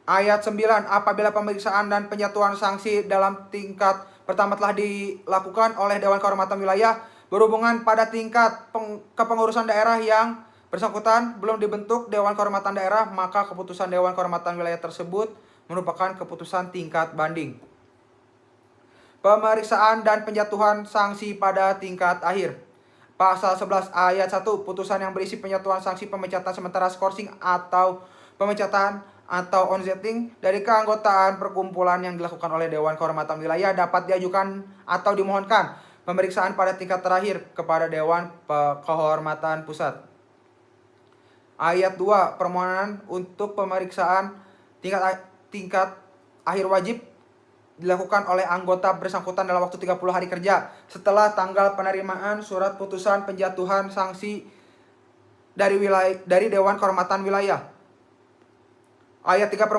Ayat 9, apabila pemeriksaan dan penjatuhan sanksi dalam tingkat pertama telah dilakukan oleh Dewan Kehormatan Wilayah berhubungan pada tingkat kepengurusan daerah yang bersangkutan belum dibentuk Dewan Kehormatan Daerah, maka keputusan Dewan Kehormatan Wilayah tersebut merupakan keputusan tingkat banding. Pemeriksaan dan penjatuhan sanksi pada tingkat akhir. Pasal 11 ayat 1, putusan yang berisi penjatuhan sanksi pemecatan sementara skorsing atau pemecatan atau onsetting dari keanggotaan perkumpulan yang dilakukan oleh Dewan Kehormatan Wilayah dapat diajukan atau dimohonkan pemeriksaan pada tingkat terakhir kepada Dewan Kehormatan Pusat. Ayat 2, permohonan untuk pemeriksaan tingkat akhir wajib dilakukan oleh anggota bersangkutan dalam waktu 30 hari kerja setelah tanggal penerimaan surat putusan penjatuhan sanksi dari Dewan Kehormatan Wilayah. Ayat 3,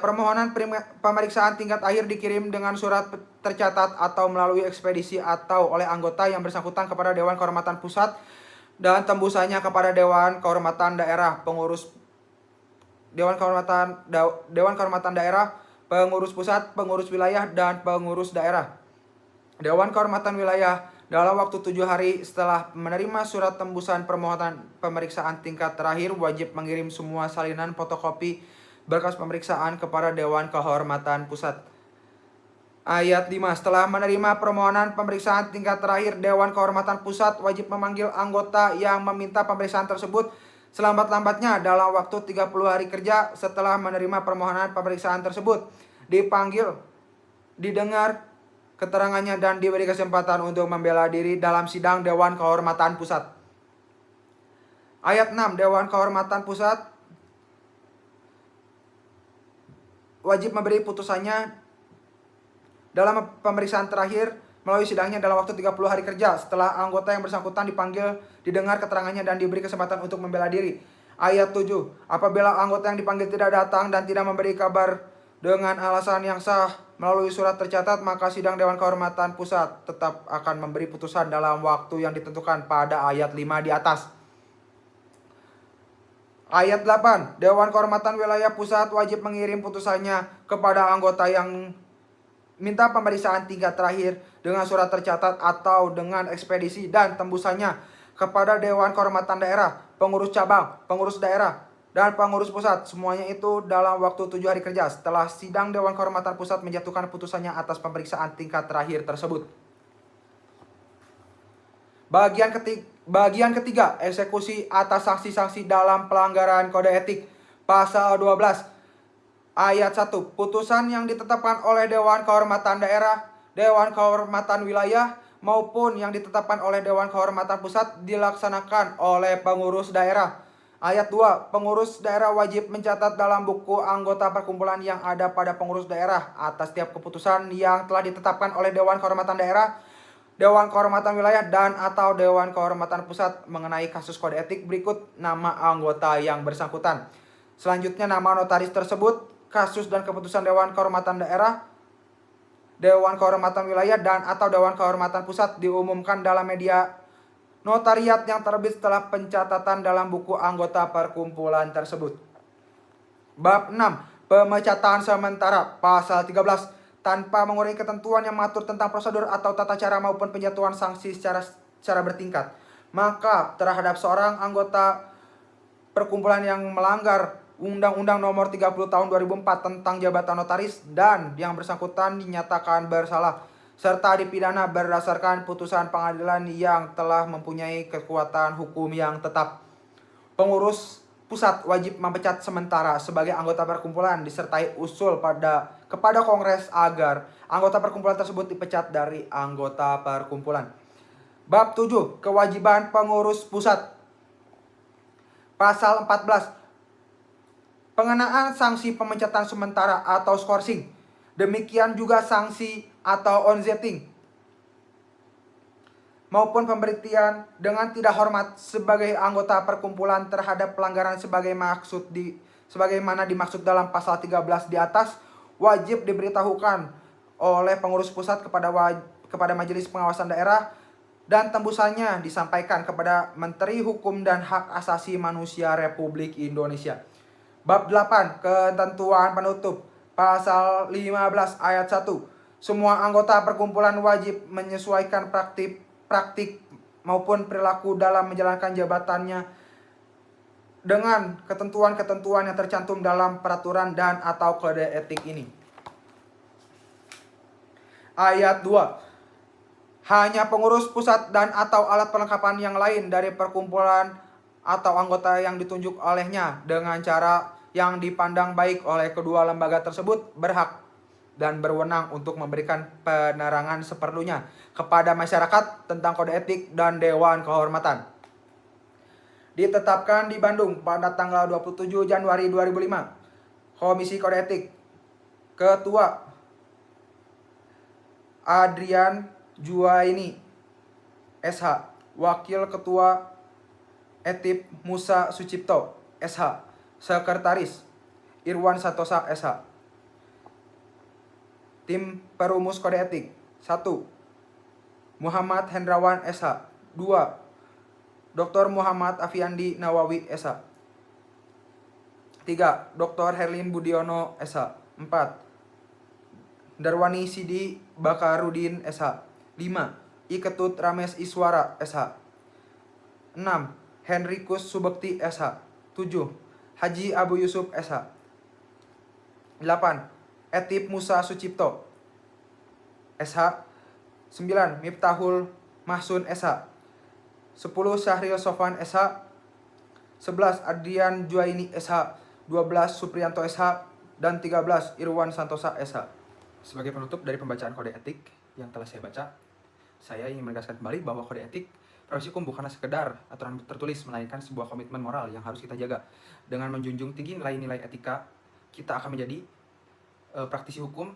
permohonan pemeriksaan tingkat akhir dikirim dengan surat tercatat atau melalui ekspedisi atau oleh anggota yang bersangkutan kepada Dewan Kehormatan Pusat dan tembusannya kepada Dewan Kehormatan Daerah, pengurus Dewan Kehormatan Daerah, pengurus pusat, pengurus wilayah, dan pengurus daerah. Dewan Kehormatan Wilayah dalam waktu 7 hari setelah menerima surat tembusan permohonan pemeriksaan tingkat terakhir wajib mengirim semua salinan fotokopi berkas pemeriksaan kepada Dewan Kehormatan Pusat. Ayat 5, setelah menerima permohonan pemeriksaan tingkat terakhir, Dewan Kehormatan Pusat wajib memanggil anggota yang meminta pemeriksaan tersebut selambat-lambatnya dalam waktu 30 hari kerja setelah menerima permohonan pemeriksaan tersebut. Dipanggil, didengar keterangannya, dan diberi kesempatan untuk membela diri dalam sidang Dewan Kehormatan Pusat. Ayat 6, Dewan Kehormatan Pusat wajib memberi putusannya dalam pemeriksaan terakhir melalui sidangnya dalam waktu 30 hari kerja setelah anggota yang bersangkutan dipanggil, didengar keterangannya, dan diberi kesempatan untuk membela diri. Ayat 7, apabila anggota yang dipanggil tidak datang dan tidak memberi kabar dengan alasan yang sah melalui surat tercatat, maka sidang Dewan Kehormatan Pusat tetap akan memberi putusan dalam waktu yang ditentukan pada ayat 5 di atas. Ayat 8, Dewan Kehormatan Wilayah Pusat wajib mengirim putusannya kepada anggota yang minta pemeriksaan tingkat terakhir dengan surat tercatat atau dengan ekspedisi dan tembusannya kepada Dewan Kehormatan Daerah, pengurus cabang, pengurus daerah, dan pengurus pusat. Semuanya itu dalam waktu 7 hari kerja setelah sidang Dewan Kehormatan Pusat menjatuhkan putusannya atas pemeriksaan tingkat terakhir tersebut. Bagian ketiga, eksekusi atas sanksi-sanksi dalam pelanggaran kode etik. Pasal 12 ayat 1, putusan yang ditetapkan oleh Dewan Kehormatan Daerah, Dewan Kehormatan Wilayah, maupun yang ditetapkan oleh Dewan Kehormatan Pusat dilaksanakan oleh pengurus daerah. Ayat 2, pengurus daerah wajib mencatat dalam buku anggota perkumpulan yang ada pada pengurus daerah atas setiap keputusan yang telah ditetapkan oleh Dewan Kehormatan Daerah, Dewan Kehormatan Wilayah, dan atau Dewan Kehormatan Pusat mengenai kasus kode etik berikut nama anggota yang bersangkutan. Selanjutnya nama notaris tersebut, kasus dan keputusan Dewan Kehormatan Daerah, Dewan Kehormatan Wilayah dan atau Dewan Kehormatan Pusat diumumkan dalam media notariat yang terbit setelah pencatatan dalam buku anggota perkumpulan tersebut. Bab 6. Pemecatan sementara. Pasal 13. Tanpa mengurangi ketentuan yang mengatur tentang prosedur atau tata cara maupun penjatuhan sanksi secara bertingkat, maka terhadap seorang anggota perkumpulan yang melanggar Undang-Undang Nomor 30 Tahun 2004 tentang Jabatan Notaris dan yang bersangkutan dinyatakan bersalah serta dipidana berdasarkan putusan pengadilan yang telah mempunyai kekuatan hukum yang tetap. Pengurus pusat wajib memecat sementara sebagai anggota perkumpulan disertai usul kepada Kongres agar anggota perkumpulan tersebut dipecat dari anggota perkumpulan. Bab 7. Kewajiban pengurus pusat. Pasal 14. Pengenaan sanksi pemecatan sementara atau skorsing. Demikian juga sanksi atau onzetting maupun pemberhentian dengan tidak hormat sebagai anggota perkumpulan terhadap pelanggaran sebagaimana dimaksud dalam pasal 13 di atas wajib diberitahukan oleh pengurus pusat kepada Majelis Pengawasan Daerah dan tembusannya disampaikan kepada Menteri Hukum dan Hak Asasi Manusia Republik Indonesia. Bab 8. Ketentuan penutup. Pasal 15 ayat 1. Semua anggota perkumpulan wajib menyesuaikan praktik maupun perilaku dalam menjalankan jabatannya dengan ketentuan-ketentuan yang tercantum dalam peraturan dan atau kode etik ini. Ayat 2. Hanya pengurus pusat dan atau alat perlengkapan yang lain dari perkumpulan atau anggota yang ditunjuk olehnya dengan cara yang dipandang baik oleh kedua lembaga tersebut berhak dan berwenang untuk memberikan penerangan seperlunya kepada masyarakat tentang kode etik dan Dewan Kehormatan. Ditetapkan di Bandung pada tanggal 27 Januari 2005. Komisi Kode Etik. Ketua Adrian Juwaini SH. Wakil Ketua Etip Musa Sucipto SH. Sekretaris Irwan Santosa SH. Tim Perumus Kode Etik. 1. Muhammad Hendrawan SH. 2. Dr. Muhammad Afiandi Nawawi SH. 3. Dr. Herlin Budiono SH. 4. Darwani Sidi Bakarudin SH. 5. Iketut Rames Iswara SH. 6. Henrikus Subekti SH. 7. Haji Abu Yusuf SH. 8. Etip Musa Sucipto SH. 9. Miftahul Mahsun SH. 10. Syahril Sofwan SH. 11. Adrian Juwaini SH. 12. Supriyanto SH. Dan 13. Irwan Santosa SH. Sebagai penutup dari pembacaan kode etik yang telah saya baca, saya ingin menegaskan kembali bahwa kode etik profesi hukum bukanlah sekedar aturan tertulis, melainkan sebuah komitmen moral yang harus kita jaga. Dengan menjunjung tinggi nilai-nilai etika, kita akan menjadi praktisi hukum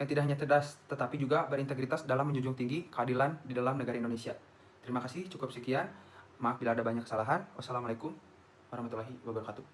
yang tidak hanya cerdas, tetapi juga berintegritas dalam menjunjung tinggi keadilan di dalam negara Indonesia. Terima kasih, cukup sekian. Maaf bila ada banyak kesalahan. Wassalamualaikum warahmatullahi wabarakatuh.